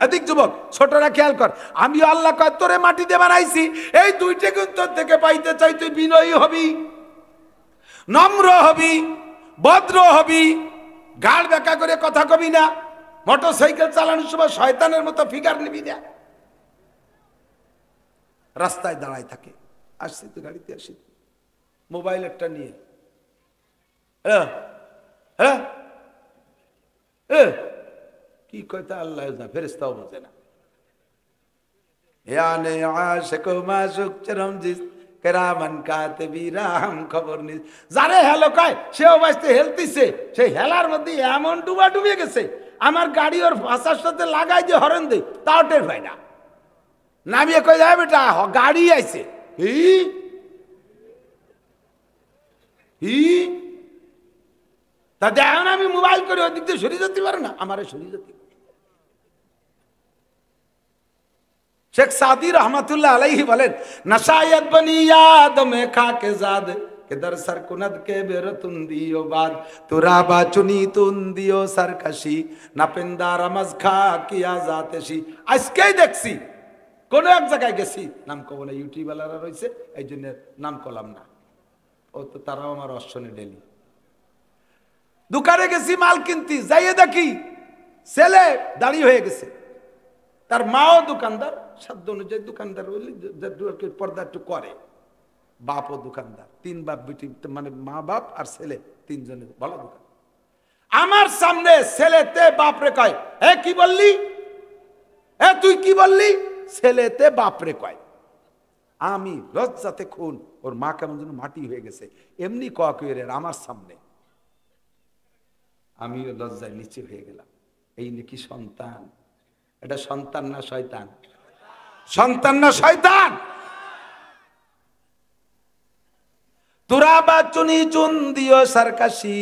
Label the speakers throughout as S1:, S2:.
S1: এদিক যুবক ছোটরা খেয়াল কর, আমিও আল্লাহ কয় তোরে মাটি দিয়ে বানাইছি, এই দুইটা গুণ তোর থেকে পাইতে চাই, তুই বিনয়ী হবি, নম্র হবি, ভদ্র হবি, গাড় বেঁকা করে কথা কবি না, মোটর সাইকেল চালানোর সময় শয়তানের মতো ফিগার নিবি না, রাস্তায় দাঁড়ায় থাকে, আসছি তো গাড়িতে আসি, মোবাইল একটা নিয়ে কি কয়টা আল্লাহ ফেরেশতাও বোঝে না। याने आशिक माशुक चरमजिस কেরামান কাতিবিরা হাম খবর নি, যারে হেলো কয় সেও বাঁচতে হেলতিছে, সেই হেলার মধ্যে এমন ডুবা ডুবে গেছে, আমার গাড়ি ওর ভাষার সাথে লাগাই দিয়ে হরেন দেই তাও টের পাই না, নামিয়ে কই যায় বেটা গাড়ি আইছে, তা দেখেন আমি মোবাইল করে ওই দিক দিয়ে সরিয়ে যেতে পারে না, আমারে সরিয়ে যেতে। शेख सादी रहमतुल्लाह अलैहि बोलेन नशायत बनी याद में खा के जाद किधर सर कुनद के बेरतुन दियो बाद तुराबा चुनी तुन दियो सरकशी नापिंदा रमज खा किया जातेशी। আজকেই দেখছি কোন এক জায়গায় গেছি, নাম কো বলে ইউটিউবাররা রইছে এই জন্য নাম কলাম না, ও তো তারাও আমার অশ্বনে ডেলি দোকানে গেছি মাল কিনতে, যাইয়ে দেখি ছেলে দাঁড়িয়ে হয়ে গেছে, তার মাও দোকানদার, সাধ্য অনুযায়ী দোকানদার পর্দা একটু করে, বাপও দোকানদার, তিন বাপ বেটি মানে মা বাপ আর ছেলে তিনজনের ভালো দোকান। আমার সামনে ছেলেতে বাপরে কয় এ কি বললি, এ তুই কি বললি, ছেলেতে বাপরে কয়। আমি লজ্জাতে খুন, ওর মা কেমন যেন মাটি হয়ে গেছে, এমনি কে আমার সামনে, আমিও লজ্জায় নিচে হয়ে গেলাম। এই নাকি সন্তান, এটা সন্তান না শয়তান, সন্তান না শয়তান। তুরাবা চুনি চুন দিও সরকাশি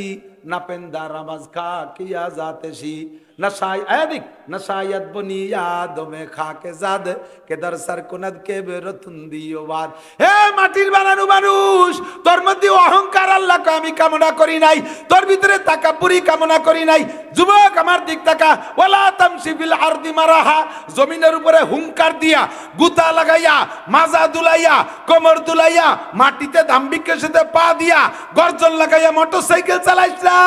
S1: নাপেন্দা রামাজ খা কিয়া জাতেশি नशाय अदिक नशायत बनी याद में खा के जाद के दर सर कुनद के बेरतुंदियो बाद। हे মাটির বানানো মানুষ, তোর মধ্যে অহংকার আল্লাহকে আমি কামনা করি নাই, তোর ভিতরে তাকাব্বুরি কামনা করি নাই। যুবক আমার দিক তাকা, ওয়ালা তামশি ফিল আরদি মারাহা, জমিনের উপরে হুঙ্কার দিয়া, গুতা লাগাইয়া, মাজা দুলাইয়া, কোমর দুলাইয়া, মাটিতে দাম্ভিকের সাথে পা দিয়া, গর্জন লাগাইয়া মোটরসাইকেল চালাইছ না।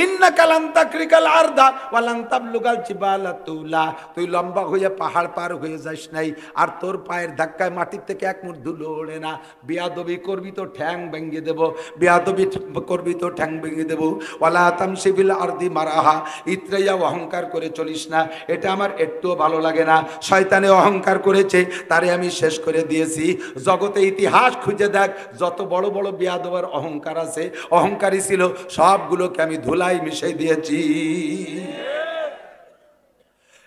S1: ইন্নাকা লান তাকরিকাল আরদা ওয়ালান তাবলুগাল জিবালা তুলা, তুই লম্বা হয়ে পাহাড় পার হয়ে যাস নাই, আর তোর পায়ের ধাক্কায় মাটির থেকে এক মুঠ ধুলো ওড়ে না। বিয়াদবি করবি তো ঠ্যাং ভেঙে দেব, বিয়াদবি করবি তো ঠ্যাং ভেঙে দেব। ওয়ালা তামশি ফিল আরদি মারাহা, ইত্রাইয়া অহংকার করে চলিস না, এটা আমার একটুও ভালো লাগে না। শয়তানে অহংকার করেছে, তারে আমি শেষ করে দিয়েছি। জগতে ইতিহাস খুঁজে দেখ, যত বড় বড় বিয়াদবের অহংকার আছে, অহংকারী ছিল, সবগুলোকে আমি ধুলাই মিশিয়ে দিয়েছি।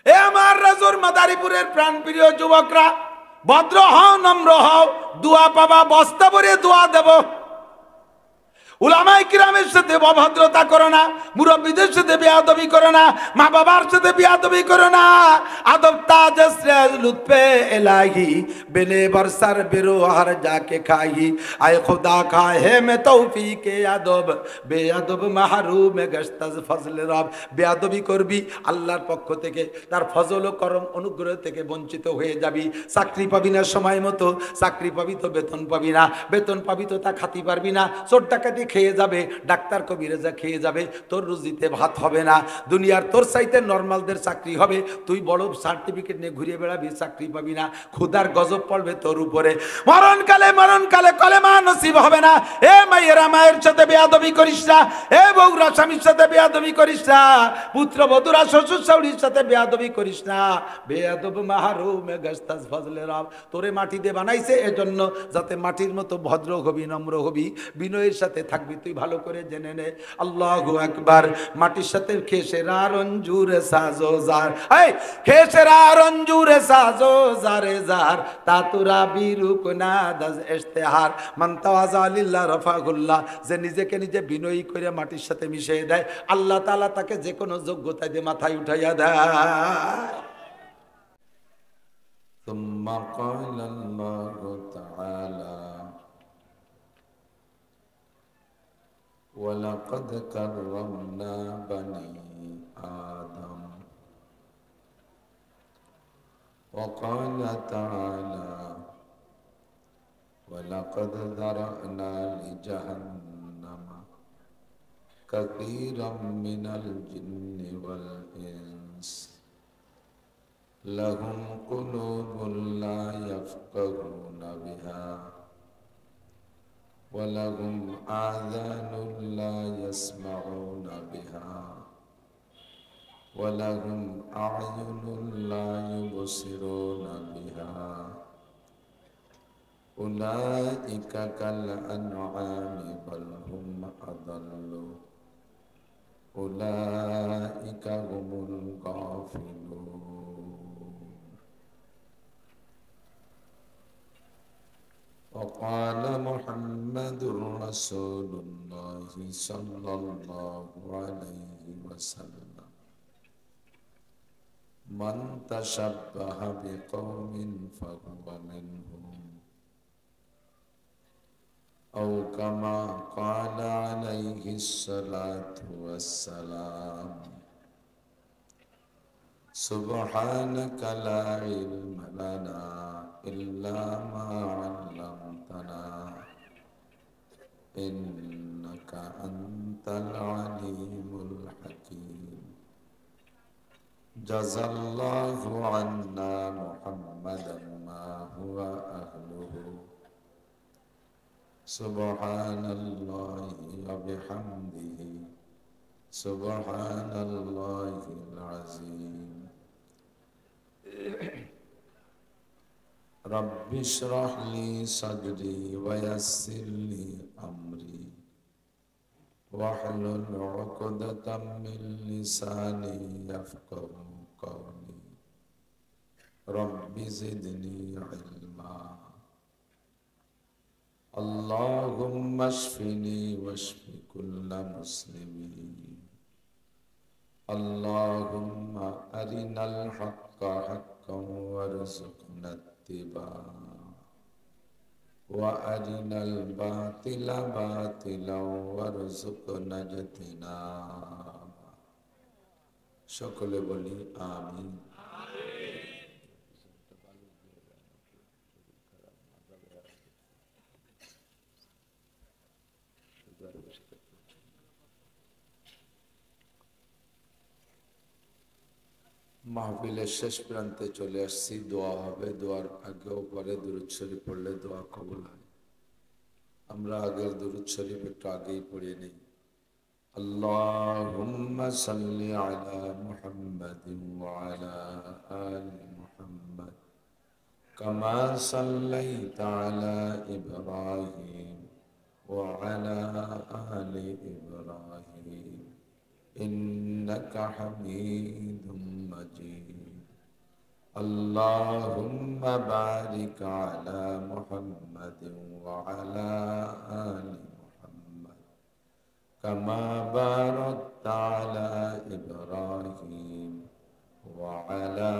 S1: এ আমার রাজুর মাদারীপুরের প্রাণপ্রিয় যুবকরা, ভদ্র হও, নম্র হও, দোয়া পাবা, বস্তা ভরে দোয়া দেব। উলামায়ে কিরামের সাথে অভদ্রতা করো না, মুরব্বীদের সাথে বেয়াদবি করো না, মা বাবার সাথে বেয়াদবি করো না। আদব তাজ সে লুৎফে ইলাহি বিনে বরসর বিরো হর যাকে খাই, আয় খুদা খাহে মে তৌফিকে আদব বেয়াদব মাহরুম গশতাজ ফজল রব। বেয়াদবি করবি, আল্লাহর পক্ষ থেকে তার ফজল ও করম অনুগ্রহ থেকে বঞ্চিত হয়ে যাবি। চাকরি পাবি না সময় মতো, চাকরি পাবি তো বেতন পাবি না, বেতন পাবি তো তা খাতি পারবি না, চোর ডাকাতি খেয়ে যাবে, ডাক্তার কবিরাজা খেয়ে যাবে, তোর রুজিতে ভাত হবে না। দুনিয়ার তোর চাইতে নর্মালদের চাকরি হবে, তুই বড় সার্টিফিকেট নিয়ে ঘুরে বেড়াবি, চাকরি পাবি না, ক্ষুধার গজব পড়বে তোর উপরে। মরণকালে কলেমা নসিব হবে না। এ মায়েরা মায়ের সাথে বেয়াদবি করিস না, এ বউরা স্বামীর সাথে বেয়াদবি করিস না, পুত্র বধূরা শ্বশুর শাশুড়ির সাথে বেয়াদবি করিস না। বেয়াদব মাহরুম গশতাজ ফজলে রব। তোরে মাটি দিয়ে বানাইছে এজন্য যাতে মাটির মতো ভদ্র হবি, নম্র হবি, বিনয়ের সাথে থাকবি। তুই ভালো করে জেনে নে। আল্লাহু আকবার। মাটির সাথে খেসেরা রঞ্জুরে সাজো জার, এই খেসেরা রঞ্জুরে সাজো জারে জার, তাতুরা বিরুক না দাজ ইশতিহার, মান তাওয়াজা লিল্লাহ রাফাহুল্লাহ। যে নিজেকে নিজে বিনয়ী করে মাটির সাথে মিশিয়ে দেয়, আল্লাহ তাআলা তাকে যে কোনো যোগ্যতা দিয়ে মাথায় উঠাইয়া দেয়। সুম্মা ক্বালা আল্লাহু তাআলা وَلَقَدْ كَرَّمْنَا بَنِي آدَمَ
S2: وقال تعالى ولقد ذرأنا لجهنم كثيرا من الجن والإنس لهم قلوب لا يفقهون بها ولهم آذان لا يسمعون بها ولهم أعين لا يبصرون بها أولئك كالأنعام بل هم أضل أولئك هم الغافلون. وقال محمد رسول الله صلى الله عليه وسلم من تشبه بقوم فهو منهم أو كما قال عليه الصلاة والسلام. سبحانك لا علم لنا إلا ما علمتنا إنك أنت العليم الحكيم. جزى الله عنا محمدا ما هو أهله. سبحان الله وبحمده سبحان الله العظيم. رب اشرح لي صدري ويسر لي أمري واحلل عقدة من لساني يفقه قولي. رب زدني علما. اللهم اشفني واشف كل مسلمين. اللهم أرنا الحق حقا وارزقنا اتباعه وأرنا الباطل باطلا وارزقنا اجتنابه. সকলে বলি আমিন। মাহফিলের শেষ প্রান্তে চলে আসছি। দোয়া হবে, দোয়ার আগেও পরে দুরূদ শরীফ পড়লে দোয়া কবুল হয়। আমরা আগের দুরূদ শরীফ একটু আগেই পড়ে নেই। আল্লাহুম্মা সাল্লি আলা মুহাম্মাদিন ওয়া আলা আলি মুহাম্মাদ কামা সাল্লাইতা আলা ইব্রাহিম ওয়া আলা আলি ইব্রাহিম ইন্নাকা হামিদুম মাজিদ। আল্লাহুম্মা বারিক আলা মুহাম্মাদিন ওয়া আলা আলি মুহাম্মাদ কামা বারাকতা আলা ইব্রাহিম ওয়া আলা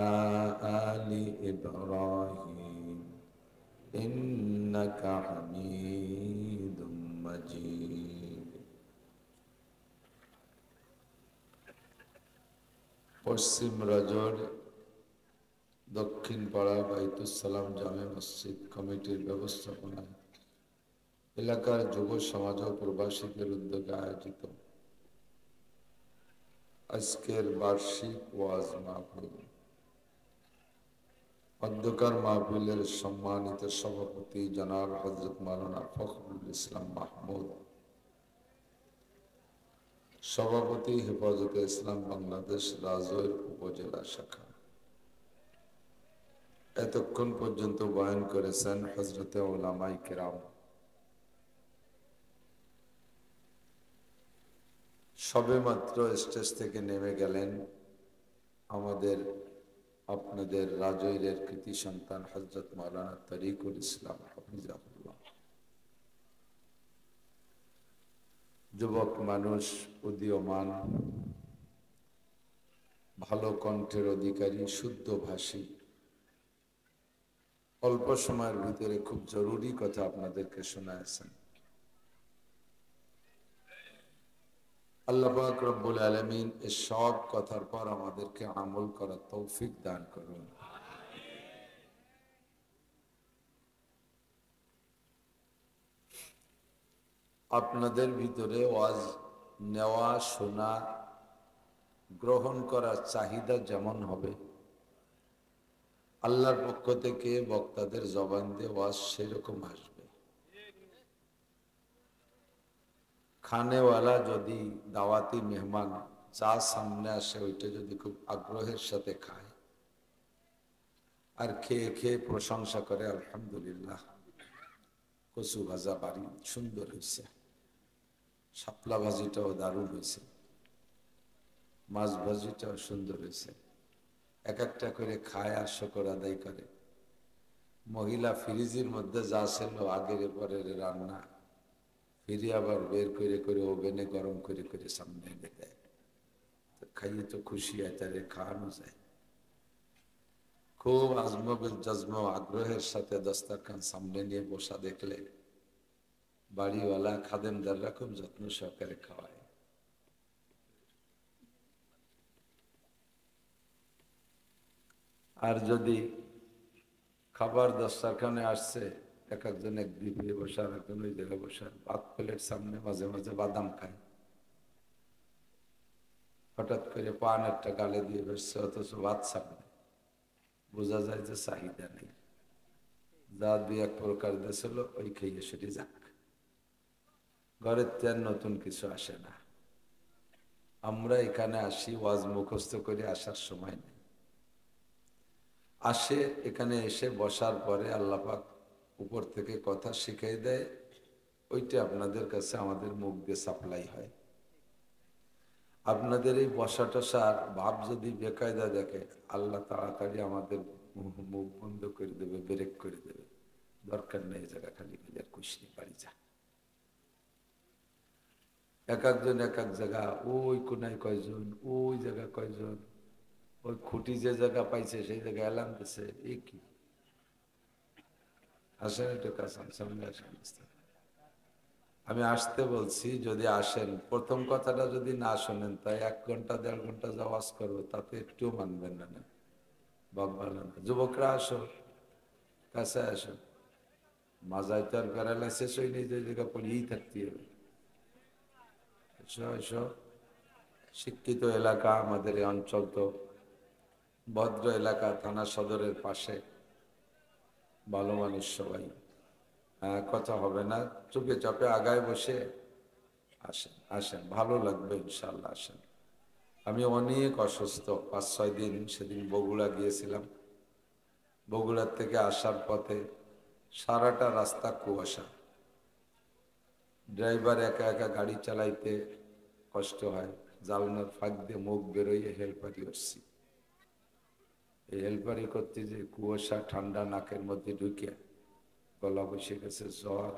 S2: আলি ইব্রাহিম ইন্নাকা হামিদুম মাজিদ। পশ্চিম রজর দক্ষিণ পাড়া বাইতুসালাম জামে মসজিদ কমিটির ব্যবস্থাপনায় এলাকার যুব সমাজ ও প্রবাসীদের উদ্যোগে আয়োজিত আজকের বার্ষিক ওয়াজ মাহফিল। অধ্যকার মাহফিলের সম্মানিত সভাপতি জনাব হযরত মাওলানা ফখরুল ইসলাম মাহমুদ, সভাপতি হেফাজতে ইসলাম বাংলাদেশ রাজৈর উপজেলা শাখা। এতক্ষণ পর্যন্ত বয়ান করেছেন হযরতে উলামায়ে কেরাম। সবেমাত্র স্টেজ থেকে নেমে গেলেন আমাদের আপনাদের রাজৈরের কৃতি সন্তান হযরত মাওলানা তরিকুল ইসলাম হাফিজাহুল্লাহ। যুবক মানুষ, উদীয়মান, ভালো কণ্ঠের অধিকারী, শুদ্ধ ভাষী। অল্প সময়ের ভিতরে খুব জরুরি কথা আপনাদেরকে শোনাচ্ছেন। আল্লাহ পাক রব্বুল আলামিন এই সব কথার পর আমাদেরকে আমল করার তৌফিক দান করুন। আপনাদের ভিতরে ওয়াজ নেওয়া, শোনা, গ্রহণ করার চাহিদা যেমন হবে, আল্লাহর পক্ষ থেকে বক্তাদের জবান দিয়ে ওয়াজ সেরকম আসবে। খানেওয়ালা যদি দাওয়াতি মেহমান যা সামনে আসে ওইটা যদি খুব আগ্রহের সাথে খায় আর খেয়ে খেয়ে প্রশংসা করে, আলহামদুলিল্লাহ কচু ভাজা বাড়ি সুন্দর হয়েছে, শাপলা ভাজিটাও দারুণ হয়েছে, মাছ ভাজিটাও সুন্দর হয়েছে, এক একটা করে খায় আর শকর আদায় করে। মহিলা ফ্রিজের মধ্যে যা ছিল আগের পরের রান্না ফিরে আবার বের করে করে ওভেনে গরম করে করে সামনে এনে দেয়। খাইয়ে তো খুশি হয়, তারে খাওয়ানো যায়। খুব আজমবিল জজম আগ্রহের সাথে দস্তরখান সামনে নিয়ে বসা দেখলে বাড়িওয়ালা খাদেমদাররা খুব যত্ন সহকারে খাওয়ায়। আর যদি খাবার দস্তরখানে আসছে, এক একজন এক দিকে বসা, একজন ওই জায়গায় বসা, ভাত প্লেট সামনে, মাঝে মাঝে বাদাম খায়, হঠাৎ করে পান একটা গালে দিয়ে বসছে, অথচ ভাত সামনে, বোঝা যায় যে চাহিদা নেই। যা দুই এক প্রকার দিয়েছিল ওই খেয়ে সেটি যাক, ঘরের তেল নতুন কিছু আসে না। আমরা এখানে আসি ওয়াজ মুখস্থ করে আসার সময় নেই, আসে এখানে এসে বসার পরে আল্লাহ পাক উপর থেকে কথা শিখিয়ে দেয়, ওইটা আপনাদের কাছে আমাদের মুখ দিয়ে সাপ্লাই হয়। আপনাদের এই বসা টসার ভাব যদি বেকায়দা দেখে, আল্লাহ তাড়াতাড়ি আমাদের মুখ বন্ধ করে দেবে, ব্রেক করে দেবে। দরকার নেই এই জায়গা খালি আর কুশনি বাড়ি যা। এক একজন এক এক জায়গা, ওই কোনায় কয়জন, ওই জায়গা কয়জন, ওই খুঁটি যে জায়গা পাইছে সেই জায়গায় এলাম দিছে। এ কি আসেন, একটু কাছে সামনে আসেন। আমি আসতে বলছি, যদি আসেন প্রথম কথাটা যদি না শোনেন তাই 1 ঘন্টা 1.5 ঘন্টা যা ওয়াজ করবো তাতে একটু মানবেন না। বাপ ভালো না। যুবকরা আসো, কাছে আসো, মাজায় তো আর প্যারালাইসিস হয়নি যে জায়গা পড়িয়েই থাকতে হবে। এসো এসো, শিক্ষিত এলাকা আমাদের এই অঞ্চল, তো ভদ্র এলাকা, থানা সদরের পাশে, ভালো মানুষ সবাই। কথা হবে না, চুপে চাপে আগায় বসে আসেন আসেন, ভালো লাগবে ইনশাল্লাহ, আসেন। আমি অনেক অসুস্থ, 5-6 দিন সেদিন বগুড়া গিয়েছিলাম। বগুড়ার থেকে আসার পথে সারাটা রাস্তা কুয়াশা, ড্রাইভার একা একা গাড়ি চালাইতে কষ্ট হয়, জালনার ফাঁক দিয়ে মুখ বেরোয় হেলপারি আসছি। এই হেলপারি করতে যে কুয়াশা ঠান্ডা নাকের মধ্যে ঢুকে গলা বসে গেছে, জ্বর,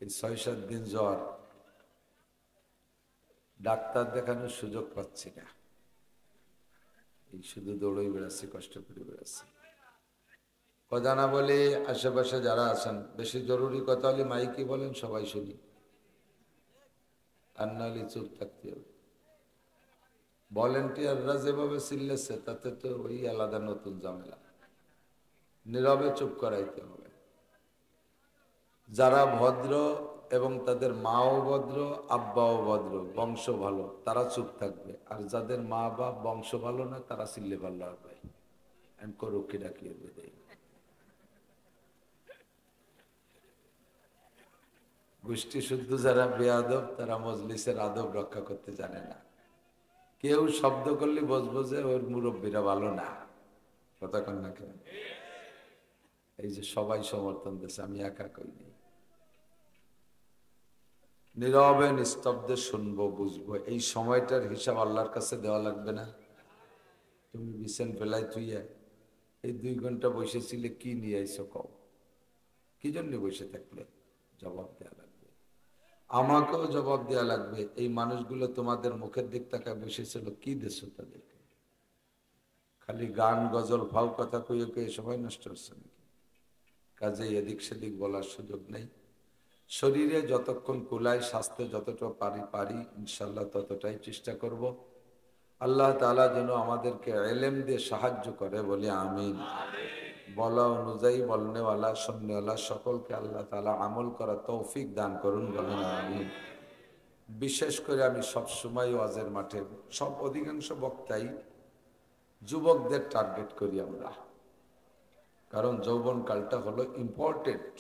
S2: এই 6-7 দিন জ্বর, ডাক্তার দেখানোর সুযোগ পাচ্ছি না, এই শুধু দৌড়ই বেড়াচ্ছি, কষ্ট করে বেড়াচ্ছি। কথা না বলে আশেপাশে যারা আছেন, বেশি জরুরি কথা হলে মাইকে বলেন, সবাই শুনি, আর নাহলে চুপ থাকতে হবে। ভলেন্টিয়াররা যেভাবে চিল্লেছে তাতে তো ওই আলাদা নতুন ঝামেলা, নীরবে চুপ করাইতে হবে। যারা ভদ্র এবং তাদের মাও ভদ্র, আব্বাও ভদ্র, বংশ ভালো, তারা চুপ থাকবে। আর যাদের মা বাপ বংশ ভালো না, তারা চিল্লে পাল্লা হবে, করুকি ডাকিয়ে বেঁধে। গোষ্ঠী শুদ্ধ যারা বেয়াদব, তারা মজলিসের আদব রক্ষা করতে জানে না। কেউ শব্দ করলে বসবো যে ওর মুরব্বীরা ভালো না, কথা কন না কেন? এই যে সবাই সমর্থন দিচ্ছে, আমি একা কইনি। নীরবে নিস্তব্ধে শুনবো, বুঝবো। এই সময়টার হিসাব আল্লাহর কাছে দেওয়া লাগবে না? তুমি বিছান ফেলাই তুইয়া এই 2 ঘন্টা বসেছিলে, কি নিয়ে আইসো কও? কি জন্য বসে থাকলে? জবাব দেওয়া লাগবে, আমাকেও জবাব দেওয়া লাগবে। এই মানুষগুলো তোমাদের মুখের দিক তাকায় বসেছিল, কি দেশ তাদেরকে? খালি গান গজল ফাউ কথা কইয়ে কয়ে সময় নষ্ট হচ্ছে নাকি? কাজে এদিক সেদিক বলার সুযোগ নেই। শরীরে যতক্ষণ কুলায়, স্বাস্থ্যে যতটা পারি ইনশাল্লাহ ততটাই চেষ্টা করব। আল্লাহ তাআলা যেন আমাদেরকে ইলম দিয়ে সাহায্য করে, বলি আমিন। বলা অনুযায়ী বলনেওয়ালা শুননেওয়ালা সকলকে আল্লাহ তাআলা আমল করা তৌফিক দান করুন, বলেন আমিন। বিশেষ করে আমি সবসময় ওয়াজের মাঠে অধিকাংশ বক্তাই যুবকদের টার্গেট করি আমরা, কারণ যৌবনকালটা হলো important,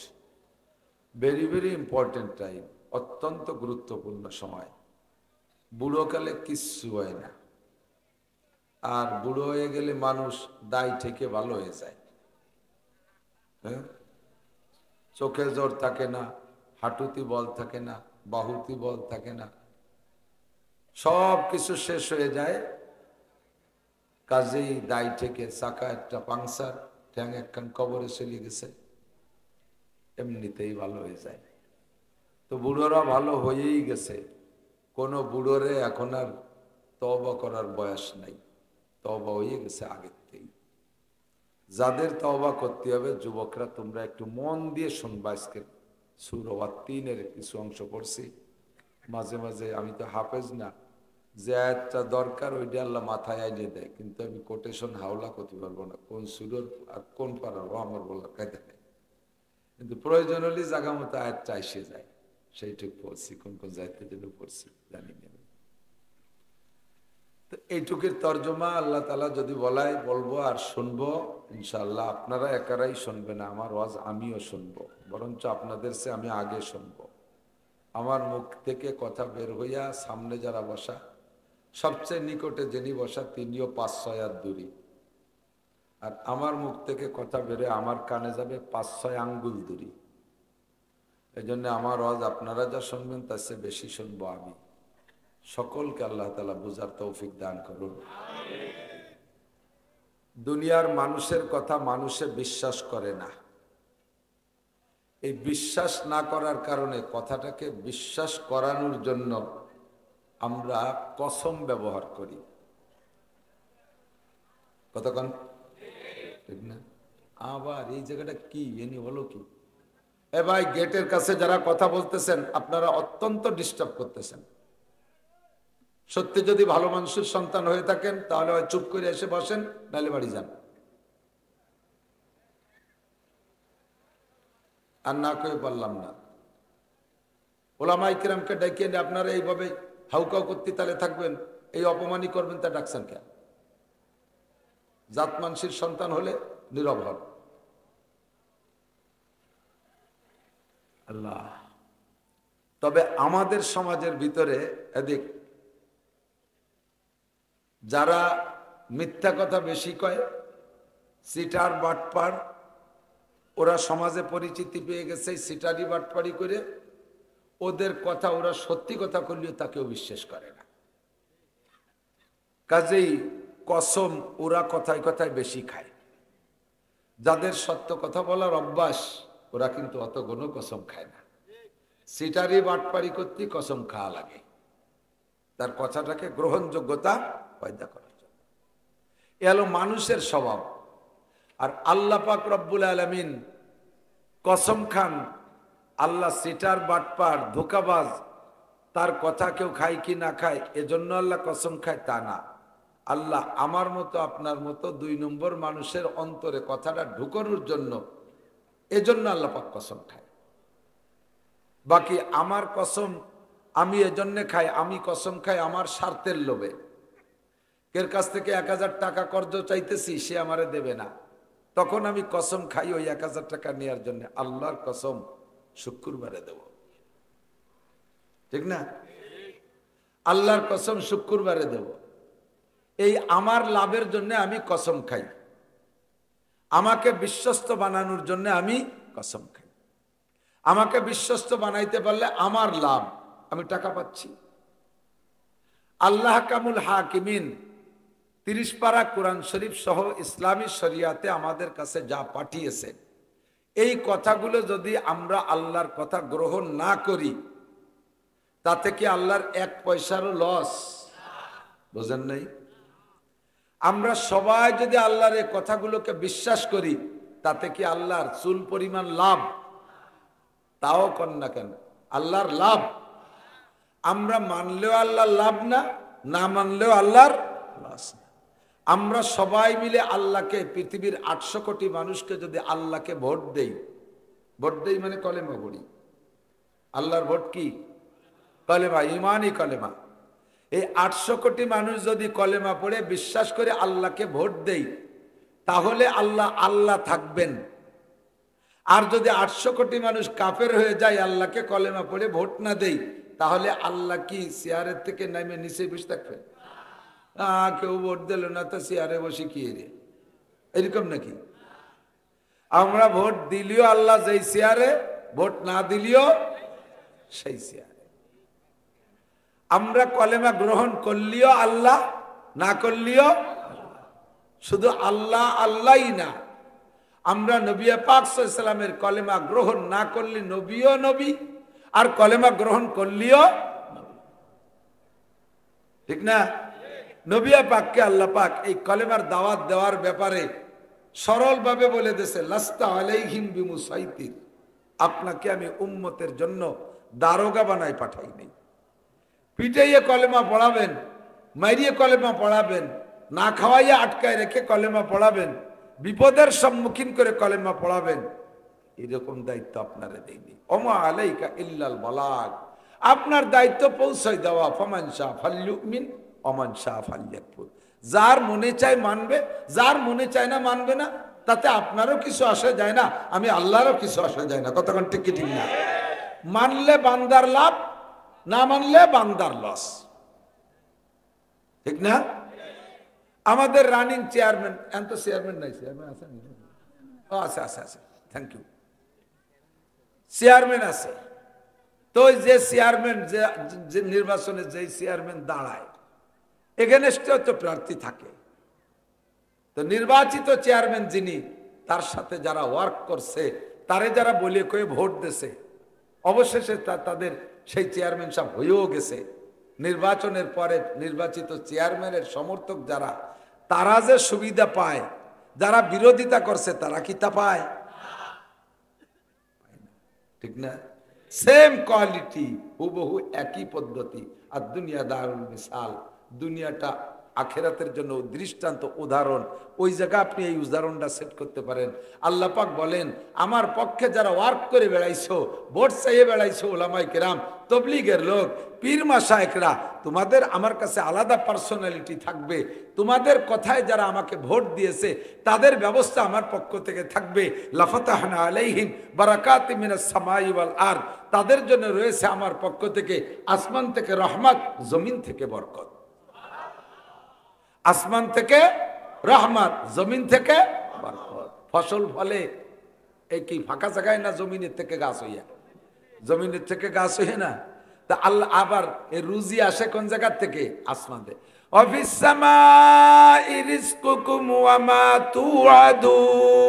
S2: very very important time, অত্যন্ত গুরুত্বপূর্ণ সময়। বুড়োকালে কিচ্ছু হয় না, আর বুড়ো হয়ে গেলে মানুষ দায় থেকে ভালো হয়ে যায়। হ্যাঁ, চোখে জোর থাকে না, হাঁটুতি বল থাকে না, বাহুতি বল থাকে না, সব কিছু শেষ হয়ে যায়। কাজেই দায় থেকে চাকা একটা পাংচার, ঠ্যাং একখান কবরে চলে গেছে, এমনিতেই ভালো হয়ে যায়। তো বুড়োরা ভালো হয়েই গেছে, কোনো বুড়োরে এখন আর তওবা করার বয়স নাই, তওবা হয়ে গেছে আগের থেকেই। যাদের তওবা করতে হবে যুবকরা, তোমরা একটু মন দিয়ে শুনবা। আজকে সূরা ওয়াত-তিনের কিছু অংশ পড়ছি, মাঝে মাঝে আমি তো হাফেজ না, যে আয়াতটা দরকার ওইটা আল্লাহ মাথায় আইনে দেয়, কিন্তু আমি কোটেশন হাওলা করতে পারবো না, কোন সুরের আর কোন পারাবো আমার বলার কায়দা নেই, কিন্তু প্রয়োজন হলে জায়গা মতো আয়াতটা এসে যায়, সেইটুক পড়ছি। কোন কোন জায়গাতে যেন পড়ছি জানি না। তো এইটুকের তর্জমা আল্লাহ তাআলা যদি বলায় বলবো আর শুনবো ইনশাআল্লাহ। আপনারা একারাই শুনবেন, আমার ওয়াজ আমিও শুনবো, বরঞ্চ আপনাদের সে আমি আগে শুনবো। আমার মুখ থেকে কথা বের হইয়া সামনে যারা বসা, সবচেয়ে নিকটে যিনি বসা তিনিও 5-6 হাত দূরে, আর আমার মুখ থেকে কথা বেরে আমার কানে যাবে 5-6 আঙ্গুল দূরে। এই জন্য আমার ওয়াজ আপনারা যা শুনবেন তার চেয়ে বেশি শুনবো আমি। সকলকে আল্লাহ তাআলা বুঝার তৌফিক দান করুন। দুনিয়ার মানুষের কথা মানুষে বিশ্বাস করে না, এই বিশ্বাস না করার কারণে কথাটাকে বিশ্বাস করানোর জন্য আমরা কসম ব্যবহার করি। কতক্ষণ ঠিক না? আবার এই জায়গাটা কি এনি হলো কি? এ ভাই, গেটের কাছে যারা কথা বলতেছেন আপনারা অত্যন্ত ডিস্টার্ব করতেছেন। সত্যি যদি ভালো মানুষের সন্তান হয়ে থাকেন তাহলে হয় চুপ করে এসে বসেন, নাহলে বাড়ি যান। আর না কয়ে পারলাম না, ওলামায়ে কিরামকে ডেকে এনে আপনারা এইভাবে হাউকাউ করতে তাহলে থাকবেন, এই অপমানই করবেন, তা ডাকছেন কেন? জাত মানুষের সন্তান হলে নীরব হন। আল্লাহ। তবে আমাদের সমাজের ভিতরে এদিক যারা মিথ্যা কথা বেশি কয়, সিটার বাটপার, ওরা সমাজে পরিচিতি পেয়ে গেছে সিটারি বাটপারি করে, ওদের কথা ওরা সত্যি কথা করলেও তাকেও বিশ্বাস করে না। কাজেই কসম ওরা কথায় কথায় বেশি খায়। যাদের সত্য কথা বলার অভ্যাস ওরা কিন্তু অত কোনো কসম খায় না। সিটারি বাটপারি করতে কসম খাওয়া লাগে, তার কথাটাকে গ্রহণযোগ্যতা পয়দা করার জন্য। এ হলো মানুষের স্বভাব। আর আল্লাহ পাক রব্বুল আলামিন কসম খান, আল্লাহ সিটার বাটপার ধোঁকাবাজ, তার কথা কেউ খায় কি না খায় এজন্য আল্লাহ কসম খায় তা না। আল্লাহ আমার মতো আপনার মতো 2 নম্বর মানুষের অন্তরে কথাটা ঢুকানোর জন্য, এজন্য আল্লাহ পাক কসম খায়। বাকি আমার কসম আমি এজন্য খাই, আমি কসম খাই আমার স্বার্থের লোভে। এর কাছ থেকে 1000 টাকা কর্জ চাইতেছি, সে আমারে দেবে না, তখন আমি কসম খাই ওই 1000 টাকা নেওয়ার জন্য, আল্লাহর কসম শুক্রবারে দেব, ঠিক না? আল্লাহর কসম শুক্রবারে দেব। এই আমার লাভের জন্য আমি কসম খাই, আমাকে বিশ্বস্ত বানানোর জন্য আমি কসম খাই। আমাকে বিশ্বস্ত বানাইতে পারলে আমার লাভ, আমি টাকা পাচ্ছি। আল্লাহ কামুল হাকিমিন 30 পারা কোরআন শরীফ সহ ইসলামী শরিয়াতে আমাদের কাছে যা পাঠিয়েছে, এই কথাগুলো যদি আমরা আল্লাহর কথা গ্রহণ না করি, তাতে কি আল্লাহর 1 পয়সারও লস? বুঝেন নাই? আমরা সবাই যদি আল্লাহর এই কথাগুলোকে বিশ্বাস করি, তাতে কি আল্লাহর চুল পরিমাণ লাভ? তাও কর না কেন, আল্লাহর লাভ। আমরা মানলেও আল্লাহর লাভ না, না মানলেও আল্লাহর লস না। আমরা সবাই মিলে আল্লাহকে, পৃথিবীর 800 কোটি মানুষকে যদি আল্লাহকে ভোট দেই মানে কলেমা পড়ি। আল্লাহর ভোট কি? কলেমা, ইমানই কলেমা। এই 800 কোটি মানুষ যদি কলেমা পড়ে বিশ্বাস করে আল্লাহকে ভোট দেই, তাহলে আল্লাহ থাকবেন। আর যদি 800 কোটি মানুষ কাফের হয়ে যায়, আল্লাহকে কলেমা পড়ে ভোট না দেই, তাহলে আল্লাহ কি চেয়ারের থেকে নামে নিচে বসে থাকবে? কেউ ভোট দিল না তো চেয়ারে বসে কি রে, এরকম নাকি? আমরা ভোট দিলিও আল্লাহ যেই চেয়ারে, ভোট না দিলিও সেই চেয়ারে। আমরা কলেমা গ্রহণ করলিও আল্লাহ, না করলিও শুধু আল্লাহ আল্লাহই না, আমরা নবী পাক সাল্লাল্লাহু আলাইহি ওয়াসাল্লামের কলেমা গ্রহণ না করলে নবীও নবী, আর কলেমা গ্রহণ করলিও ঠিক না? নবী পাককে আল্লাহ পাক এই কলেমার দাওয়াত দেওয়ার ব্যাপারে সরলভাবে বলে দিয়েছে, লাস্তা আলাইহিম বিমুসাইতির, আপনাকে আমি উম্মতের জন্য দারোগা বানাই পাঠাই নাই। পিটাইয়ে কলেমা পড়াবেন, মারিয়ে কলেমা পড়াবেন, না খাওয়াইয়ে আটকায় রেখে কলেমা পড়াবেন, বিপদের সম্মুখীন করে কলেমা পড়াবেন, এরকম দায়িত্ব আপনারা দেয়নি। ওমা আলাইকা ইল্লাল বালাগ, আপনার দায়িত্ব পৌঁছাই দেওয়া। ফামান শাআ ফালইউমিন ওমান শাআ ফালইয়াকফুর, যার মনে চায় মানবে, যার মনে চায় না মানবে না, তাতে আপনারও কিছু আসে যায় না, আমি আল্লাহরও কিছু আসে যায় না। কতক্ষণ ঠিক কি ঠিক না? মানলে বান্দার লাভ, না মানলে বান্দার লস, ঠিক না? আমাদের রানিং চেয়ারম্যান, এত চেয়ারম্যান নাই, চেয়ারম্যান আছে? আছে আছে আছে, থ্যাংক ইউ। চেয়ারম্যান আছে তো, যে চেয়ারম্যান যে নির্বাচনে যে চেয়ারম্যান দাঁড়ায়, এখানে তো প্রার্থী থাকে, তো নির্বাচিত চেয়ারম্যান যিনি, তার সাথে যারা ওয়ার্ক করছে, তারে যারা বলে কয়ে ভোট দিছে, অবশেষে তাদের সেই চেয়ারম্যান সাহেব হয়েও গেছে। নির্বাচনের পরে নির্বাচিত চেয়ারম্যানের সমর্থক যারা, তারা যে সুবিধা পায়, যারা বিরোধিতা করছে তারা কি তা পায়? ঠিক না? সেম কোয়ালিটি, হুবহু একই পদ্ধতি। আর দুনিয়া দারুল মিসাল, দুনিয়াটা আখেরাতের জন্য দৃষ্টান্ত, উদাহরণ। ওই জায়গা আপনি এই উদাহরণটা সেট করতে পারেন। আল্লাহ পাক বলেন, আমার পক্ষে যারা ওয়ার্ক করে বেড়াইছো, ভোট চাইয়ে বেড়াইছো, ওলামায়ে কেরাম, তবলিগের লোক, পীর মাশায়েখরা, তোমাদের আমার কাছে আলাদা পার্সোনালিটি থাকবে। তোমাদের কথায় যারা আমাকে ভোট দিয়েছে, তাদের ব্যবস্থা আমার পক্ষ থেকে থাকবে। লাফাতাহনা আলাইহিম বারাকাতিম মিনাস সামাই ওয়াল আরদ, তাদের জন্য রয়েছে আমার পক্ষ থেকে আসমান থেকে রহমত, জমিন থেকে বরকত। আসমান থেকে রহমত, জমিন থেকে বরকত। ফসল ফলে এই কি ফাঁকা জায়গায় না জমিনের থেকে গাছ হইয়া? জমিনের থেকে গাছ হইয়া না? তা আল্লাহ আবার এই রুজি আসে কোন জায়গার থেকে? আসমান থেকে। অফিস সামাই রিজকুকুম ওয়া মা তুআদুন,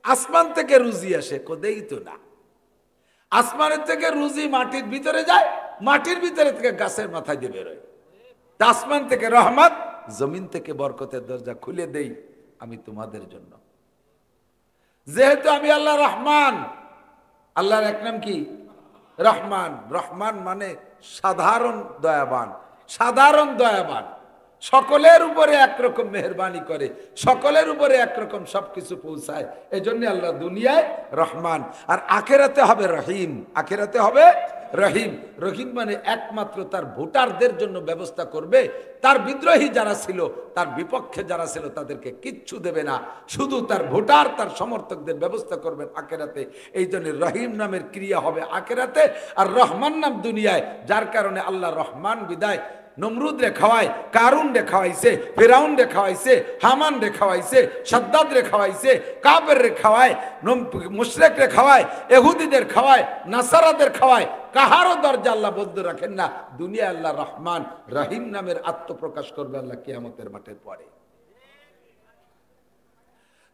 S2: আসমান থেকে রুজি আসে, কোদেই তো না। আসমানের থেকে রুজি মাটির ভিতরে যায়, মাটির ভিতরে থেকে গাছের মাথায় দিয়ে বেরোয়। আসমান থেকে রহমত, জমিন থেকে বরকতের দরজা খুলে দেই আমি তোমাদের জন্য। যেহেতু আমি আল্লাহ রহমান, আল্লাহর এক নাম কি? রহমান। রহমান মানে সাধারণ দয়াবান, সাধারণ দয়াবান, সকলের উপরে একরকম মেহরবানি করে, সকলের উপরে একরকম সবকিছু পৌঁছায়। এই জন্য আল্লাহ দুনিয়ায় রহমান, আর আখেরাতে হবে রহিম। আখেরাতে হবে রহিম। রহিম মানে একমাত্র তার ভোটারদের জন্য ব্যবস্থা করবে। তার বিদ্রোহী যারা ছিল, তার বিপক্ষে যারা ছিল, তাদেরকে কিচ্ছু দেবে না, শুধু তার ভোটার, তার সমর্থকদের ব্যবস্থা করবেন আখেরাতে। এই জন্য রহিম নামের ক্রিয়া হবে আখেরাতে, আর রহমান নাম দুনিয়ায়। যার কারণে আল্লাহ রহমান বিদায় নমরুদ রে খাওয়ায়, কারুন রে খাওয়াইছে, ফেরাউন রে খাওয়াইছে, হামান রে খাওয়াইছে, সাদ্দাদ রে খাওয়াইছে, কাফের রে খাওয়ায়, মুশরিক রে খাওয়ায়, ইহুদিদের খাওয়ায়, নাসারাদের খাওয়ায়। কাহারও দরজা আল্লাহ বন্ধ রাখেন না। দুনিয়া আল্লাহ রহমান রহিম নামের আত্মপ্রকাশ করবে আল্লাহ কিয়ামতের মাঠের পরে।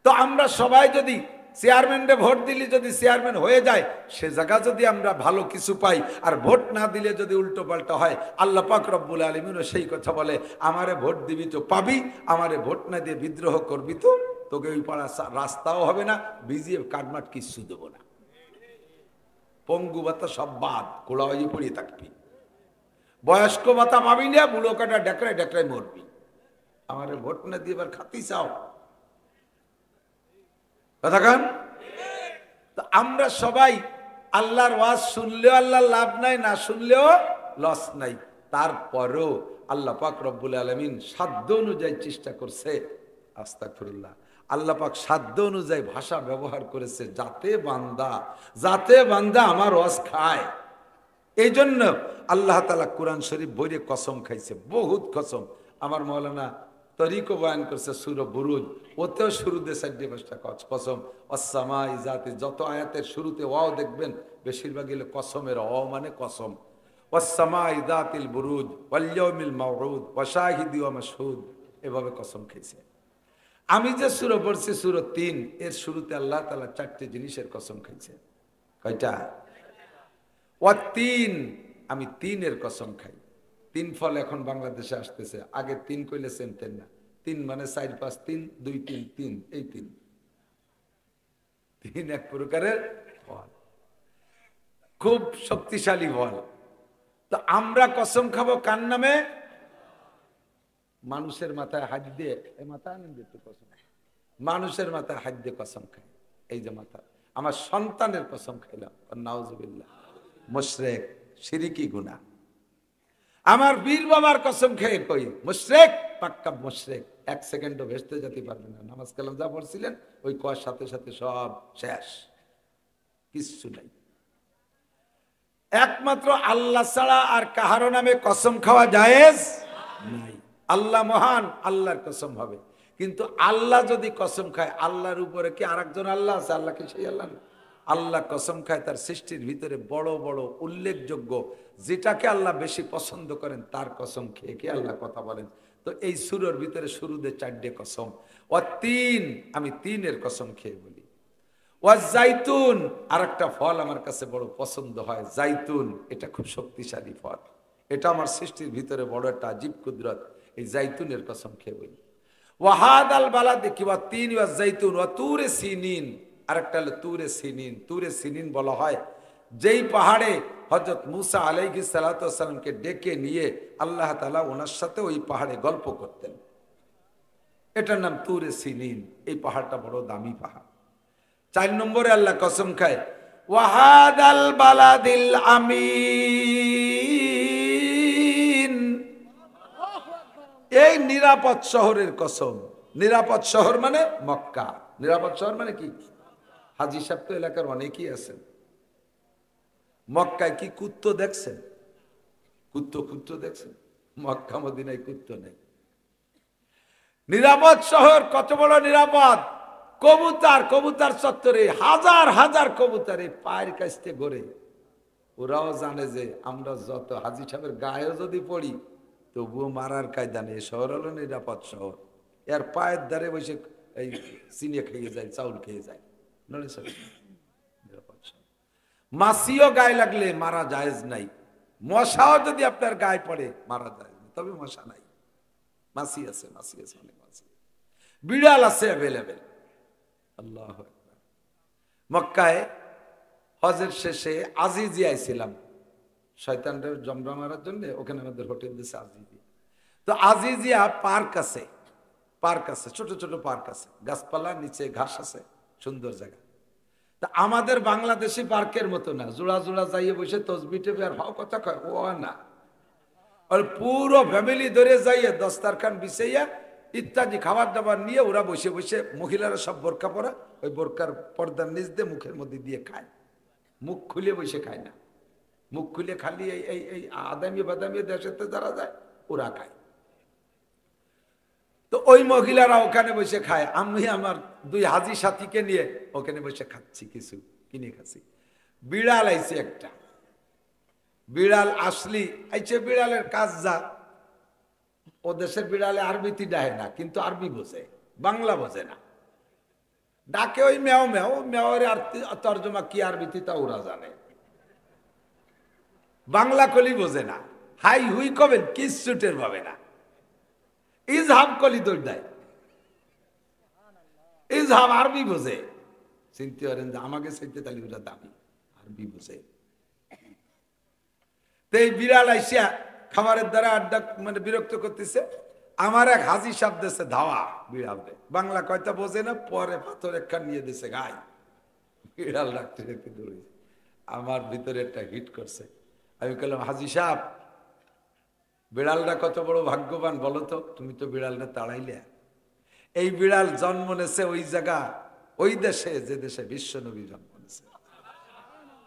S2: তো আমরা সবাই যদি চেয়ারম্যানরে ভোট দিলে যদি চেয়ারম্যান হয়ে যায়, সে জায়গা যদি আমরা ভালো কিছু পাই, আর ভোট না দিলে যদি উল্টো পাল্টা হয়, আল্লাহ পাক রব্বুল আলামিনও সেই কথা বলে, আমারে ভোট দিবি তো পাবি, আমারে ভোট না দিয়ে বিদ্রোহ করবি তো তোকে ওই পাড়া রাস্তাও হবে না, বিজিএফ কাটমাট কিচ্ছু দেবো না, পঙ্গু ভাতা সব বাদ, কোলা হয়ে পড়িয়ে থাকবি, বয়স্ক ভাতা পাবি না, বুড়ো কাটা ডেকরায় ডেকরায় মরবি। আমারে ভোট না দিয়ে এবার খাতি চাও কথা কান। তো আমরা সবাই আল্লাহর ওয়াজ শুনলেও আল্লাহর লাভ নাই, না শুনলেও লস নাই। তারপরেও আল্লাহ পাক রব্বুল আলামিন সাধ্য অনুযায়ী চেষ্টা করছে, আস্তাগফিরুল্লাহ, আল্লাহ পাক সাধ্য অনুযায়ী ভাষা ব্যবহার করেছে যাতে বান্দা আমার ওয়াজ খায়। এই জন্য আল্লাহ তাআলা কোরআন শরীফ বইরে কসম খাইছে, বহুত কসম। আমার মাওলানা তরিকও বয়ান করছে সূরা বুরুজ, ওতেও শুরুতে 4-5টা কসম। আসসামাই জাতি, যত আয়াতের শুরুতে ওয়াও দেখবেন বেশিরভাগ হলো কসমের, অ মানে কসম। আসসামাই জাতিল বুরুজ ওয়াল ইয়াউমিল মাউউদ ওয়া শাহিদি ওয়া মাশহুদ, এভাবে কসম খাইছে। আমি যে সূরা পড়ছি সূরা 3, এর শুরুতে আল্লাহ তাআলা 4টে জিনিসের কসম খাইছে। কয়টা? ওয়া 3, আমি 3-এর কসম খাই। 3 ফল এখন বাংলাদেশে আসতেছে, আগে 3 কইলে চিনতেন না। 3 মানে 4, 5, 3, 2, 3, 3, এই 3 এক প্রকারের ফল, খুব শক্তিশালী ফল। তো আমরা কসম খাবো কার নামে? মানুষের মাথায় হাত দিয়ে, এই মাথা আনেন একটু কসম, মানুষের মাথায় হাত দিয়ে কসম খাই। এই যে মাথা, আমার সন্তানের কসম খাইলাম, নাউজুবিল্লাহ, মুশরিক, শিরকি গুনাহ। আমার বীর বাবার কসম খেয়ে কই মুশরিক, পাক্কা মুশরিক, 1 সেকেন্ডও ভেস্তে যেতে পারবে না। নামাজ কালাম যা পড়ছিলেন ওই কোয়ার সাথে সাথে সব শেষ, কিচ্ছু নাই। একমাত্র আল্লাহ ছাড়া আর কাহারো নামে কসম খাওয়া জায়েজ নাই। আল্লাহ মহান, আল্লাহর কসম হবে। কিন্তু আল্লাহ যদি কসম খায়, আল্লাহর উপরে কি আরেকজন আল্লাহ আছে? আল্লাহ কি সেই আল্লাহ না? আল্লাহ কসম খায় তার সৃষ্টির ভিতরে বড় বড় উল্লেখযোগ্য যেটাকে আল্লাহ বেশি পছন্দ করেন তার কসম খেয়ে কি আল্লাহ কথা বলেন। তো এই সূরার ভিতরে শুরুতে 4টে কসম। ও 3, আমি 3-এর কসম খেয়ে বলি। ওয়া জাইতুন, আরেকটা ফল আমার কাছে বড় পছন্দ হয়, জাইতুন। এটা খুব শক্তিশালী ফল, এটা আমার সৃষ্টির ভিতরে বড় একটা আজীব কুদরত। এই জাইতুনের কসম খেয়ে বলি। ওয়া হাদাল বালাদি, কি ওয়া 3 ওয়া জাইতুন ওয়া তুরে সিনিন, আরেকটা হলো তুরে সিনিন। তুরে সিনিন বলা হয় যেই পাহাড়ে হযরত মূসা আলাইহিস সালাতু ওয়াস সালামকে ডেকে নিয়ে আল্লাহ তাআলা ওনার সাথে ওই পাহাড়ে গল্প করতেন, এটার নাম তুরে সিনিন। এই পাহাড়টা বড় দামি পাহাড়। 4 নম্বরে আল্লাহ কসম খায় ওয়াহাদাল বালাদিল আমিন, এই নিরাপদ শহরের কসম। নিরাপদ শহর মানে মক্কা। নিরাপদ শহর মানে কি? হাজী সাহেব তো এলাকার অনেকেই আছেন, মক্কায় কি কুত্তো দেখছেন? কুত্তো দেখছেন? মক্কা মদিনায় কুত্তো নেই। নিরাপদ শহর কত বড় নিরাপদ! কবুতর চত্বরে হাজার হাজার কবুতর এই পায়ের কাছতে ঘোরে। ওরাও জানে যে আমরা যত হাজী সাহেবের গায়ে যদি পড়ি তবুও মারার কায়দা নেই। শহর হলো নিরাপদ শহর। এর পায়ের ধারে বসে এই চিনি খেয়ে যায়, চাউল খেয়ে যায়। নিরাপদ শহর। মাছিও গায়ে লাগলে মারা জায়েজ নাই। মশাও যদি আপনার গায়ে পড়ে মারা যায় না, তবে মশা নাই। মাছি আছে অনেক মাছি। বিড়াল আছে অ্যাভেলেবেল। আল্লাহু আকবার। মক্কায় হজের শেষে আজিজিয়ায় ছিলাম, শয়তানদের জমরা মারার জন্য। ওখানে আমাদের হোটেল দিয়েছে আজিজিয়া। তো আজিজিয়া পার্ক আছে, ছোট ছোট পার্ক আছে, গাছপালা, নিচে ঘাস আছে, সুন্দর জায়গা। তা আমাদের বাংলাদেশি পার্কের মতো না, জোড়া জোড়া যাইয়ে বসে তসবি টেপে আর হওয়া কথা কয়, ও না। আর পুরো ফ্যামিলি ধরে যাইয়ে দস্তারখান বিছাইয়া ইত্যাদি খাবার দাবার নিয়ে ওরা বসে বসে, মহিলারা সব বোরকা পরা, ওই বোরকার পর্দার নিচ দিয়ে মুখের মধ্যে দিয়ে খায়। মুখ খুলে বসে খায় না, মুখ খুলে খালি এই এই আদামি বাদামি দেশেতে যারা যায় ওরা খায়। তো ওই মহিলারা ওখানে বসে খায়, আমি আমার 2 হাজী সাথীকে নিয়ে ওখানে বসে খাচ্ছি, কিছু কিনে খাচ্ছি। বিড়াল আইছে একটা, বিড়াল আসলি আইছে, বিড়ালের কাজ যা, ও দেশের বিড়ালে আরবিতে ডাহে না, কিন্তু আরবি বোঝে, বাংলা বোঝে না। ডাকে ওই মেও মেও, মেওয়ের আর তর্জমা কি আরবিতে তা ওরা জানে, বাংলা কলি বোঝে না। হাই হুই কবেন কিচ্ছুটের ভাবে না। ইজহাব কলি দৌড় দেয়, ইজহাব আরবি বোঝে। চিনতে পারেন যে আমাকে চাইতে তাহলে ওরা দামি, আরবি বোঝে। তো এই বিড়াল আইসিয়া খাবারের দ্বারা আড্ডা মানে বিরক্ত করতেছে।
S1: আমার এক হাজি সাহেব দেশে ধাওয়া বিড়ালরে, বাংলা কয়টা বোঝে না, পরে পাথর একটা নিয়ে দিছে গায়ে, বিড়াল রাখতে রাখতে দৌড়েছে। আমার ভিতরে একটা হিট করছে। আমি বললাম, হাজি সাহেব বিড়ালটা কত বড় ভাগ্যবান বলো তো, তুমি তো বিড়ালটা তাড়াইলে। এই বিড়াল জন্ম নেছে ওই জায়গা, ওই দেশে যে দেশে বিশ্বনবী জন্ম নেছে।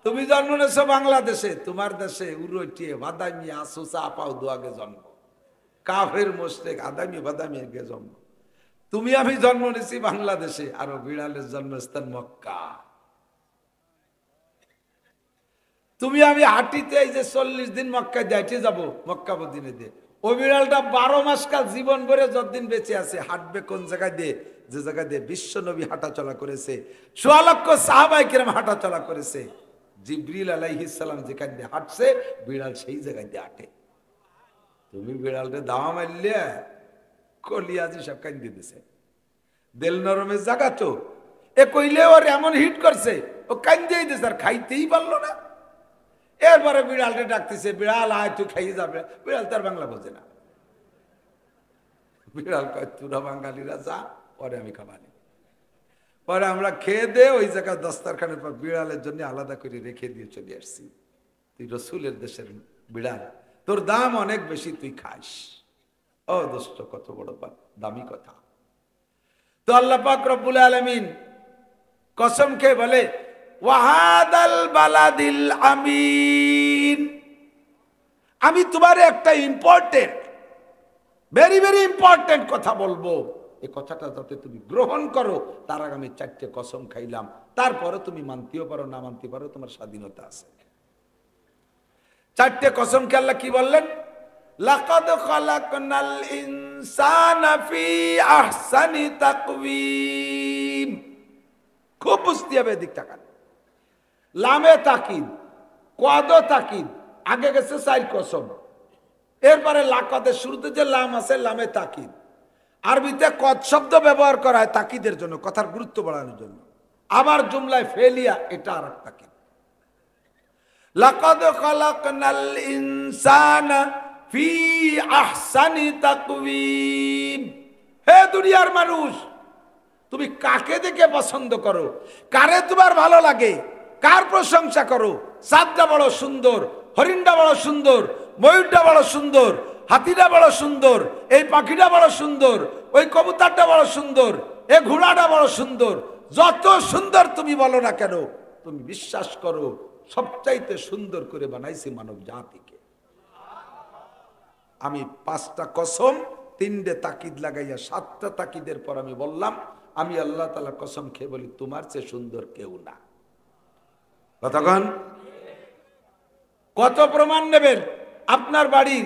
S1: তুমি জন্ম নেছো বাংলাদেশে, তোমার দেশে উরটিয়ে বাদামি আসুসা আপাও দুয়াগে জন্ম, কাফের মোশরিক আদামি বাদামি গে জন্ম। তুমি আমি জন্ম নিয়েছি বাংলাদেশে, আর বিড়ালের জন্মস্থান মক্কা। তুমি আমি হাঁটিতে এই যে 40 দিন মক্কায় যাইতে যাবো, মক্কা মদিনে দিয়ে, ও বিড়ালটা 12 মাস কাল জীবন ভরে যতদিন বেঁচে আছে হাঁটবে কোন জায়গায় দিয়ে, যে জায়গায় দিয়ে বিশ্ব নবী হাঁটা চলা করেছে, 100 লক্ষ সাহাবায়ে কেরাম হাঁটা চলা করেছে। জিবরিল আলাইহিস সালাম যেখানে দিয়ে হাঁটছে, বিড়াল সেই জায়গায় দিয়ে হাঁটে। তুমি বিড়ালটা দাওয়া মারলে কলিয়াজি সব কান্দি দিছে, দেল নরমের জায়গা তো, এ কইলে ওর এমন হিট করছে, ও কান্দিয়েই দিছে, আর খাইতেই পারলো না। এরপরে বিড়ালটা ডাকতেছে, বিড়াল আয় তুই খাইয়ে যাবে। বিড়াল তার বাংলা বোঝে না। বিড়াল কয়, তোরা বাঙালিরা যা, পরে আমি খাবানি। পরে আমরা খেয়ে দে ওই জায়গায় দস্তারখানের পর বিড়ালের জন্য আলাদা করে রেখে দিয়ে চলে আসছি। তুই রসুলের দেশের বিড়াল, তোর দাম অনেক বেশি, তুই খাস। ও দোস্ত, কত বড় দামি কথা। তো আল্লাহ পাক রব্বুল আলামিন কসম খেয়ে বলে, ওয়াহাদাল বালাদিল আমিন, আমি তোমার একটা ইম্পর্টেন্ট, ভেরি ভেরি ইম্পর্টেন্ট কথা বলবো। এই কথাটা যাতে তুমি গ্রহণ করো, তার আগে আমি 4টে কসম খাইলাম। তারপরে তুমি মানতেও পারো, না মানতে পারো, তোমার স্বাধীনতা আছে। 4টে কসম কে আল্লাহ কি বললেন? লাকাদ খালাকনাল ইনসানা ফি আহসানি তাকওয়িম। খুব বুঝতে হবে, দিক তাকান। লামে তাকিদ, কদ তাকিদ, আগে গেছে 4 কসম, এরপরে লাকাদের শুরুতে যে লাম আছে, লামে তাকিদ। আরবিতে কদ শব্দ ব্যবহার করা হয় তাকিদের জন্য, কথার গুরুত্ব বাড়ানোর জন্য। আবার জুমলায় ফেলিয়া, এটা আর এক তাকিদ। লাকাদ খালাকনাল ইনসানা ফি আহসানি তাকওয়িম। হে দুনিয়ার মানুষ, তুমি কাকে দেখে পছন্দ করো, কারে তোমার ভালো লাগে, কার প্রশংসা করো? চাঁদটা বড় সুন্দর, হরিণটা বড় সুন্দর, ময়ূরটা বড় সুন্দর, হাতিটা বড় সুন্দর, এই পাখিটা বড় সুন্দর, ওই কবুতরটা বড় সুন্দর, এই ঘোড়াটা বড় সুন্দর। যত সুন্দর তুমি বলো না কেন, তুমি বিশ্বাস করো সবচাইতে সুন্দর করে বানাইছি মানব জাতিকে। আমি 5টা কসম, 3টে তাকিদ লাগাইয়া 7টা তাকিদের পর আমি বললাম, আমি আল্লাহ তাআলা কসম খেয়ে বলি, তোমার চেয়ে সুন্দর কেউ না। কতক্ষণ? কত প্রমাণ নেবেন? আপনার বাড়ি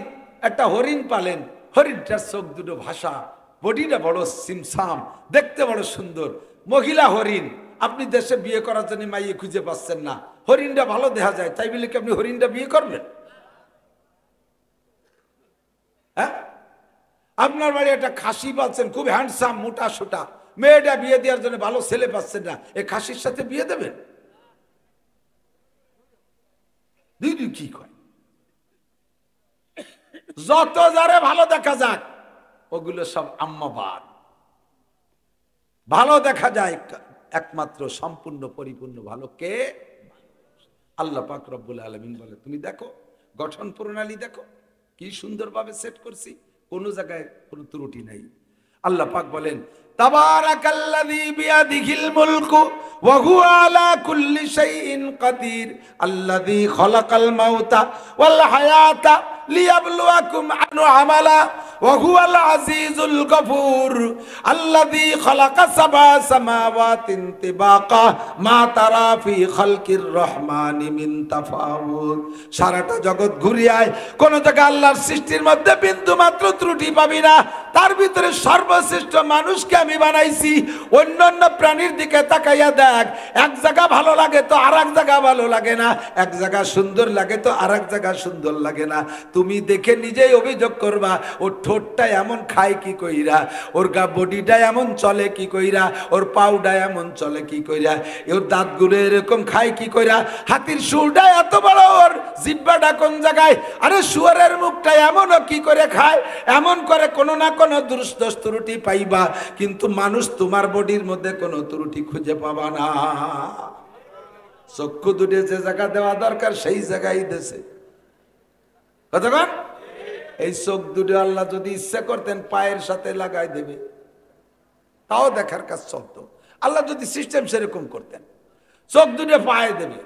S1: একটা হরিণ পালেন, হরিণটার চোখ দুটো ভাষা, বডিটা বড় সিমসাম, দেখতে বড় সুন্দর, মহিলা হরিণ। আপনি দেশে বিয়ে করার জন্য মাইয়ে খুঁজে পাচ্ছেন না, হরিণটা ভালো দেখা যায়, তাই বলে কি আপনি হরিণটা বিয়ে করবেন? হ্যাঁ? আপনার বাড়ি একটা খাসি পাচ্ছেন, খুব হ্যান্ডসাম, মোটা সোটা, মেয়েটা বিয়ে দেওয়ার জন্য ভালো ছেলে পাচ্ছেন না, এই খাসির সাথে বিয়ে দেবেন? দিদি কি কয়? যত যারে ভালো দেখা যাক, ওগুলো সব আম্মাবাদ। ভালো দেখা যায় একমাত্র সম্পূর্ণ পরিপূর্ণ ভালো কে? আল্লাহ পাক রব্বুল আলামিন বলে, তুমি দেখো গঠন প্রণালী, দেখো কি সুন্দরভাবে সেট করছি, কোনো জায়গায় কোনো ত্রুটি নাই। আল্লাহ পাক বলেন, তাবারাকাল্লাযী বিয়াদিহিল মুলকু ওয়া হুয়া আলা কুল্লি শাইইন কাদির আল্লাযী খালাকাল মাউতা ওয়াল হায়াতা লিয়াবলুয়াকুম আনু আমালা ওয়া হুয়াল আজিজুল গফুর আল্লাযী খালাকা সাবা সামাওয়াতিন তিবাকা মা তারা ফি খালকির রহমানি মিন তাফাউত। সারাটা জগৎ ঘুরিয়ায় কোন জায়গায় আল্লাহর সৃষ্টির মধ্যে বিন্দু মাত্র ত্রুটি পাবি না। তার ভিতরে সর্বশ্রেষ্ঠ মানুষকে আমি বানাইছি। অন্যান্য প্রাণীর দিকে তাকাইয়া দেখ, এক জায়গা ভালো লাগে তো আর এক জায়গা ভালো লাগে না, এক জায়গা সুন্দর লাগে তো আর এক জায়গা সুন্দর লাগে না। তুমি দেখে নিজেই অভিযোগ করবা, ওর ঠোঁটটা এমন খায় কি কইরা, ওর গা বডিটা এমন চলে কি কইরা, ওর পাউডা এমন চলে কি কইরা, ওর দাঁতগুলো এরকম খায় কি কইরা, হাতির সুরটা এত বড়, ওর জিহ্বাটা কোন জায়গায়, আরে শুয়ারের মুখটা এমনও কি করে খায়, এমন করে কোনো না কোনো কোনো দোষ ত্রুটি পাইবা, কিন্তু মানুষ তোমার বডির মধ্যে কোনো ত্রুটি খুঁজে পাবা না। চক্ষু দুটো যে জায়গা দেওয়া দরকার সেই জায়গায় দেশে। কতক্ষণ এই চোখ দুটো আল্লাহ যদি ইচ্ছা করতেন পায়ের সাথে লাগাই দেবে, তাও দেখার কাজ চলতো। আল্লাহ যদি সিস্টেম সেরকম করতেন, চোখ দুটো পায়ে দেবে,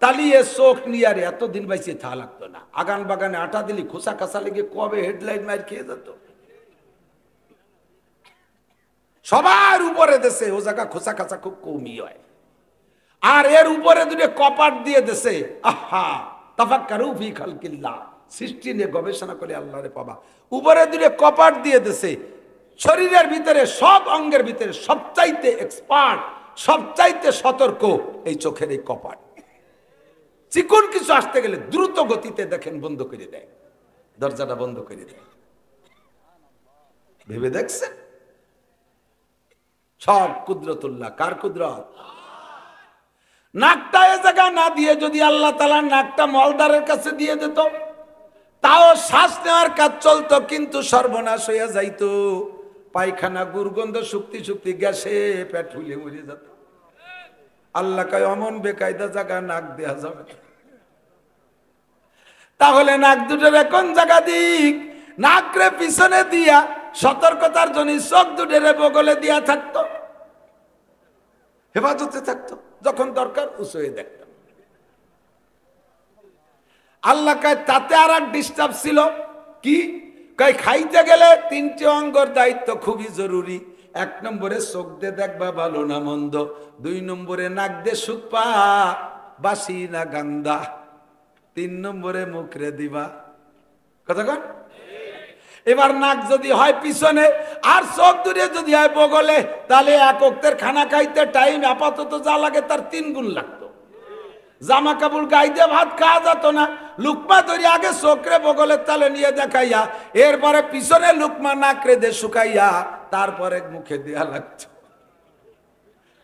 S1: তাহলে এ চোখ নিয়ে আর এতদিন বাইসে থা লাগতো না। আগান বাগানে আটা দিলি খোসা খাসা লেগে কবে হেডলাইন মার খেয়ে যেত। সবার উপরে দেশে ও জায়গা খোসা খাসা খুব কমই হয়। আর এর উপরে দুটো কপাট দিয়ে দেশে, আহা তাফাক্কারু ফি খালকিল্লাহ, সৃষ্টি নিয়ে গবেষণা করে আল্লাহরে পাবা। উপরে দুটো কপাট দিয়ে দেশে, শরীরের ভিতরে সব অঙ্গের ভিতরে সবচাইতে এক্সপার্ট, সবচাইতে সতর্ক এই চোখের এই কপাট। চিকন কিছু আসতে গেলে দ্রুত গতিতে দেখেন বন্ধ করে দেয়, দরজাটা বন্ধ করে দেয়। ভেবে দেখছেন? সব কুদরতুল্লাহ। কার কুদরত? নাকটা এ জায়গা না দিয়ে যদি আল্লাহ তাআলা নাকটা মলদারের কাছে দিয়ে দিত, তাও শ্বাস নেওয়ার কাজ চলতো, কিন্তু সর্বনাশ হইয়া যাইতো। পায়খানা দুর্গন্ধ শুক্তি শুক্তি গ্যাসে পেট ফুলে মরে যেত। আল্লাহ কয় অমন বেকায়দা জায়গা নাক দেয়া যাবে না। তাহলে নাক দুটোর কোন জায়গা দিক? নাকরে পিছনে দিয়া সতর্কতার জন্য চোখ দুটোরে বগলে দিয়া থাকতো, হেফাজতে থাকতো, যখন দরকার উঁচু হয়ে দেখতো। আল্লাহ কয় তাতে আর এক ডিস্টার্ব ছিল কি? কয় খাইতে গেলে তিনটে অঙ্গর দায়িত্ব খুবই জরুরি। 1 নম্বরে চোখ দিয়ে দেখবা ভালো না মন্দ, 2 নম্বরে নাক দিয়ে শুকপা বাসি না গান্দা, 3 নম্বরে মুখ রে দিবা। কতক্ষণ? এবার নাক যদি হয় পিছনে আর চোখ দূরে যদি হয় বগলে, তাহলে এক ওক্তের খানা খাইতে টাইম আপাতত যা লাগে তার 3 গুণ লাগতো। জামা কাপড় গাইতে ভাত খাওয়া যেত না। লুকমা ধরে আগে চোখরে বগলের তালে নিয়ে দেখাইয়া, এরপরে পিছনে লুকমা নাকরে দিয়ে শুকাইয়া, তারপরে মুখে দেয়া লাগতো।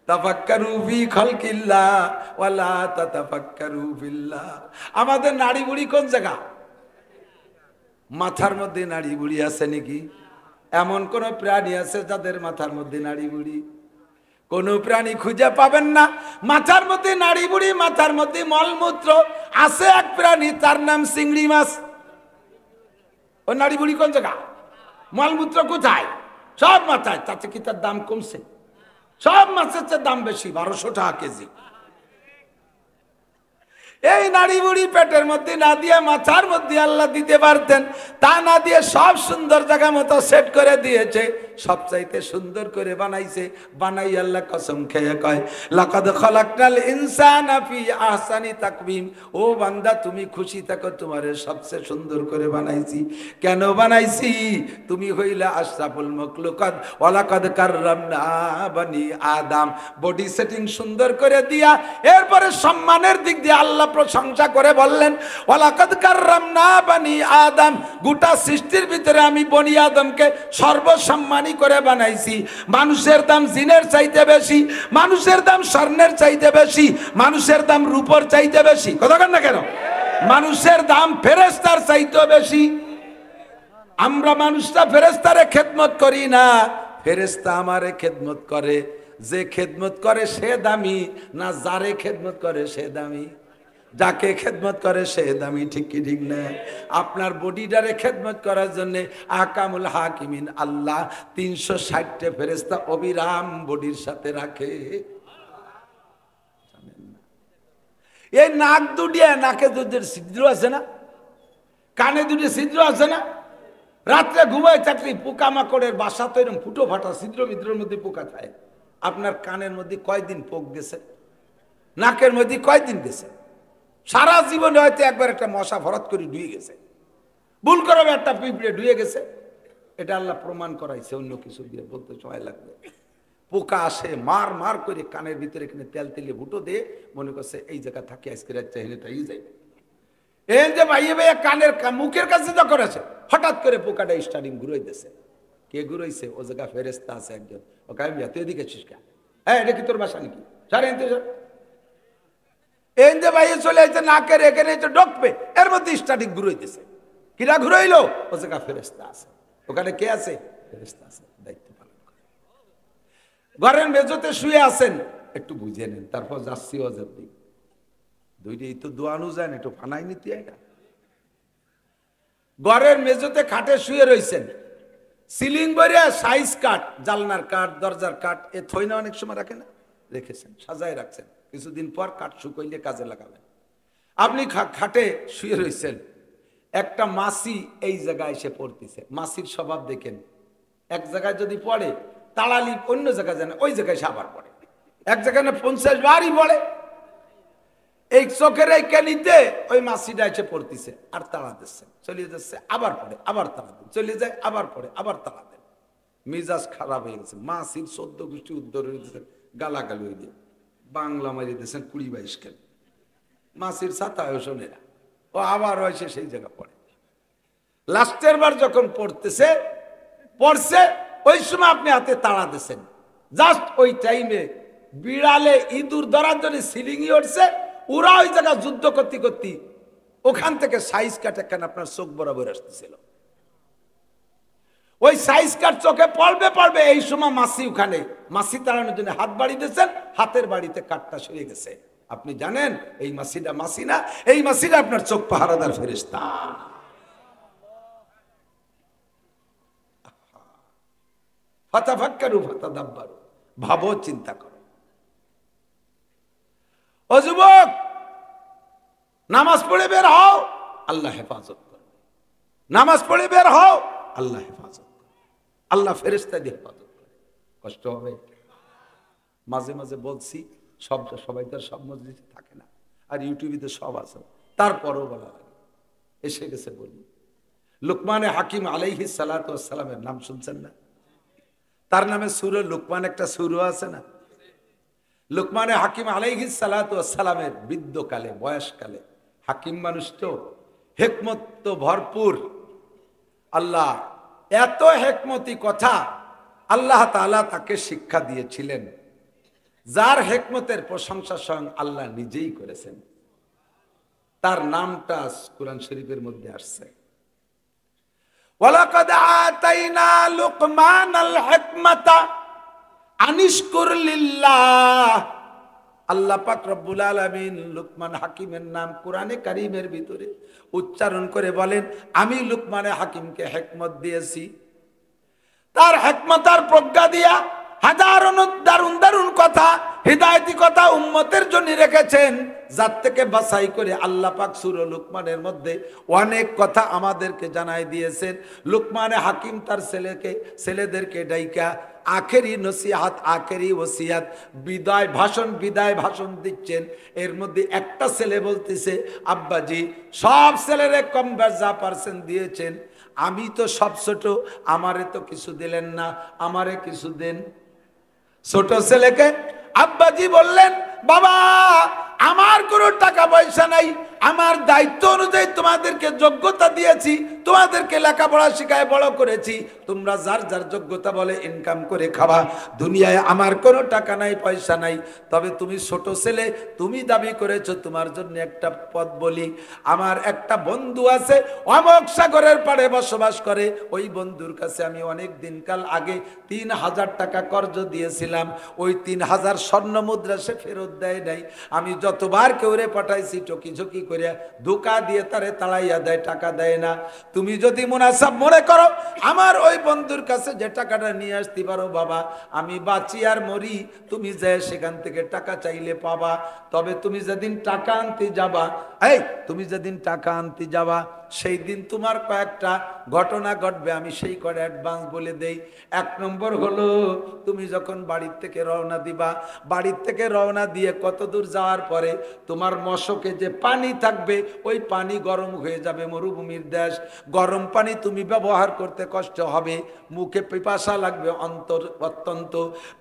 S1: তাফাক্কারু ফি খালকিল্লাহ ওয়ালা তাতাফাক্কারু ফিল্লাহ। আমাদের নাড়ি বুড়ি কোন জায়গা? মাথার মধ্যে নাড়ি বুড়ি আছে নাকি? এমন কোন প্রাণী আছে যাদের মাথার মধ্যে নাড়ি বুড়ি? কোন প্রাণী খুঁজে পাবেন না মাথার মধ্যে নাড়ি বুড়ি, মাথার মধ্যে মলমূত্র। আছে এক প্রাণী, তার নাম চিংড়ি মাছ। ও নাড়ি বুড়ি কোন জায়গা? মলমূত্র কোথায়? সব মাথায়। তাতে কি তার দাম কমছে? সব মাছের চেয়ে দাম বেশি, 1200 টাকা কেজি। এই নাড়ি বুড়ি পেটের মধ্যে না দিয়ে মাথার মধ্যে আল্লাহ দিতে পারতেন, তা না দিয়ে সব সুন্দর জায়গা মতো সেট করে দিয়েছে, সবচাইতে সুন্দর করে বানাইছে। বানাই আল্লাহ কসম খেয়ে কয়, লাকাদ খালাকনাল ইনসানা ফি আহসানি তাকওয়িম। ও বান্দা তুমি খুশি থাকো, তোমারে সবচেয়ে সুন্দর করে বানাইছি। কেন বানাইছি? তুমি হইলা আশরাফুল মাখলুকাত, ওয়া লাকাদ কাররামনা বানি আদম। বডি সেটিং সুন্দর করে দিয়া এরপরে সম্মানের দিক দিয়ে আল্লাহ প্রশংসা করে বললেন, ওয়া লাকাদ কাররামনা বানি আদম। গোটা সৃষ্টির ভিতরে আমি বনি আদমকে সর্বসম্মানী করে বানাইছি। মানুষের দাম জিনের চাইতে বেশি, মানুষের দাম স্বর্ণের চাইতে বেশি, মানুষের দাম রূপর চাইতে বেশি। কথা কন না কেন? মানুষের দাম ফেরেশতার চাইতে বেশি। আমরা মানুষরা ফেরেশতারে খেদমত করি না, ফেরেশতা আমারে খেদমত করে। যে খেদমত করে সে দামি না যারে খেদমত করে সে দামি? যাকে খেদমত করে সে দামি, ঠিক কি ঠিক না? আপনার বডিটারে খেদমত করার জন্য আকামুল হাকিমিন আল্লাহ 360টা ফেরেশতা অবিরাম বডির সাথে রাখে। এই নাক দুটিয়ে, নাকে দুটির ছিদ্র আছে না, কানে দুটি ছিদ্র আছে না? রাত্রে ঘুমায় থাকলে পোকামাকড়ের বাসা তো এরকম ফুটো ফাটা ছিদ্র মিদ্রের মধ্যে পোকা খায়। আপনার কানের মধ্যে কয়দিন পোক গেছে? নাকের মধ্যে কয়দিন গেছে? সারা জীবনে হয়তো একবার একটা মশা ভরত করে ডুয়ে গেছে, ভুল করে একটা পিঁপড়ে ডুয়ে গেছে। এটা আল্লাহ প্রমাণ করাইছে, অন্য কিছু দিয়ে বলতে সময় লাগবে। পোকা আসে মার মার করে কানের ভিতরে এখানে তেল তেলে ফুটো দিয়ে মনে করছে এই জায়গা থাকে আজকে চাইলে তাই যাইবে। এই যে ভাইয়ে ভাইয়া কানের মুখের কাছে যখন আছে, হঠাৎ করে পোকাটা স্টার্টিং ঘুরাই দিয়েছে। কে ঘুরাইছে? ও জায়গা ফেরেশতা আছে একজন। ও কামিয়া তুই এদিকে ছিসকা, হ্যাঁ এটা কি তোর বাসা নাকি? সারে এই যে ভাইয়ে চলে আসছে নাকের এখানে ঢোকবে, এর মধ্যে স্টার্টিং ঘুরাই দিয়েছে। কিরা ঘুরাইলো? ও জায়গা ফেরেশতা আছে। ওখানে কে আছে?
S2: ফেরেশতা আছে, দায়িত্ব পালন করে। ঘরের মেঝেতে শুয়ে আছেন, একটু বুঝে নেন, তারপর যাচ্ছি অজের দিক দুইটাই তো দোয়ানো যায় না, একটু ফানাই নিতে হয় না। ঘরের মেঝেতে খাটে শুয়ে রয়েছেন, সিলিং বইরে সাইজ কাঠ, জালনার কাঠ, দরজার কাঠ, এ থই না অনেক সময় রাখে না, রেখেছেন, সাজায় রাখছেন, কিছুদিন পর কাঠ শুকাইলে কাজে লাগাবেন। আপনি খাটে শুয়ে রয়েছেন, একটা মাছি এই জায়গায় এসে পড়তেছে। মাছির স্বভাব দেখেন, এক জায়গায় যদি পড়ে তাড়ালি অন্য জায়গায় জানে, ওই জায়গায় সে আবার পড়ে, এক জায়গায় 50 বারই পড়ে। এই চোখের এই কেনিতে ওই মাছিটা এসে পড়তেছে, আর তাড়া দিচ্ছে, চলে যাচ্ছে, আবার পড়ে, আবার তাড়া দেন, চলে যায়, আবার পড়ে, আবার তাড়া দেন। মিজাজ খারাপ হয়ে গেছে, মাছির 14 গোষ্ঠী উদ্ধার হয়ে দিয়েছেন, গালাগালি হয়ে দিয়ে বাংলা মারিয়ে দিয়েছেন 20-22 কেন। মাছির ছাতায় শোনে না, ও আবার এসে সেই জায়গা পড়ে। লাস্টের বার যখন পড়ছে, ওই সময় আপনি হাতে তাড়া দিচ্ছেন, জাস্ট ওই টাইমে বিড়ালে ইঁদুর ধরার জন্য সিলিংই উঠছে, ওরা ওই জায়গা যুদ্ধ করতে করতে ওখান থেকে সাইজ কাট একখান আপনার চোখ বরাবর আসতেছিল। ওই সাইজ কাট চোখে পড়বে, এই সময় মাছি ওখানে, মাছি তাড়ানোর জন্য হাত বাড়ি দিয়েছেন, হাতের বাড়িতে কাঠটা সরে গেছে। আপনি জানেন এই মাছিটা মাছি না, এই মাছিটা আপনার চোখ পাহারাদার ফেরেশতা। ফাতাফাক্কারু ফাতাদাব্বারু, ভাবো, চিন্তা করো। ও যুবক, নামাজ পড়ে বের হও, আল্লাহ হেফাজত করবে। নামাজ পড়ে বের হও, আল্লাহ হেফাজত করবে, আল্লাহ ফেরেশতা দিয়ে হেফাজত করে। কষ্ট হবে, মাঝে মাঝে বলছি, সবাই তো সব মসজিদে থাকে না, আর ইউটিউবে তো সব আছে, তারপরও বলা লাগে, এসে গেছে বলি। লুকমানে হাকিম আলাইহিস সালাতু ওয়াস সালামের নাম শুনছেন না? তার নামে সূরা লুকমান, একটা সূরা আছে না? লুকমানে হাকিম আলাইহিস সালাতু ওয়াস সালামের বৃদ্ধকালে, বয়সকালে, হাকিম মানুষ তো, হিকমত তো ভরপুর। আল্লাহ এত হিকমতি কথা আল্লাহ তাআলা তাকে শিক্ষা দিয়েছিলেন, যার হিকমতের প্রশংসা স্বয়ং আল্লাহ নিজেই করেছেন। তার নামটা কুরআন শরীফের মধ্যে আসছে, ওয়ালাকাদ আতাইনা লুকমানাল হিকমাতা আনিশকুর লিল্লাহ। আল্লাহ পাক রব্বুল আলামিন লুকমান হাকিমের নাম কোরআনে কারীমের ভিতরে উচ্চারণ করে বলেন, আমি লুকমানে হাকিমকে হিকমত দিয়েছি। তার হিকমতার প্রজ্ঞা দিয়া হাজারো দারুণ দারুণ কথা, হিদায়াতি কথা উম্মতের জন্য রেখেছেন, যার থেকে বাছাই করে আল্লাহ পাক সূরা লুকমানের মধ্যে অনেক কথা আমাদেরকে জানাই দিয়েছেন। লুকমানে হাকিম তার ছেলেদেরকে ডাইকা আখেরি নসিহাত, আখেরি ওসিয়াত, বিদায় ভাষণ দিচ্ছেন। এর মধ্যে একটা ছেলে বলতেছে, আব্বাজি সব ছেলেরে কম বেশ যা পারছেন দিয়েছেন, আমি তো সব ছোট, আমারে তো কিছু দিলেন না, আমারে কিছু দেন। ছোট ছেলেকে আব্বাজি বললেন, বাবা আমার কোনো টাকা পয়সা নাই, আমার দায়িত্ব অনুযায়ী তোমাদেরকে যোগ্যতা দিয়েছি, তোমাদেরকে লেখাপড়া শিখায় বড় করেছি, তোমরা যার যার যোগ্যতা বলে ইনকাম করে খাবা, দুনিয়ায় আমার কোনো টাকা নাই, পয়সা নাই। তবে তুমি ছোট ছেলে, তুমি দাবি করেছো তোমার জন্য একটা পদ বলি। আমার একটা বন্ধু আছে, অমক সাগরের পাড়ে বসবাস করে, ওই বন্ধুর কাছে আমি অনেক দিনকাল আগে 3000 টাকা কর্জ দিয়েছিলাম, ওই 3000 স্বর্ণ মুদ্রা সে ফেরত দেয় নাই। আমি যতবার কেউরে পাঠাইছি টকি ঝকি করে ধোকা দিয়ে তারে তাড়াইয়া দেয়, টাকা দেয় না। তুমি যদি মুনাসাব মনে করো আমার ওই বন্ধুর কাছে যে টাকাটা নিয়ে আসতে পারো, বাবা আমি বাঁচি আর মরি, তুমি যে সেখান থেকে টাকা চাইলে পাবা। তবে তুমি যেদিন টাকা আনতে যাবা, তুমি যেদিন টাকা আনতে যাবা সেই দিন তোমার কয়েকটা ঘটনা ঘটবে, আমি সেই করে অ্যাডভান্স বলে দেই। 1 নম্বর হলো, তুমি যখন বাড়ির থেকে রওনা দিবা, বাড়ির থেকে রওনা দিয়ে কত দূর যাওয়ার পরে তোমার মশকে যে পানি থাকবে, ওই পানি গরম হয়ে যাবে, মরুভূমির দেশ, গরম পানি তুমি ব্যবহার করতে কষ্ট হবে, মুখে পিপাসা লাগবে অত্যন্ত।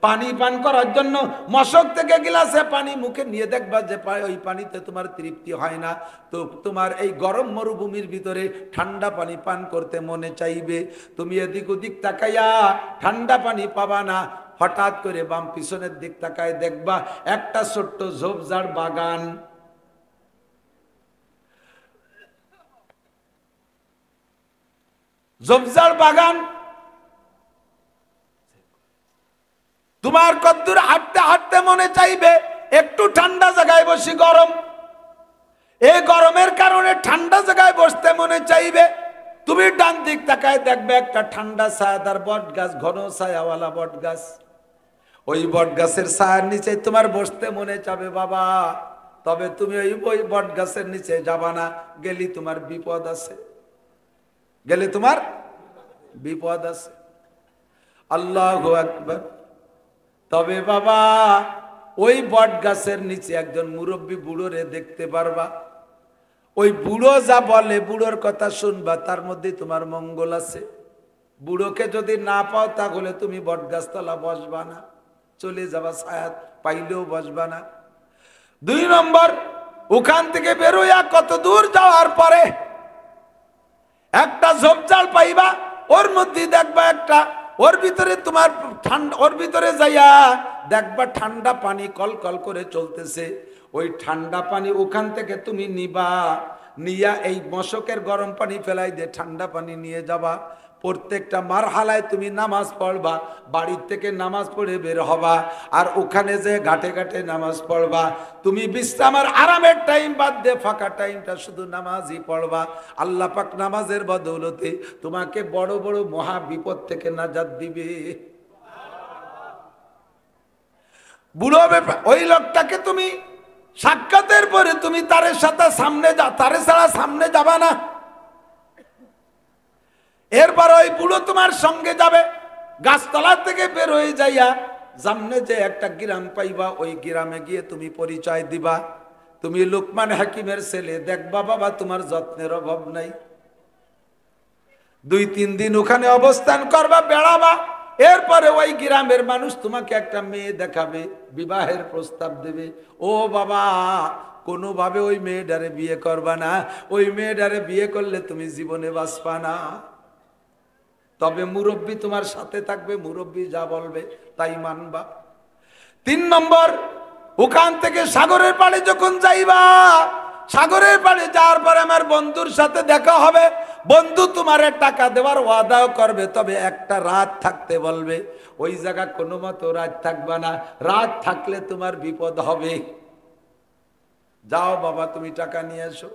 S2: পানি পান করার জন্য মশক থেকে গিলাসে পানি মুখে নিয়ে দেখবা যে ওই পানিতে তোমার তৃপ্তি হয় না, তো তোমার এই গরম মরুভূমির ভিতরে ঠান্ডা পানি পান করতে মনে চাইবে। তুমি এদিক ওদিক তাকাইয়া ঠান্ডা পানি পাবা না, হঠাৎ করে বাম পিছনের দিক তাকায় দেখবা একটা ছোট্ট ঝোপঝাড় বাগান। ঝোপঝাড় বাগান,
S1: তোমার কদ্দুর হাঁটতে হাঁটতে মনে চাইবে একটু ঠান্ডা জায়গায় বসি, গরম, এই গরমের কারণে ঠান্ডা জায়গায় বসতে মনে চাইবে। তুমি ডান দিক তাকায় দেখবে একটা ঠান্ডা ছায়াদার বট গাছ, ঘন ছায়াওয়ালা বট গাছ। ওই বট গাছের ছায়ার নিচে তোমার বসতে মনে চাবে বাবা, তবে তুমি ওই বট গাছের নিচে যাবা না, গেলি তোমার বিপদ আছে, গেলে তোমার বিপদ আছে। আল্লাহু আকবার। তবে বাবা ওই বট গাছের নিচে একজন মুরব্বী বুড়োরে দেখতে পারবা, ওই বুড়ো যা বলে বুড়োর কথা শুনবা, তার মধ্যে তোমার মঙ্গল আছে। বুড়োকে যদি না পাও তাহলে তুমি বট গাছতলা বসবা না, চলে যাবা, ছায়া পাইলেও বসবা না। 2 নম্বর, ওখান থেকে বেরোয়া কত দূর যাওয়ার পরে একটা ঝোপঝাড় পাইবা, ওর মধ্যে দেখবা একটা, ওর ভিতরে তোমার ঠান্ডা, ওর ভিতরে যাইয়া দেখবা ঠান্ডা পানি কল কল করে চলতেছে। ওই ঠান্ডা পানি ওখান থেকে তুমি নিবা, নিয়া এই মশকের গরম পানি ফেলাই দিয়ে ঠান্ডা পানি নিয়ে যাবা। প্রত্যেকটা মারহালায় তুমি নামাজ পড়বা, বাড়ির থেকে নামাজ পড়ে বের হবা, আর ওখানে যে ঘাটে ঘাটে নামাজ পড়বা। তুমি বিশ্রামের আরামের টাইম বাদ দিয়ে ফাঁকা টাইমটা শুধু নামাজই পড়বা। আল্লাহ পাক নামাজের বদৌলতে তোমাকে বড় বড় মহা বিপদ থেকে নাজাত দিবে। বুড়ো ওই লোকটাকে তুমি সাক্ষাতের পরে তুমি তার সাথে সামনে তারে ছাড়া সামনে যাবা না। এরপর ওই বুড়ো তোমার সঙ্গে যাবে, গাছতলা থেকে বের হয়ে যাইয়া সামনে যে একটা গ্রাম পাইবা, ওই গ্রামে গিয়ে তুমি পরিচয় দিবা তুমি লোকমান হাকিমের ছেলে। দেখবা বাবা তোমার যত্নের অভাব নাই। 2-3 দিন ওখানে অবস্থান করবা, বেড়াবা। এরপরে ওই গ্রামের মানুষ তোমাকে একটা মেয়ে দেখাবে, বিবাহের প্রস্তাব দেবে। ও বাবা, কোনোভাবে ওই মেয়েটারে বিয়ে করবা না, ওই মেয়েটারে বিয়ে করলে তুমি জীবনে বাঁচবা না। তবে মুরব্বী তোমার সাথে থাকবে, মুরব্বী যা বলবে তাই মানবা। 3 নম্বর, ওখান থেকে সাগরের পাড়ে যখন যাইবা, সাগরের পাড়ে যাওয়ার পরে আমার বন্ধুর সাথে দেখা হবে। বন্ধু তোমারে টাকা দেওয়ার ওয়াদাও করবে, তবে একটা রাত থাকতে বলবে। ওই জায়গা কোনো মতো রাত থাকবা না, রাত থাকলে তোমার বিপদ হবে। যাও বাবা তুমি টাকা নিয়ে এসো।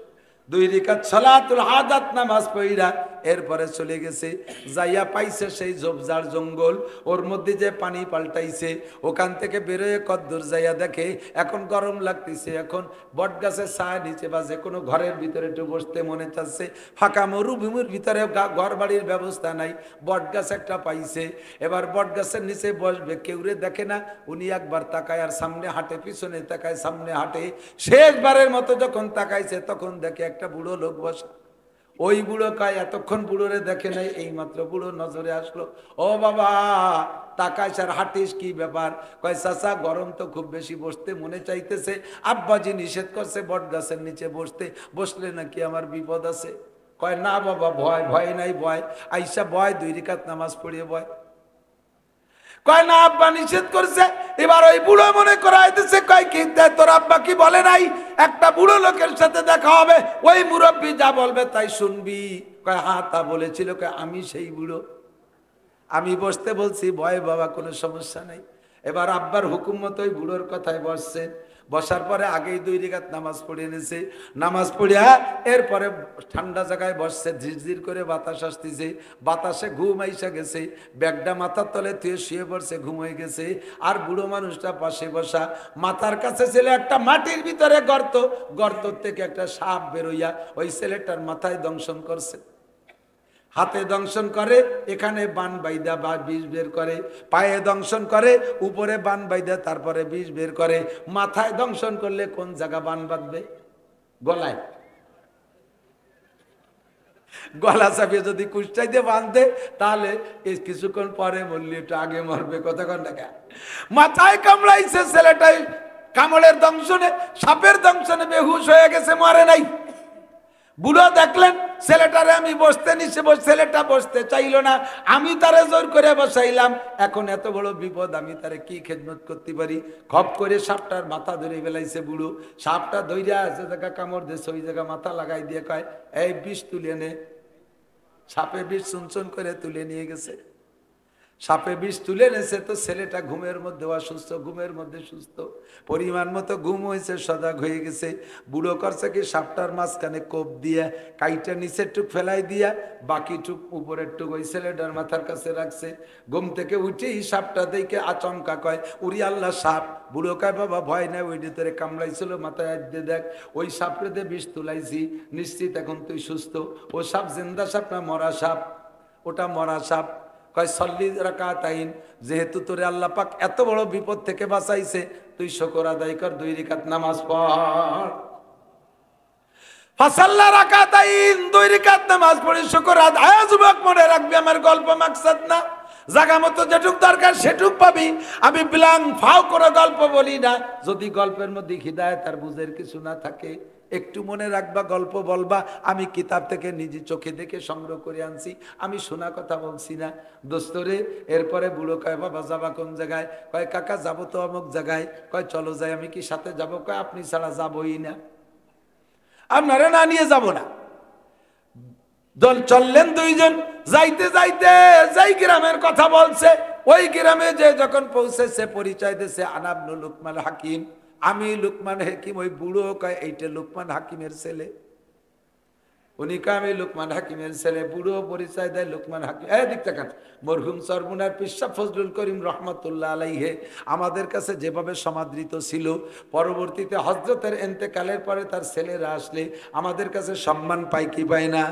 S1: 2 রাকাত সালাতুল হাজাত নামাজ পড়া এরপরে চলে গেছে, যাইয়া পাইছে সেই ঝোপঝাড় জঙ্গল, ওর মধ্যে যে পানি পাল্টাইছে। ওখান থেকে বেরোয় কদ্দূর যাইয়া দেখে এখন গরম লাগতেছে, এখন বট গাছের ছায়া নিচে বা যে কোনো ঘরের ভিতরে একটু বসতে মনে চাচ্ছে। ফাঁকা মরুভূমির ভিতরে ঘর বাড়ির ব্যবস্থা নাই, বট গাছ একটা পাইছে। এবার বট গাছের নিচে বসবে, কেউরে দেখে না। উনি একবার তাকায় আর সামনে হাঁটে, পিছনে তাকায় সামনে হাঁটে। শেষবারের মতো যখন তাকাইছে তখন দেখে একটা বুড়ো লোক বসা। ওই বুড়ো কয় এতক্ষণ বুড়োরে দেখে নাই, এই মাত্র বুড়ো নজরে আসলো। ও বাবা, তাকাইস আর হাঁটিস, কি ব্যাপার? কয় চাচা গরম তো খুব বেশি, বসতে মনে চাইতেছে, আব্বাজি নিষেধ করছে বট গাছের নিচে বসতে, বসলে নাকি আমার বিপদ আছে। কয় না বাবা, ভয় নাই, ভয় আইসা বয়, 2 রাকাত নামাজ পড়িয়ে বয়। কয় না আব্বা নিষেধ করছে। এবার ওই বুড়ো মনে করাইতেছে, কয় কি তোর আব্বা কি বলে নাই একটা বুড়ো লোকের সাথে দেখা হবে, ওই মুরব্বী যা বলবে তাই শুনবি? কয় হ্যাঁ তা বলেছিল। কয় আমি সেই বুড়ো, আমি বসতে বলছি, ভয় বাবা কোনো সমস্যা নেই। এবার আব্বার হুকুম মতো ওই বুড়োর কথায় বসছে। বসার পরে আগেই 2 রাকাত নামাজ পড়ে এনেছে, নামাজ পড়িয়া এরপরে ঠান্ডা জায়গায় বসছে, ঝিরঝির করে বাতাস আসতেছে, বাতাসে ঘুম আইসা গেছে। ব্যাগটা মাথার তলে তুই শুয়ে পড়ছে, ঘুম হয়ে গেছে। আর বুড়ো মানুষটা পাশে বসা, মাথার কাছে ছিল একটা মাটির ভিতরে গর্ত, গর্ত থেকে একটা সাপ বেরোইয়া ওই ছেলেটার মাথায় দংশন করছে। হাতে দংশন করে, এখানে বান বাইদা বা বিষ বের করে, পায়ে দংশন করে, উপরে বান বাইদা তারপরে বিষ বের করে। মাথায় দংশন করলে কোন জায়গা বান বাঁধবে? গলায়। গলা চাপিয়ে যদি কুষ্টাইতে বাঁধতে, তাহলে কিছুক্ষণ পরে মরলে একটু আগে মরবে। কতক্ষণ টাকা মাথায় কামড়াইছে ছেলেটাই, কামড়ের দংশনে, সাপের দংশনে বেহুশ হয়ে গেছে, মরে নাই। বুড়ো দেখলেন ছেলেটারে আমি বসতে নিচে, ছেলেটা বসতে চাইল না, আমি তারে জোর করে বসাইলাম। এখন এত বড় বিপদ, আমি তারে কি খেদমত করতে পারি? খপ করে সাপটার মাথা ধরে ফেলাইছে বুড়ো। সাপটা ধৈর্য আছে জায়গা কামড় দিয়েছে, ওই জায়গা মাথা লাগাই দিয়ে কয় এই বিষ তুলে নে। সাপে বিষ চুনচুন করে তুলে নিয়ে গেছে।
S2: সাপে বিষ তুলে এনেছে, তো ছেলেটা ঘুমের মধ্যে অসুস্থ, ঘুমের মধ্যে সুস্থ, পরিমাণ মতো ঘুম হয়েছে, সজাগ হয়ে গেছে। বুড়ো করছে কি, সাপটার মাঝখানে কোপ দিয়ে কাইটা নিচের টুক ফেলাই দিয়া বাকি টুক উপরের টুক ওই ছেলেটার মাথার কাছে রাখছে। ঘুম থেকে উঠেই সাপটা দেখে আচমকা কয়, উরি আল্লাহ সাপ। বুড়ো কয়, বাবা ভয় নাই, ওই ভিতরে কামড়াইছিল, মাথায় আজ দিয়ে দেখ, ওই সাপড়েতে বিষ তুলাইছি, নিশ্চিত এখন তুই সুস্থ। ও সাপ জিন্দা সাপ না মরা সাপ? ওটা মরা সাপ। কয় সল্লি রাকাতাইন, যেহেতু তোরে আল্লাহ পাক এত বড় বিপদ থেকে বাঁচাইছে, তুই শুকর আদায় কর, 2 রাকাত নামাজ পড়। ফাসাল্লা রাকাতাইন, 2 রাকাত নামাজ পড়ে শুকর আদায়। যুবক মনে রাখবি, আমার গল্প মাকসাদ না, জায়গা মতো যেটুক দরকার সেটুক পাবি। আমি বিলাং ফাও করে গল্প বলি না। যদি গল্পের মধ্যে হিদায়াত আর বুঝের কিছু না থাকে, একটু মনে রাখবা, গল্প বলবা। আমি কিতাব থেকে নিজে চোখে দেখে সংগ্রহ করে আনছি, আমি শোনা কথা বলছি না দোস্তরে। এরপরে বুড়ো কয়, বাবা যাবা কোন জায়গায়? কয় কাকা যাবো তো অমুক জায়গায়। কয় চলো যাই। আমি কি সাথে যাবো? কয় আপনি ছাড়া যাবই না, আপনারা না নিয়ে যাব না। দল চললেন 2 জন। যাইতে যাইতে যাই গ্রামের কথা বলছে, ওই গ্রামে যে যখন পৌঁছেছে পরিচয় দিয়েছে, আনাবনু লুকমান হাকিম, আমি লুকমান হাকিম। ওই বুড়ো কয়, এইটা লুকমান হাকিমের ছেলে। উনি কয়, আমি লুকমান হাকিমের ছেলে। বুড়ো পরিচয় দেয় লুকমান হাকিম। দিক থাকেন, মরহুম সরমুনার পিসা ফজলুল করিম রহমতুল্লাহ আলাইহে আমাদের কাছে যেভাবে সমাদৃত ছিল, পরবর্তীতে হযরতের ইন্তেকালের পরে তার ছেলেরা আসলে আমাদের কাছে সম্মান পায় কি পায় না?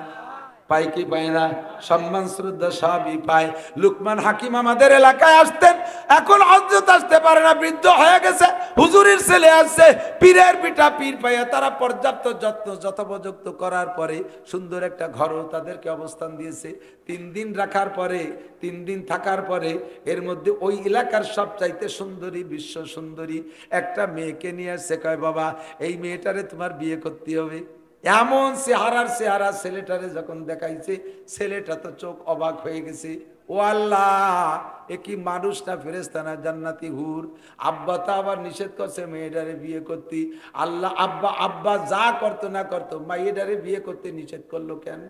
S2: পায় কি পায় না? সম্মান শ্রদ্ধা সবই পায়। লুকমান হাকিম আমাদের এলাকায় আসতেন, এখন হযরত আসতে পারে না, বৃদ্ধ হয়ে গেছে। হুজুরের ছেলে আসছে, পীরের পিঠা পীর পাইয়া তারা পর্যাপ্ত যত্ন যথোপযুক্ত করার পরে সুন্দর একটা ঘরও তাদেরকে অবস্থান দিয়েছে। 3 দিন রাখার পরে, 3 দিন থাকার পরে এর মধ্যে ওই এলাকার সবচাইতে সুন্দরী, বিশ্ব সুন্দরী একটা মেয়েকে নিয়ে আসছে। কয়, বাবা এই মেয়েটারে তোমার বিয়ে করতে হবে। এমন চেহারা ছেলেটারে যখন দেখাইছে, ছেলেটা তো চোখ অবাক হয়ে গেছে। ও আল্লাহ, এ কি মানুষ না ফেরেশতা না জান্নাতি হুর? আব্বা তা আবার নিষেধ করছে মেয়েটারে বিয়ে করতে। আল্লাহ আব্বা যা করতো না করতো, মেয়েটারে বিয়ে করতে নিষেধ করলো কেন?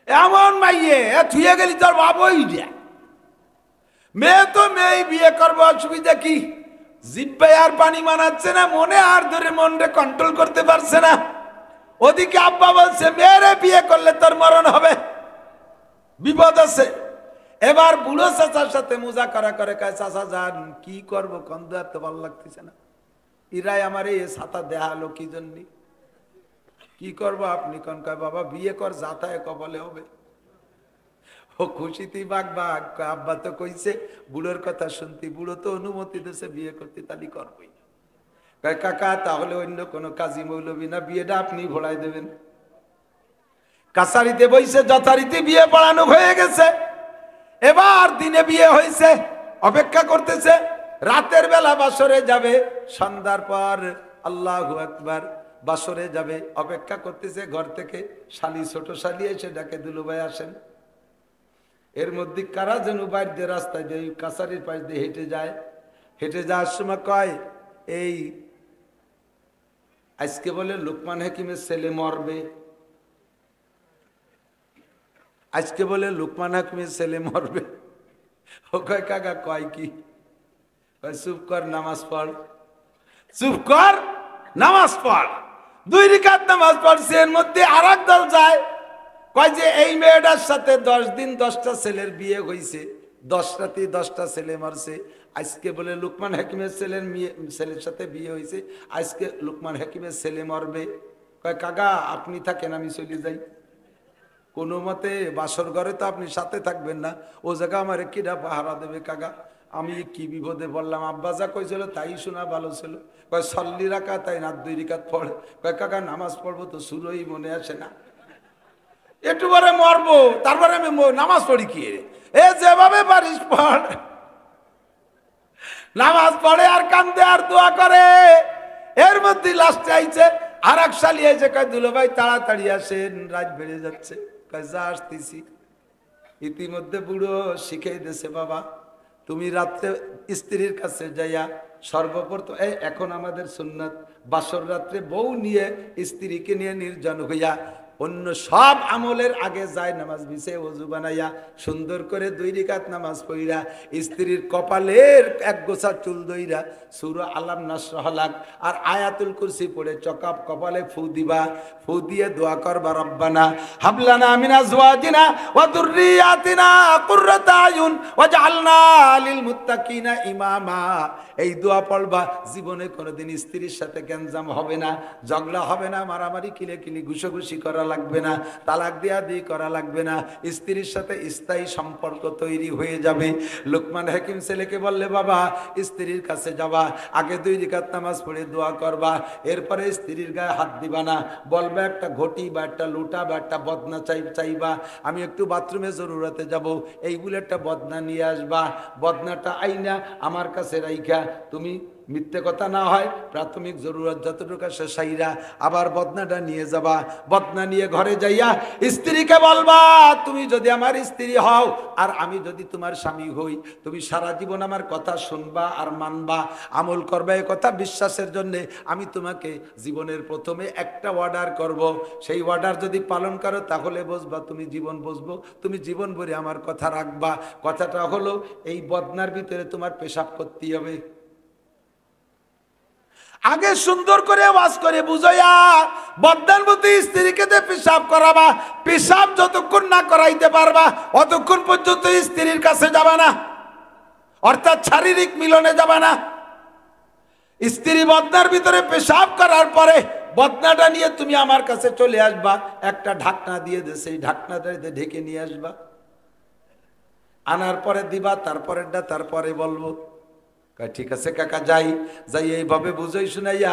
S2: এমন মাইয়ে থুয়ে গেলি তোর বাবই দেয়। মেয়ে তো মেয়ে, বিয়ে করবো, অসুবিধা কি? জিব্বায় আর পানি মানাচ্ছে না, মনে আর ধরে মনরে কন্ট্রোল করতে পারছে না। ওদিকে আব্বা বলছে, মেয়েরে বিয়ে করলে তোর মরণ হবে, বিপদ আছে। এবার বুড়ো চাচার সাথে মুজাকারা করে, কয় চাচা যান, কি করবো, কন্দ এত ভালো লাগতেছে না। ইরাই আমার এই ছাতা দেখালো কি জন্য? কি করবো আপনি কোন? কয় বাবা বিয়ে কর, যাতায় কবলে হবে। ও খুশিতেই বাঘ বাঘ। আব্বা তো কইছে বুড়োর কথা শুনতি, বুড়ো তো অনুমতি দিয়েছে বিয়ে করতে, তালি করবই। কয় কাকা তাহলে অন্য কোনো কাজী মৌলবী না, বিয়েটা আপনি ভোড়াই দেবেন। কাছারিতে বইছে, যথারীতি বিয়ে পড়ানো হয়ে গেছে। এবার দিনে বিয়ে হয়েছে, অপেক্ষা করতেছে। রাতের বেলা বাসরে যাবে, সন্ধ্যার পর আল্লাহু আকবার বাসরে যাবে, অপেক্ষা করতেছে। ঘর থেকে শালি, ছোট শালি এসে ডাকে, দুলু ভাই আসেন। এর মধ্যে কারা যেন বাইর দিয়ে রাস্তায় দিয়ে কাছারির পাশ দিয়ে হেঁটে যায়। হেঁটে যাওয়ার সময় কয়, এই আজকে বলে লুকমান হাকিমের ছেলে মরবে, আজকে বলে লুকমান হাকিমের ছেলে মরবে। ও কয় কাকা কয় কি? কয় চুপ কর, নামাজ পড়। চুপ কর, নামাজ পড়। 2 রাকাত নামাজ পড়ছে। এর মধ্যে আর এক দল যায়, কয় যে এই মেয়েটার সাথে 10 দিন 10টা ছেলের বিয়ে হয়েছে, 10 রাতে 10টা ছেলে মারছে। আজকে বলে লুকমান হাকিমের ছেলের সাথে বিয়ে হয়েছে, আজকে লুকমান হাকিমের ছেলে মরবে। কয় কাকা আপনি থাকেন, আমি চলে যাই। কোনো মতে বাসর ঘরে তো আপনি সাথে থাকবেন না, ও জায়গা আমার কিরা পাহারা দেবে কাকা? আমি কি বিপদে বললাম, আব্বা যা কইছিল তাই শোনা ভালো ছিল। কয় সল্লি রাকাত, তাই না 2 রাকাত পড়ে। কয় কাকা নামাজ পড়বো তো, শুরুই মনে আসে না, একটু পরে মরবো, তারপরে আমি নামাজ পড়ি কি? এ যেভাবে পারিস পড়। নামাজ পড়ে আর কান্দে আর দোয়া করে। এর মধ্যে লাস্টে আইছে আর এক শালি আইছে, কয় দুলো ভাই তাড়াতাড়ি আসেন, রাত বেড়ে যাচ্ছে। কয় যা আসতেছি। ইতিমধ্যে বুড়ো শিখাই দিয়েছে, বাবা তুমি রাত্রে স্ত্রীর কাছে যাইয়া সর্বপ্রথম, এখন আমাদের সুন্নাত বাসর রাত্রে বউ নিয়ে স্ত্রীকে নিয়ে নির্জন হইয়া
S1: অন্য সব আমলের আগে যায় নামাজ বিছে ওযু বানাইয়া সুন্দর করে 2 রাকাত নামাজ পড়িরা স্ত্রীর কপালের এক গোছা চুল দইরা সূরা আলাম নাসরাহ লাগ আর আয়াতুল কুরসি পড়ে চকাপ কপালে ফু দিবা, ফু দিয়ে দোয়া করবা রব্বানা হাবলানা মিন আজওয়াজিনা ওয়া যুররিয়াতিনা কুররাতা আয়ুন ওয়াজআলনা লিল মুত্তাকিনা ইমামা। এই দোয়া পড়বা, জীবনে কোনোদিন স্ত্রীর সাথে গ্যাঞ্জাম হবে না, ঝগড়া হবে না, মারামারি কিলেকিলি ঘুষোঘুষি করা লাগবে না, তালাক দেয়া দিয়ে করা লাগবে না, স্ত্রীর সাথে স্থায়ী সম্পর্ক তৈরি হয়ে যাবে। লোকমান হাকিম ছেলেকে বললে বাবা স্ত্রীর কাছে যাবা, আগে 2 রাকাত নামাজ পড়ে দোয়া করবা, এরপরে স্ত্রীর গায়ে হাত দিবা না, বলবা একটা ঘটি বা একটা লুটা বা একটা বদনা চাইবা, আমি একটু বাথরুমে জরুরতে যাব, এই বলে একটা বদনা নিয়ে আসবা, বদনাটা আইনা আমার কাছে রাইখা তুমি মিথ্যে কথা না হয় প্রাথমিক জরুরত যতটুকু আছে সাইরা আবার বদনাটা নিয়ে যাবা। বদনা নিয়ে ঘরে যাইয়া স্ত্রীকে বলবা তুমি যদি আমার স্ত্রী হও আর আমি যদি তোমার স্বামী হই, তুমি সারা জীবন আমার কথা শুনবা আর মানবা, আমল করবা, এই কথা বিশ্বাসের জন্য আমি তোমাকে জীবনের প্রথমে একটা অর্ডার করব, সেই অর্ডার যদি পালন করো তাহলে বুঝবা তুমি জীবন বুঝবো, তুমি জীবন ভরে আমার কথা রাখবা। কথাটা হলো এই বদনার ভিতরে তোমার পেশাব করতে হবে। আগে সুন্দর করে ওয়াজ করে বুঝাইয়া বদনার মধ্যে স্ত্রীকে দিয়ে পেশাব করাবা, পেশাব যতক্ষণ না করাইতে পারবা অতক্ষণ পর্যন্ত স্ত্রীর কাছে যাবা না, অর্থাৎ শারীরিক মিলনে যাবা না। স্ত্রী বদনার ভিতরে পেশাব করার পরে বদনাটা নিয়ে তুমি আমার কাছে চলে আসবা, একটা ঢাকনা দিয়ে দে, সেই ঢাকনাটা ঢেকে নিয়ে আসবা, আনার পরে দিবা, তারপরে বলবো ঠিক আছে কাকা যাই এইভাবে বুঝাই শুনাইয়া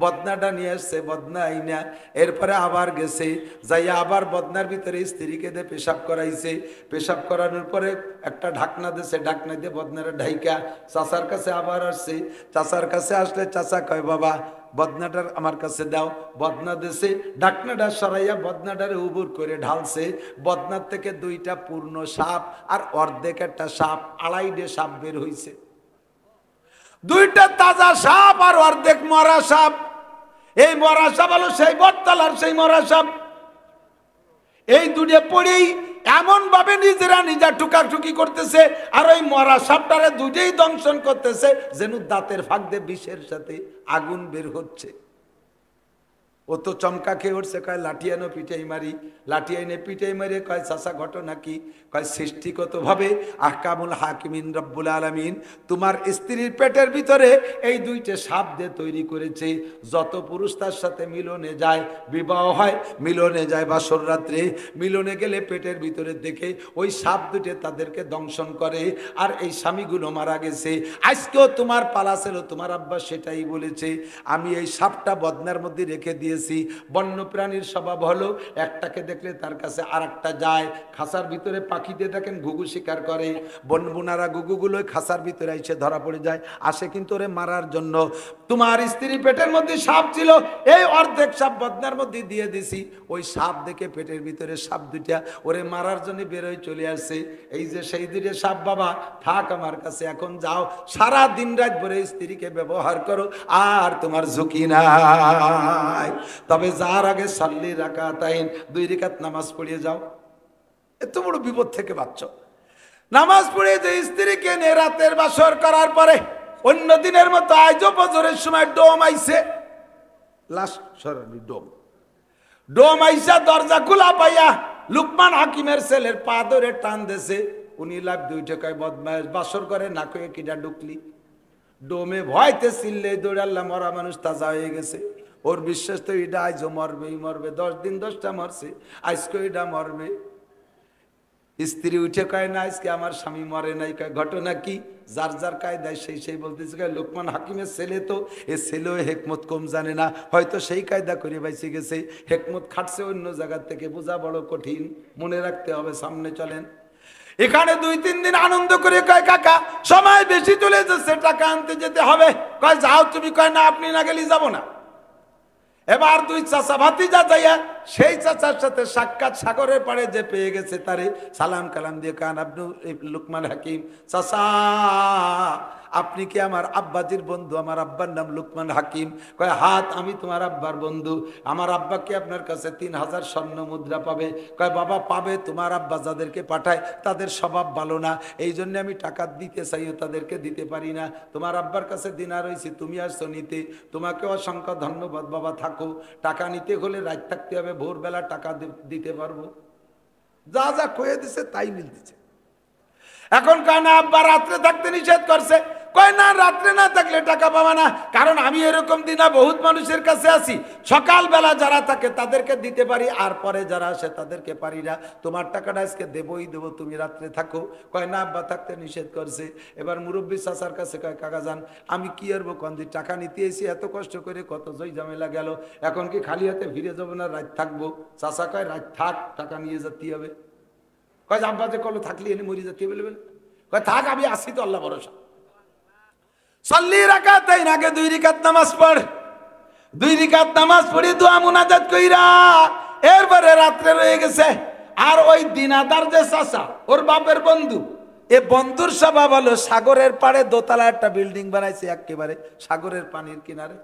S1: বদনাটা নিয়ে আসছে, বদনা আইনা এরপরে আবার গেছে, যাইয়া আবার বদনার ভিতরে স্ত্রীকে দিয়ে পেশাব করাইছে, পেশাব করানোর পরে একটা ঢাকনা দিয়েছে, ঢাকনা দিয়ে বদনাটা ঢাইকা চাচার কাছে আবার আসছে, চাচার কাছে আসলে চাচা কয় বাবা বদনাটার আমার কাছে দাও, বদনা দেশে ঢাকনাটা সরাইয়া বদনাটারে উবুর করে ঢালছে, বদনার থেকে 2টা পূর্ণ সাপ আর অর্ধেক একটা সাপ, 2.5 সাপ বের হইছে, 2টা তাজা সাপ আর অর্ধেক মরা সাপ। এই মরা সাপ হলো সেই বটতলার সেই মরা সাপ। এই 2টে পড়েই এমন ভাবে নিজা টুকাটুকি করতেছে আর ওই মরা সাপটারে 2টেই দংশন করতেছে যেন দাঁতের ফাঁক দিয়ে বিষের সাথে আগুন বের হচ্ছে। ও তো চমকা খেয়ে উঠছে, কয় লাঠি আনো পিটাই মারি, লাঠি আইনে পিটাই মারি, কয় চাচা ঘটনা কি, কয় সৃষ্টিগত ভাবে আহকামুল হাকিমিন রব্বুল আলামিন তোমার স্ত্রীর পেটের ভিতরে এই 2টে সাপ দিয়ে তৈরি করেছে, যত পুরুষ তার সাথে মিলনে যায়, বিবাহ হয়, মিলনে যায় বাসর রাত্রে, মিলনে গেলে পেটের ভিতরে দেখে ওই সাপ 2টে তাদেরকে দংশন করে, আর এই স্বামীগুলো মারা গেছে। আজকেও তোমার পালা ছিল, তোমার আব্বা সেটাই বলেছে, আমি এই সাপটা বদনার মধ্যে রেখে দিয়ে বন্য প্রাণীর স্বভাব হলো একটাকে দেখলে তার কাছে আরেকটা যায়, খাসার ভিতরে পাখিতে দেখেন ঘুঘু শিকার করে, বনবুনারা ঘুঘুগুলো খাসার ভিতরে এসে ধরা পড়ে যায়, আসে কিন্তু ওরে মারার জন্য। তোমার স্ত্রী পেটের মধ্যে সাপ ছিল, এই অর্ধেক সাপ বদনার মধ্যে দিয়ে দিছি, ওই সাপ দেখে পেটের ভিতরে সাপ 2টা ওরে মারার জন্য বেরোয় চলে আসছে। এই যে সেই 2টে সাপ বাবা থাক আমার কাছে, এখন যাও সারা দিন রাত ভরে স্ত্রীকে ব্যবহার করো আর তোমার ঝুঁকি নাই, তবে যার আগে সাল্লি রাকাতাইন 2 রাকাত নামাজ পড়িয়ে যাও। এত বড় বিপদ থেকে বাঁচছ। নামাজ পড়ে যে স্ত্রীকে নিয়ে রাতের বাসর করার পরে অন্য দিনের মতো আজও বজরের সময় ডোম আইছে, লাস্ট সরানি ডোম আইসা দরজা খোলা পাইয়া লুকমান হাকিমের ছেলের পা ধরে টান দেছে, উনি লাভ 2 টাকায় বদমাইশ বাসর করে না কয়ে কিটা ঢুকলি। ডোমে ভয়তে চিল্লে দৌড়াল্লা, মরা মানুষ তাজা হয়ে গেছে, ওর বিশ্বাস তো এটা আজও মরবেই মরবে, 10 দিন 10টা মরছে, আজকে এটা মরবে। স্ত্রী উঠে কয় না আজকে আমার স্বামী মরে নাই, কয় ঘটনা কি, যার যার কায়দায় সেই বলতেছে, কয় লোকমান হাকিমের ছেলে তো, এ ছেলেও হেকমত কম জানে না, হয়তো সেই কায়দা করে বাইসে গেছে, হেকমত খাটছে অন্য জায়গার থেকে, বোঝা বড় কঠিন, মনে রাখতে হবে, সামনে চলেন। এখানে 2-3 দিন আনন্দ করে কয় কাকা সময় বেশি চলে যাচ্ছে, টাকা আনতে যেতে হবে, কয় যাও তুমি, কয় না আপনি না গেলে যাবো না। এবার 2 চাচা ভাতিজা যাইয়া সেই চাচার সাথে সাক্ষাৎ, সাগরের পাড়ে যে পেয়ে গেছে তারে সালাম কালাম দিয়ে কান আপনি লুকমান হাকিম চাচা আপনি কি আমার আব্বাজির বন্ধু? আমার আব্বার নাম লুকমান হাকিম। কয় হাত, আমি তোমার আব্বার বন্ধু। আমার আব্বা কি আপনার কাছে 3000 স্বর্ণ মুদ্রা পাবে? কয় বাবা পাবে, তোমার আব্বা যাদেরকে পাঠায় তাদের স্বভাব ভালো না, এই জন্য আমি টাকা দিতে চাইও তাদেরকে দিতে পারি না। তোমার আব্বার কাছে দিনা রয়েছে, তুমি আসছো নিতে, তোমাকে অসংখ্য ধন্যবাদ বাবা, থাকো। টাকা নিতে হলে রাত থাকতে হবে, ভোরবেলা টাকা দিতে পারবো। যা যা কয়ে দিছে তাই মিলতেছে। এখন কয় না আব্বা রাত্রে থাকতে নিষেধ করছে। কয় না, রাত্রে না থাকলে টাকা পাবা না, কারণ আমি এরকম দিনা বহুত মানুষের কাছে আছি, সকালবেলা যারা থাকে তাদেরকে দিতে পারি, আর পরে যারা আসে তাদেরকে পারি না। তোমার টাকাটা আজকে দেবই দেবো, তুমি রাত্রে থাকো। কয় না আব্বা থাকতে নিষেধ করছে। এবার মুরব্বী চাচার কাছে কয় কাকা যান, আমি কি আরবো কন্দি, টাকা নিতে এসি, এত কষ্ট করে কত জয় ঝামেলা গেল, এখন কি খালি হাতে ফিরে যাবো না রাত থাকবো? চাচা কয় রাত থাক, টাকা নিয়ে যেতে হবে। কয় আব্বা যে কলো থাকলে এনে মরি যেতে বলবেন? কয় থাক, আমি আসি তো, আল্লাহ ভরসা। সল্লি রাকাতাইন, আগে 2 রাকাত নামাজ পড়, 2 রাকাত নামাজ পড়ি দোয়া মুনাজাত কইরা এরপরে রাত্রে রয়ে গেছে। আর ওই দিনাদার যে চাচা, ওর বাপের বন্ধু, এ বন্ধুর স্বভাব হলো সাগরের পাড়ে দোতলা একটা বিল্ডিং বানাইছে, একেবারে সাগরের পানির কিনারে।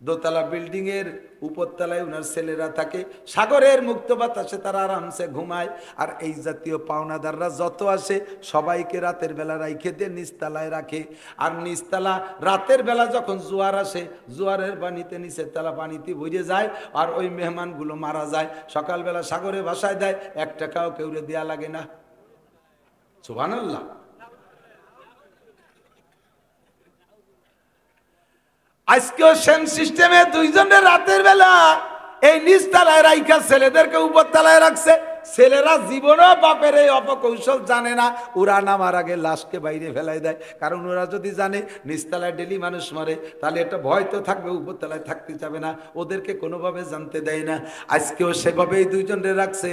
S1: দোতলা বিল্ডিং এর উপরতলায় ওনার ছেলেরা থাকে, সাগরের মুক্ত বাতাসে তারা আরামসে ঘুমায়। আর এই জাতীয় পাওনাদাররা যত আসে সবাইকে রাতের বেলা রাইখে দিয়ে নিচতলায় রাখে। আর নিচতলা রাতের বেলা যখন জোয়ার আসে, জোয়ারের পানিতে নিচের তলা পানিতে ভরে যায়, আর ওই মেহমানগুলো মারা যায়। সকালবেলা সাগরে ভাসায় দেয়, 1 টাকাও কেউরে দেয়া লাগে না। সুবহানাল্লাহ। আজকেও সেম সিস্টেমে 2 জনের রাতের বেলা এই নিচতলায় রাইখা ছেলেদেরকে উপরতলায় রাখছে। ছেলেরা জীবনও বাপের এই অপকৌশল জানে না, ওরা নামার আগে লাশকে বাইরে ফেলাই দেয়। কারণ ওরা যদি জানে নিচতলায় ডেলি মানুষ মরে, তাহলে একটা ভয় তো থাকবে, উপরতলায় থাকতে যাবে না, ওদেরকে কোনোভাবে জানতে দেয় না। আজকেও সেভাবেই 2 জনের রাখছে।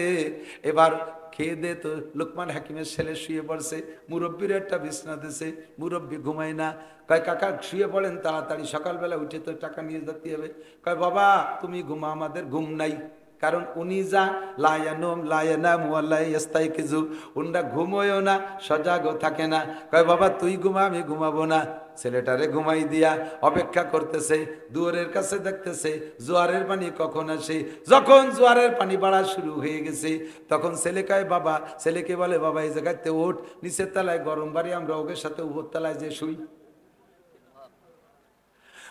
S1: এবার খেয়ে দে তো লুকমান হাকিমের ছেলে শুয়ে পড়ছে, মুরব্বীর একটা বিছনা দিছে, মুরব্বী ঘুমায় না। কয় কাকা শুয়ে পড়েন তাড়াতাড়ি, সকালবেলা উঠে তো টাকা নিয়ে যেতে হবে। কয় বাবা তুমি ঘুমা, আমাদের ঘুম নাই, কারণ উনি যা লায়ানুম লায়ানাম ওয়ালা ইস্তাইকিজু, উনরা ঘুমোয়ও না, সজাগও থাকে না। কয় বাবা তুই ঘুমা, আমি ঘুমাবো না। ছেলেটারে ঘুমাই দিয়া অপেক্ষা করতেছে, দুয়ারের কাছে দেখতেছে জোয়ারের পানি কখন আসে। যখন জোয়ারের পানি বাড়া শুরু হয়ে গেছে, তখন ছেলে কয় বাবা, ছেলেকে বলে বাবা এই জায়গাতে ওঠ, নিচের তলায় গরম বাড়ি, আমরা ওদের সাথে উপর তলায় যে শুই।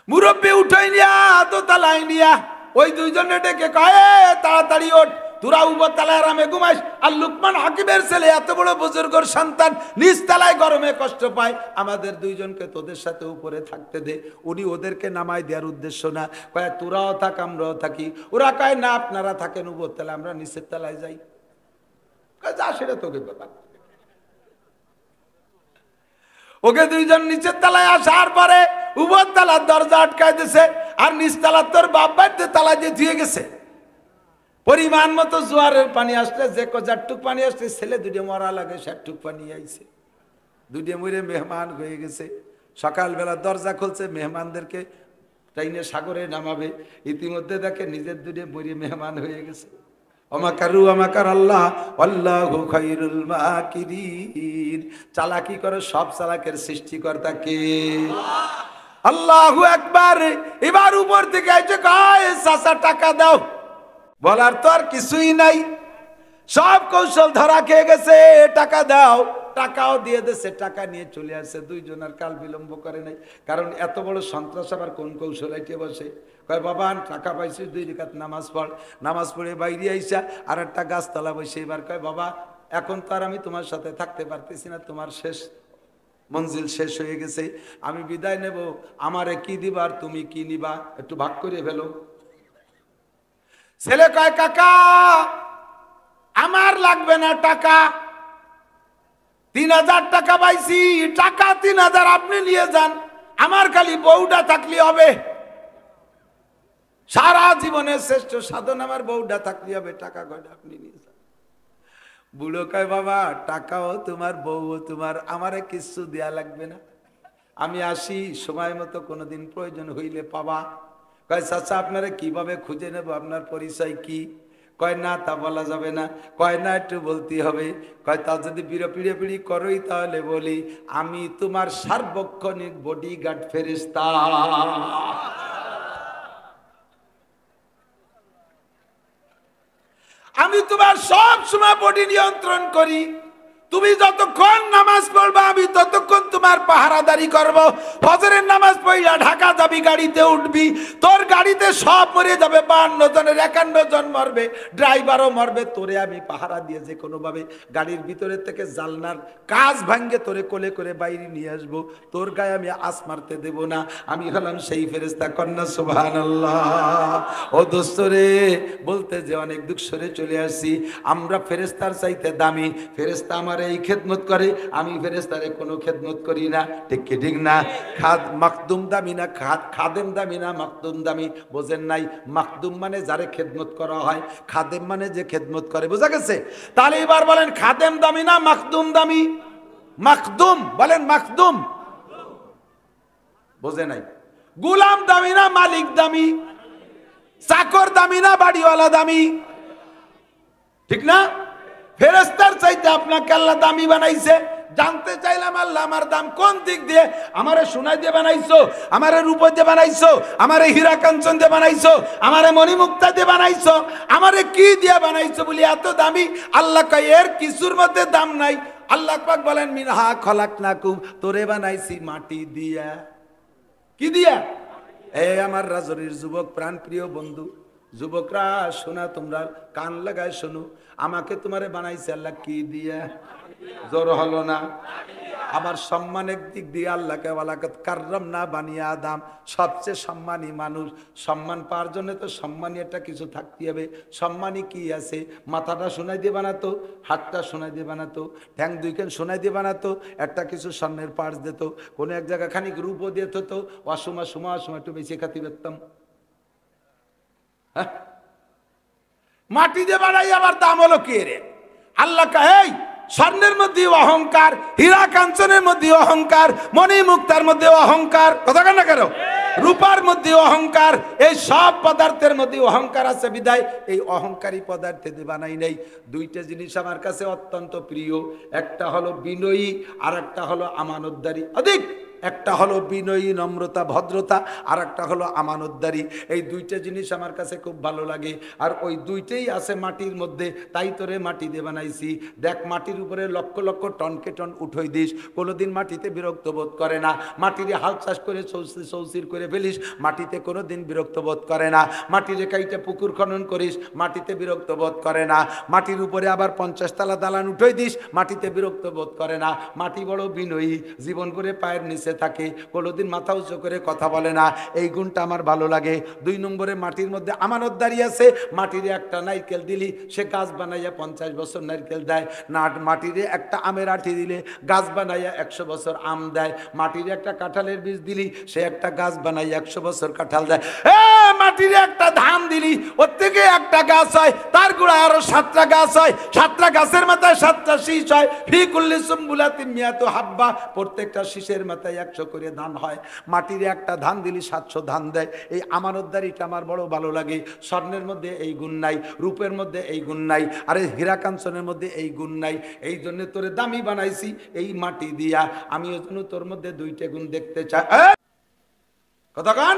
S1: মুরব্বী উঠাই নিয়া দোতলায় নিয়া ওই 2 জনে ডেকে কয় তাড়াতাড়ি ওঠ, তোরা উপরতলায় আরামে ঘুমাইস। আর লুকমান হাকিমের ছেলে এত বড় বুজুর্গর সন্তান নিচতলায় গরমে কষ্ট পায়, আমাদের 2 জনকে তোদের সাথে উপরে থাকতে দে। উনি ওদেরকে নামাই দেওয়ার উদ্দেশ্য না, কয় তোরাও থাক আমরাও থাকি। ওরা কয় না আপনারা থাকেন উপরতলায়, আমরা নিচের তলায় যাই। কয় যা, সেটা তোকে ব্যাপার। ওকে 2 জন নিচের তলায় আসার পরে উপর তলার দরজা আটকায় দিছে, আর নিচতলার তোর বাপ বাড়িতে তালা দিয়ে ধুয়ে গেছে। পরিমাণ মতো জোয়ারের পানি আসলে যে যারটুক পানি আসছে, ছেলে 2টে মরা লাগে, 60টুক পানি আইছে, 2টে মরে মেহমান হয়ে গেছে। সকালবেলা দরজা খুলছে, মেহমানদেরকে ট্রেনে সাগরে নামাবে, ইতিমধ্যে দেখে নিজের 2টে মরে মেহমান হয়ে গেছে। অমাকারু আমাকার আল্লাহ আল্লাহু খায়রুল মাকিরিন। চালাকি করে সব চালাকের সৃষ্টিকর্তা কে? আল্লাহু আকবার। এবার উপর থেকে এসে কয় চাচা টাকা দাও, বলার তো আর কিছুই নাই, সব কৌশল ধরা খেয়ে গেছে, টাকা দাও। টাকাও দিয়ে দিয়েছে, টাকা নিয়ে চলে আসছে। 2 জন আর কাল বিলম্ব করে নাই, কারণ এত বড় সন্ত্রাস আবার কোন কৌশল আইটে বসে। কয় বাবা টাকা পাইছিস, 2 রাকাত নামাজ পড়। নামাজ পড়ে বাইরে আইসা আর একটা গাছতলা বসে এবার কয় বাবা এখন তো আর আমি তোমার সাথে থাকতে পারতেছি না, তোমার শেষ মঞ্জিল শেষ হয়ে গেছে, আমি বিদায় নেব, আমারে কি দিবা আর তুমি কি নিবা, একটু ভাগ করে ফেলো। ছেলে কয় কাকা আমার লাগবে না টাকা, 3000 টাকা পাইছি, টাকা 3000 আপনি নিয়ে যান, আমার খালি বউটা থাকলে হবে, সারা জীবনের শ্রেষ্ঠ সাধন আমার বউটা থাকলে হবে, টাকা কয়টা আপনি নিয়ে যান। বুড়ো কয় বাবা টাকাও তোমার, বউও তোমার, আমারে কিছু দেয়া লাগবে না, আমি আসি, সময় মতো কোনোদিন প্রয়োজন হইলে পাবা। কয় চাচা আপনারা কিভাবে খুঁজে নেব, আপনার পরিচয় কি? কয় না তা বলা যাবে না। কয় না একটু বলতে হবে। কয় তা যদি পিড়ে পিড়ি করোই তাহলে বলি, আমি তোমার সার্বক্ষণিক বডিগার্ড ফেরেশতা। আমি তোমার সব সময় বডি নিয়ন্ত্রণ করি। তুমি যতক্ষণ নামাজ পড়বা আমি ততক্ষণ তোমার পাহারাদারি করব। ফজরের নামাজ পড়িয়া ঢাকা যাবি, গাড়িতে উঠবি, তোর গাড়িতে সব মরে যাবে, 52 জনের 51 জন মরবে, ড্রাইভারও মরবে, তোরে আমি পাহারা দিয়ে যে কোনোভাবে গাড়ির ভিতরে থেকে জালনার কাজ ভাঙ্গে তোরে কোলে করে বাইরে নিয়ে আসবো। তোর গায়ে আমি আস মারতে দেব না। আমি হলাম সেই ফেরেশতা। কন্যা সুবহানাল্লাহ। ও দোস্ত রে, বলতে যে অনেক দুঃখ সরে চলে আসছি। আমরা ফেরেশতার চাইতে দামি। ফেরেশতা আমার এই খেদমত করে, আমি ফেরেশতারে কোনো খেদমত করি না। ঠিক কি ঠিক না? মাকদুম দামি না খাদেম দামি না মাকদুম দামি? বোঝেন নাই? মাকদুম মানে যারে খেদমত করা হয়, খাদেম মানে যে খেদমত করে। বোঝা গেছে? তাহলে এবার বলেন খাদেম দামি না মাকদুম দামি? মাকদুম বলেন, মাকদুম। বোঝে নাই? গুলাম দামি না মালিক দামি? চাকর দামি না বাড়িওয়ালা দামি? ঠিক না? ফেরেশতার চাইতে আপনাকে আল্লাহ দামি বানাইছে। জানতে চাইলাম আল্লাহ আমার দাম কোন দিক দিয়ে? আমারে সোনা দিয়ে বানাইছো, আমারে রূপ দিয়ে বানাইছো, আমারে হীরা কাঞ্চন দিয়ে বানাইছো, আমারে মণিমুক্তা দিয়ে বানাইছো, আমারে কি দিয়ে বানাইছো বলি এত দামি? আল্লাহ কয় এর কিছুর মধ্যে দাম নাই। আল্লাহ পাক বলেন মিনহা খলাকনাকুম, তোরে বানাইছি মাটি দিয়া। কি দিয়া? এই আমার রাজরির যুবক প্রাণ প্রিয় বন্ধু, যুবকরা শোনা, তোমরা কান লাগায় শোনো। আমাকে তোমারে বানাইছে আল্লাহ কি দিয়া? জোর হলো না? আবার সম্মানের দিক দিয়ে আল্লাহকে ওয়ালাকাদ কাররামনা বানি আদম, সবচেয়ে সম্মানী মানুষ। সম্মান পাওয়ার জন্য তো সম্মানী একটা কিছু থাকতে হবে। সম্মানী কি আছে? মাথাটা সোনাই দিয়ে বানাতো, হাতটা সোনাই দিয়ে বানাতো, ঠ্যাং দুইখান সোনাই দিয়ে বানাতো, একটা কিছু স্বর্ণের পার্স দিত, কোনো এক জায়গা খানিক রূপও দিয়ে তো অসময় একটু বেশি খাতি পেতাম। হ্যাঁ, মাটি দিয়ে বানাই আবার দাম হলো কে রে? আল্লাহ কাহে স্বর্ণের মধ্যে অহংকার, হীরা কাঞ্চনের মধ্যে অহংকার, মণিমুক্তার মধ্যে অহংকার, কথা কেন কেন? রূপার মধ্যে অহংকার, এই সব পদার্থের মধ্যে অহংকার আছে বিদায় এই অহংকারী পদার্থে বানাই নাই। দুইটা জিনিস আমার কাছে অত্যন্ত প্রিয়, একটা হলো বিনয়ী আর একটা হলো আমানতদারি। অধিক একটা হলো বিনয়ী নম্রতা ভদ্রতা, আর একটা হলো আমানতদারি। এই দুইটা জিনিস আমার কাছে খুব ভালো লাগে, আর ওই দুইটাই আছে মাটির মধ্যে। তাই তোরে মাটি দিয়ে বানাইছি। দেখ, মাটির উপরে লক্ষ লক্ষ টনকে টন উঠই দিস, কোনোদিন মাটিতে বিরক্ত বোধ করে না। মাটির হাল চাষ করে চৌচির করে ফেলিস, মাটিতে কোনোদিন বিরক্ত বোধ করে না। মাটির কাইটে পুকুর খনন করিস, মাটিতে বিরক্ত বোধ করে না। মাটির উপরে আবার 50 তলা দালান উঠই দিস, মাটিতে বিরক্ত বোধ করে না। মাটি বড় বিনয়ী, জীবন করে পায়ের নিচে থাকে, কোনোদিন মাথা উঁচু করে কথা বলে না। এই গুণটা আমার ভালো লাগে। 2 নম্বরে মাটির মধ্যে আমানতদারি আছে। মাটির একটা নারকেল দিলি সে গাছ বানাইয়া 50 বছর নারকেল দেয় না। মাটির একটা আমের আঠি দিলে গাছ বানাইয়া 100 বছর আম দেয়। মাটির একটা কাঁঠালের বীজ দিলি সে একটা গাছ বানাইয়া 100 বছর কাঁঠাল দেয়। মাটির একটা ধান দিলি ওর থেকে একটা গাছ হয়, তার গোড়ায় আরো 7টা গাছ হয়, 7টা গাছের মাথায় 7টা শীষ হয়। ফি কুল্লি সুম্বুলাতিন মিয়াতু হাব্বা, প্রত্যেকটা শীষের মাথায় 100 করে ধান হয়। মাটির একটা ধান দিলি 700 ধান দেয়। এই আমানতদারিটা আমার বড় ভালো লাগে। স্বর্ণের মধ্যে এই গুণ নাই, রূপের মধ্যে এই গুণ নাই, আরে হীরা কাঞ্চনের মধ্যে এই গুণ নাই। এই জন্য তোরে দামি বানাইছি এই মাটি দিয়া। আমি ওই জন্য তোর মধ্যে 2টা গুণ দেখতে চাই। কথা কান,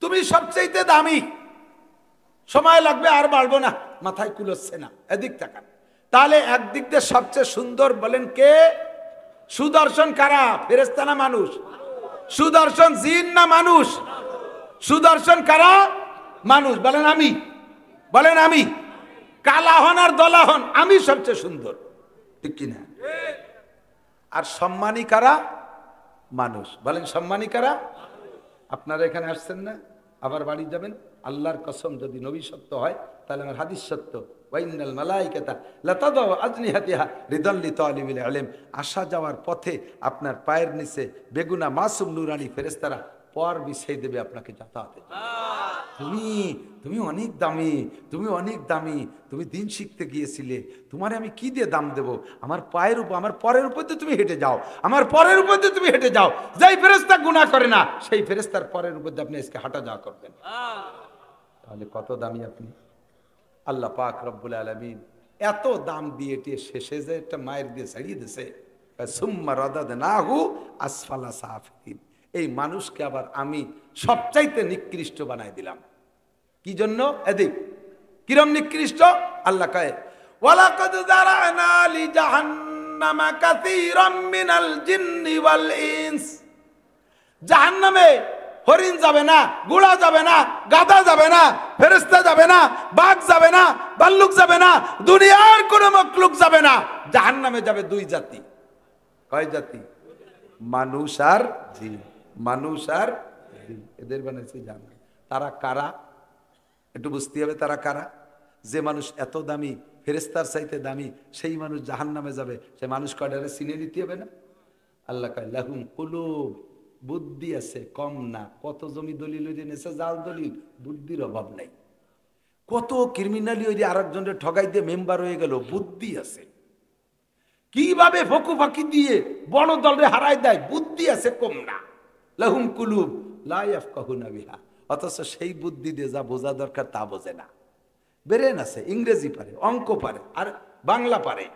S1: তুমি সবচেয়ে দামি। সময় লাগবে, আর বাড়বো না, মাথায় কুলোচ্ছে না, এদিক তাকান। তাহলে একদিক দিয়ে সবচেয়ে সুন্দর বলেন কে? সুদর্শন কারা? ফেরেশতা না মানুষ? সুদর্শন জিন না মানুষ? সুদর্শন কারা? মানুষ। বলেন আমি, বলেন আমি। কালা হন আর দলা হন, আমি সবচেয়ে সুন্দর, ঠিক কিনা? আর সম্মানী কারা? মানুষ। বলেন সম্মানী কারা? আপনারা এখানে আসছেন না, আবার বাড়ি যাবেন। আল্লাহর কসম, যদি নবী সত্য হয় তাহলে আমার হাদিস সত্য। ওয়াইনাল মালাইকাতা লাতাদাউ আজনিহাতিহা রিদাল লিতালিবিল ইলম। আসা যাওয়ার পথে আপনার পায়ের নিচে বেগুনা মাসুম নুরানি ফেরেশতারা পর বিছিয়ে দেবে আপনাকে যাতায়াতে। তুমি অনেক দামি, তুমি অনেক দামি, তুমি দিন শিখতে গিয়েছিলে, তোমারে আমি কি দিয়ে দাম দেব? আমার পায়ের উপর, আমার পরের উপর দিয়ে তুমি হেঁটে যাও, আমার পরের উপর দিয়ে তুমি হেঁটে যাও। যেই ফেরেশতা গুনাহ করে না সেই ফেরেশতার পরের উপর দিয়ে আপনি আজকে হাঁটা যাওয়া করবেন।
S2: তাহলে কত দামি আপনি। আল্লাহ পাক রব্বুল আলামিন এত দাম দিয়ে টিয়ে শেষে যে একটা মায়ের দিয়ে ছাড়িয়ে দিছে, সুম্মা রাদাদনাহু আসফালা সাফিলিন। এই মানুষকে আবার আমি সবচাইতে নিকৃষ্ট বানাই দিলাম। কি জন্য? এদিক কিরম নিকৃষ্ট? আল্লাহ কয় ওয়ালাকাদ যারানা লি জাহান্নামা কাসীরাম মিনাল জিন্নি ওয়াল ইনস। জাহান্নামে হরিণ যাবে না, ঘোড়া যাবে না, গাধা যাবে না, ফেরেশতা যাবে না, বাঘ যাবে না, ভাল্লুক যাবে না, দুনিয়ার কোনো মখলুক যাবে না। জাহান্নামে যাবে দুই জাতি। কয় জাতি? মানুষ আর জিন। মানুষ আর জিন, এদের বানাইছে জাহান্নাম। তারা কারা? একটু বুঝতে হবে তারা কারা। যে মানুষ এত দামি, ফেরেশতার চাইতে দামি, সেই মানুষ জাহান্নামে যাবে। সে মানুষ কয়টারে চিনে নিতে হবে না? আল্লাহ কয় লাহুম কুলুব, বুদ্ধি আছে, কম না। কত জমি দলিল এনেছে, জাল দলিল, বুদ্ধির অভাব নাই। কত ক্রিমিনালি ওই যে আরেকজনের ঠগাই দিয়ে মেম্বার হয়ে গেল, বুদ্ধি আছে। কিভাবে ফকু ফাঁকি দিয়ে বড় দলরে হারাই দেয়, বুদ্ধি আছে, কম না। লাহুম কুলুব লা ইয়াফকাহুনা বিহা, অথচ সেই বুদ্ধি দিয়ে যা বোঝা দরকার তা বোঝে না। ব্রেন আছে, ইংরেজি পারে, অঙ্ক পারে, আর বাংলা পারে।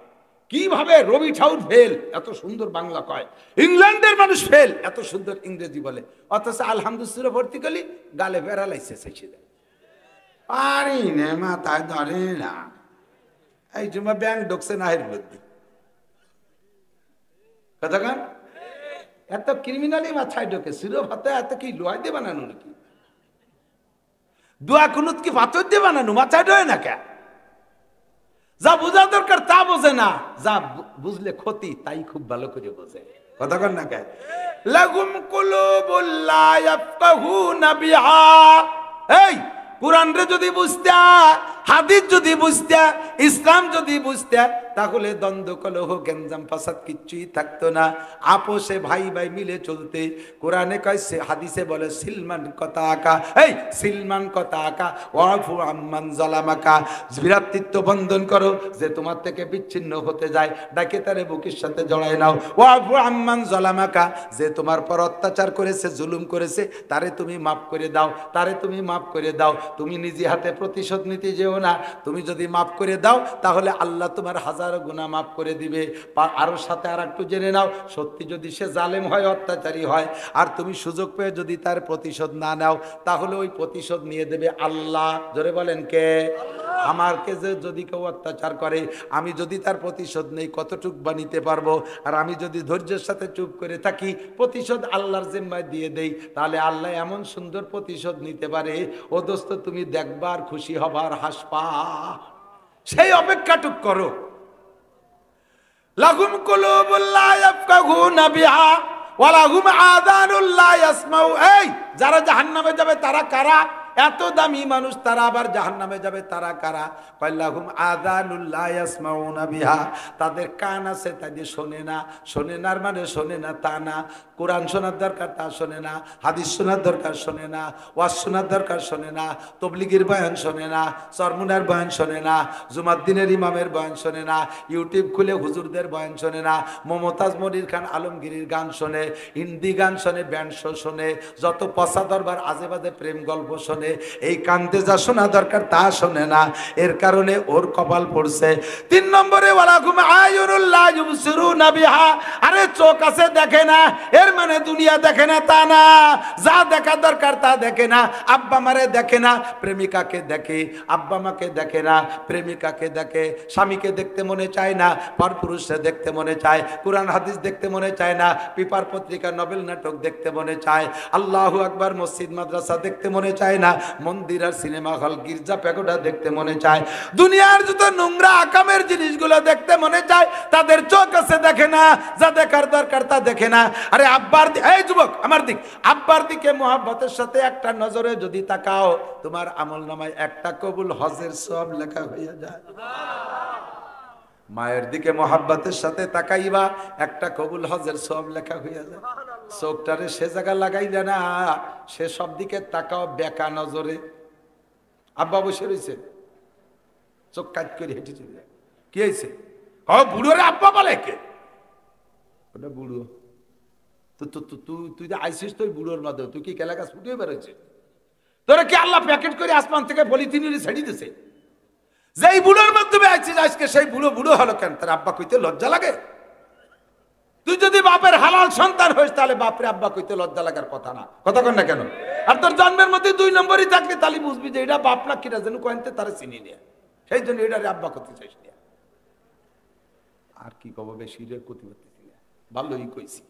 S2: কিভাবে রবি ঠাউর ফেল, এত সুন্দর বাংলা কয়। ইংল্যান্ডের মানুষ ফেল, এত সুন্দর ইংরেজি বলে। অথচ আলহামদুলিল্লাহ ভর্তি করলি গালে প্যারালাইসিস এসে যায়। পারি না, মাথায় ধরে না। এই জমা ব্যাংক ঢুকছে না এর মধ্যে কথা কান। এত ক্রিমিনালি মাথায় ঢোকে, সিরো ভাতে এত কি লোহাই দিয়ে বানানো নাকি? দোয়া কুনুত কি পাথর দিয়ে বানানো? মাথায় ঢোয় না কে? যা বোঝা দরকার তা বোঝে না, যা বুঝলে ক্ষতি তাই খুব ভালো করে বোঝে। কথা কন না কে? লাগুম কুলুবুল লা ইয়াফকাহুনা বিহা। এই কুরআন রে যদি বুঝতে, হাদিস যদি বুঝতে, ইসলাম যদি বুঝতে, তাহলে দ্বন্দ্ব কলহ গেঞ্জাম ফাসাদ কিচ্ছুই থাকতো না। আপোষে ভাই ভাই মিলে চলতে। কোরআনে কয়, হাদিসে বলে সিলমান কথা আঁকা। এই সিলমান কথা আঁকা, ওয়াফু আম্মান জালামাকা, ভ্রাতৃত্ব বন্ধন করো। যে তোমার থেকে বিচ্ছিন্ন হতে যায়, ডাকে তারে বুকের সাথে জড়ায় নাও। ওয়াফু আম্মান জালামাকা, যে তোমার পর অত্যাচার করেছে, জুলুম করেছে, তারে তুমি মাফ করে দাও, তারে তুমি মাফ করে দাও। তুমি নিজে হাতে প্রতিশোধ নিতে যেও না। তুমি যদি মাফ করে দাও, তাহলে আল্লাহ তোমার হাজারো গুনাহ মাফ করে দিবে। আরো সাথে আর একটু জেনে নাও, সত্যি যদি সে জালেম হয়, অত্যাচারী হয়, আর তুমি সুযোগ পেয়ে যদি তার প্রতিশোধ না নাও, তাহলে ওই প্রতিশোধ নিয়ে দেবে আল্লাহ। জোরে বলেন কে? আমাকে যে যদি কেউ অত্যাচার করে, আমি যদি তার প্রতিশোধ নেই, কতটুক বানিতে পারবো? আর আমি যদি ধৈর্যের সাথে চুপ করে থাকি, প্রতিশোধ আল্লাহর জিম্মায় দিয়ে দেই, তাহলে আল্লাহ এমন সুন্দর প্রতিশোধ নিতে পারে। ও দোস্ত, তুমি দেখবার, খুশি হবার, হাসপা, সেই অপেক্ষাটুক করো। লাহুম কুলুবুল লা ইয়াফকাহুনা বিহা ওয়া লাহুম আযানুল লা ইয়াসমাউ। এই যারা জাহান্নামে যাবে তারা কারা? এত দামি মানুষ, তারা আবার জাহান্নামে যাবে, তারা কারা? লাহুম আযানুল লা ইয়াসমাউনা বিহা, তাদের কান আছে, তাদের শোনে না। শোনে না মানে শোনে না তা না। কোরআন শোনার দরকার, তা শোনে না। হাদিস শোনার দরকার, শোনে না। ওয়াজ শোনার দরকার, শোনে না। তবলিগের বয়ান শোনে না। চরমুনার বয়ান শোনে না। জুমাদ্দিনের ইমামের বয়ান শোনে না। ইউটিউব খুলে হুজুরদের বয়ান শোনে না। মমতাজ মনির খান আলমগীরের গান শোনে, হিন্দি গান শোনে, ব্যান্ড শো শোনে, যত পচা দরবার আজে বাজে প্রেম গল্প শোনে। এই কান্দে যা শোনা দরকার তা শোনে না। এর কারণে ওর কপাল পড়ছে। 3 নম্বরে ওয়ালাকুম আয়ুনুল লা ইউবসিরুনা বিহা। আরে চোখ আছে, দেখে না, এর মানে দুনিয়া দেখে না তা না। যা দেখা দরকার তা দেখে না। আব্বা মারে দেখে না, প্রেমিকাকে দেখে। আব্বা মাকে দেখে না, প্রেমিকাকে দেখে। স্বামীকে দেখতে মনে চায় না, পরপুরুষে দেখতে মনে চায়। কোরআন হাদিস দেখতে মনে চায় না, পেপার পত্রিকা নভেল নাটক দেখতে মনে চায়। আল্লাহু আকবার, মসজিদ মাদ্রাসা দেখতে মনে চায় না। মন্দির আর সিনেমা হল, গির্জা প্যাগোডা দেখতে মনে চায়। দুনিয়ার যত নোংরা আকামের জিনিসগুলো দেখতে মনে চায়। তাদের চোখ আছে, দেখে না। যা দেখার দরকার তা দেখে না। আরে আব্বার, এই যুবক আমার দিক, আব্বার দিকে মোহাব্বতের সাথে একটা নজরে যদি তাকাও, তোমার আমলনামায় একটা কবুল হজের সব লেখা হয়ে যায়। মায়ের দিকে মোহাব্বতের সাথে তাকাইবা, একটা কবুল হজের সব লেখা হইয়া যায়। চোখটারে সে জায়গা লাগাইলে না, সে সব দিকে তাকাও বেকা নজরে। আব্বা বসে রয়েছে, চোখ কাজ করে হেঁটে চলে যায়। কি হয়েছে? বুড়ো রে আব্বা বলে কে? ওটা বুড়ো। তুই যে আইসিস, তুই বুড়োর মধ্যে তুই কি কেলা গাছ ফুটিয়ে বেরোচ্ছে?
S1: তোরা কি আল্লাহ প্যাকেট করে আসমান থেকে পলিথিনের ছেড়ে দিছে? যেই বুড়োর মাধ্যমে আইছিস আজকে সেই বুড়ো বুড়ো হলো কেন? তার আব্বা কইতে লজ্জা লাগে? তুই যদি বাপের হালাল সন্তান হইস তাহলে বাপরে আব্বা কইতে লজ্জা লাগার কথা না, কথা কন না কেন? আর তোর জন্মের মধ্যে 2 নম্বরই থাকলে তাহলে বুঝবি যে এটা বাপ না কিনা যেন কয়েনতে তারা চিনি নিয়ে, সেই জন্য এটা আব্বা করতে চাইস না। আর কি কব, বেশি রে ক্ষতি করতেছি না, ভালোই কইছি।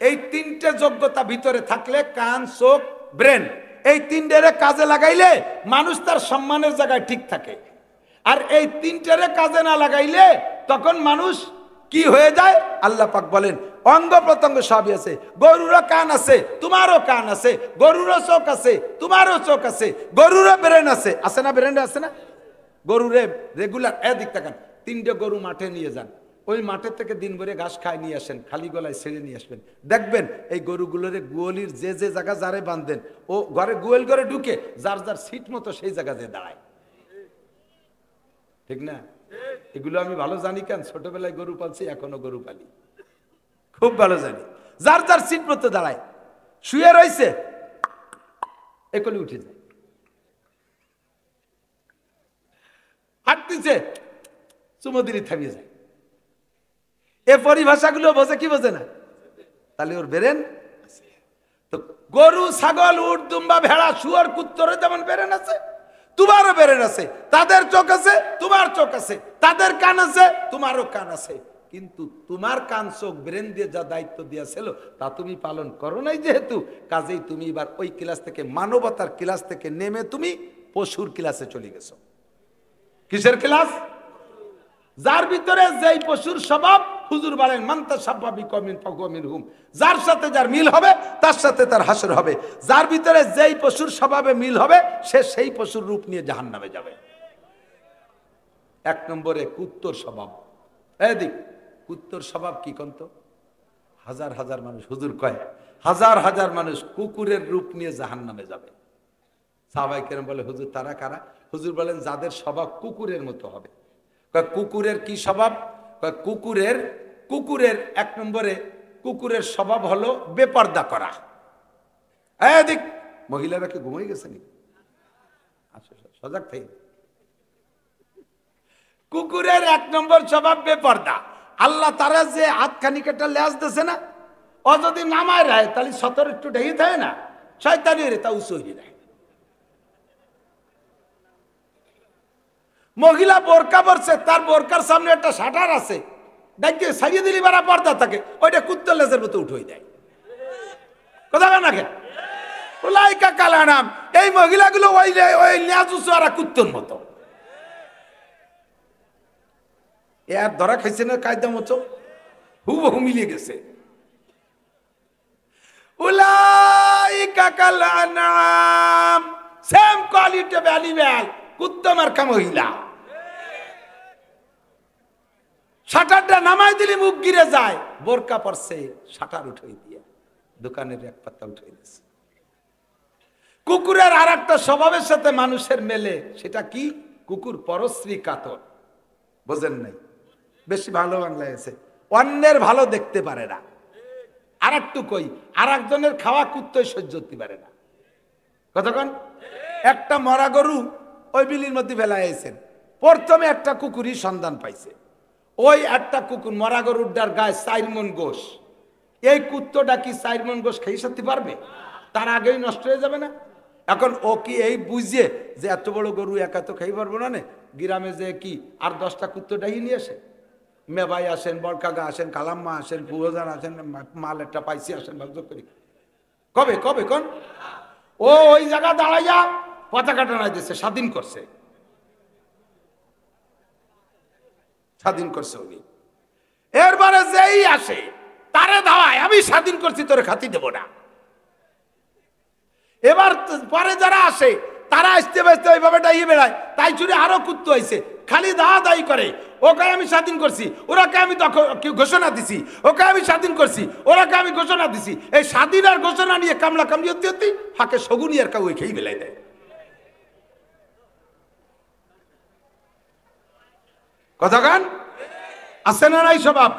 S1: এই 3টে যোগ্যতা ভিতরে থাকলে কান, চোখ, ব্রেন, এই 3টেরে কাজে লাগাইলে মানুষ তার সম্মানের জায়গায় ঠিক থাকে। আর এই 3টেরে কাজে না লাগাইলে তখন মানুষ কি হয়ে যায়? আল্লাহ পাক বলেন অঙ্গ প্রত্যঙ্গ সবই আছে। গরুরও কান আছে, তোমারও কান আছে। গরুরও চোখ আছে, তোমারও চোখ আছে। গরুরও ব্রেন আছে, আছে না? ব্রেন আছে না? গরুরে রেগুলার এদিক তাকান, 3টে গরু মাঠে নিয়ে যান, ওই মাঠের থেকে দিন ভরে ঘাস খায় নিয়ে আসেন, খালি গলায় ছেড়ে নিয়ে আসবেন, দেখবেন এই গরুগুলোরে গোয়ালির যে যে জায়গা যারে বাঁধেন ও ঘরে গোয়াল ঘরে ঢুকে যার যার সিট মতো সেই জায়গা যে দাঁড়ায়, ঠিক না? এগুলো আমি ভালো জানি, কেন ছোটবেলায় গরু পালছি, এখনো গরু পালি, খুব ভালো জানি। যার যার সিট মতো দাঁড়ায়, শুয়ে রয়েছে একলি উঠে যায়, হাঁটতেছে চুমো দিলি থামিয়ে যায়। এ পরিভাষাগুলো বোঝে কি বোঝে না? তাহলে ওর বেরেন তো। গরু, ছাগল, উট, দুম্বা, ভেড়া, শুয়োর, কুত্তরে যেমন বেরেন আছে, তোমারও বেরেন আছে। তাদের চোখ আছে, তোমার চোখ আছে। তাদের কান আছে, তোমারও কান আছে। কিন্তু তোমার কান, চোখ, ব্রেন দিয়ে যা দায়িত্ব দিয়েছিল তা তুমি পালন করো নাই, যেহেতু কাজেই তুমি এবার ওই ক্লাস থেকে, মানবতার ক্লাস থেকে নেমে তুমি পশুর ক্লাসে চলে গেছো। কিসের ক্লাস? যার ভিতরে যেই পশুর স্বভাব, হুজুর বলেন মানতা সাব্বাবি কমিন ফাকুমিন হুম, যার সাথে যার মিল হবে তার সাথে তার হাসর হবে। যার ভিতরে যেই পশুর স্বভাবে মিল হবে সে সেই পশুর রূপ নিয়ে জাহান্নামে যাবে। 1 নম্বরে কুত্তর স্বভাব। এদিক কুত্তর স্বভাব কি কন্ত? হাজার হাজার মানুষ, হুজুর কয় হাজার হাজার মানুষ কুকুরের রূপ নিয়ে জাহান্নামে যাবে। সাহাবায়ে কেরাম বলে হুজুর তারা কারা? হুজুর বলেন যাদের স্বভাব কুকুরের মতো হবে। কুকুরের কি স্বভাব? কুকুরের 1 নম্বরে কুকুরের স্বভাব হলো বেপর্দা করা। এদিক মহিলারা কি ঘুমিয়ে গেছে নি? আচ্ছা সজাগ থাই। কুকুরের 1 নম্বর স্বভাব বেপর্দা। আল্লাহ তারা যে হাতখানি একটা লেজ দিয়েছে না, ও যদি নামায় রায় তাহলে 17 একটু ঢেকে থাকে না, শয়তানি রে তা উঁচু হয়ে যায়। মহিলা বোরকা পরছে, তার বোরকার সামনে একটা শাটার আছে, দেখে সারিয়ে দিলি বারা পর্দা থাকে, ওইটা কুত্তর লেজের মতো উঠে যায়। কথা না কেন? উলাইকা কালানাম, এই মহিলাগুলো ওই লেজ উঁচু আর কুত্তর মতো। এর ধরা খাইছে না কায়দা মতো, হুবহু মিলিয়ে গেছে। উলাইকা কালানাম, সেম কোয়ালিটি অ্যানিমেল, কুত্তা মার্কা মহিলা। শাটারটা নামাই দিলে মুখ গিরে যায়, বোরকা পরছে শাটার উঠে দিয়ে দোকানের 1 পাতা উঠে দিয়েছে। কুকুরের আর একটা স্বভাবের সাথে মানুষের মেলে, সেটা কি? কুকুর পরশ্রী কাতর। বোঝেন নাই? বেশি ভালো বাংলায় আছে, অন্যের ভালো দেখতে পারে না। আর একটু কই, আর একজনের খাওয়া কুত্তই সহ্য করতে পারে না। কতক্ষণ? একটা মরা গরু ওই বিলির মধ্যে ফেলাইছেন, প্রথমে একটা কুকুরই সন্ধান পাইছে। ওই একটা কুকুর মরা গরুটার গায়ে 4 মণ গোশ। এই কুত্তটা কি 4 মণ গোশ খেয়ে সারতে পারবে? তার আগেই নষ্ট হয়ে যাবে না? এখন ও কি এই বুঝে যে এত বড় গরু একা তো খেয়ে পারবো না, গ্রামে যে কি আর 10টা কুত্তটাই নিয়ে আসে, মেবাই আসেন, বরকাগা আসেন, কালাম্মা আসেন, ফুয়াজান আসেন, মাল একটা পাইছি আসেন, ভাগ্য করি কবে কবে কোন ও ওই জায়গা দাঁড়াইয়া পতাকা টানাই দিচ্ছে, স্বাধীন করছে, স্বাধীন করছে উনি। এরপরে যেই আসে তারে ধাওয়ায়, আমি স্বাধীন করছি তোরে খাতি দেব না। এবার পরে যারা আসে তারা আসতে বাঁচতে ওইভাবে ডাইয়ে বেড়ায়, তাই চুরি আরো কুত্তো হয়েছে, খালি দাওয়া দায়ী করে, ওকে আমি স্বাধীন করছি, ওরাকে আমি ঘোষণা দিছি, ওকে আমি স্বাধীন করছি, ওরাকে আমি ঘোষণা দিছি। এই স্বাধীন আর ঘোষণা নিয়ে কামলা কামলি হতে হতে ফাঁকে শগুনি আর কাউ খেয়ে বেলাই দেয়। কথা গান আছে না নাই? স্বভাব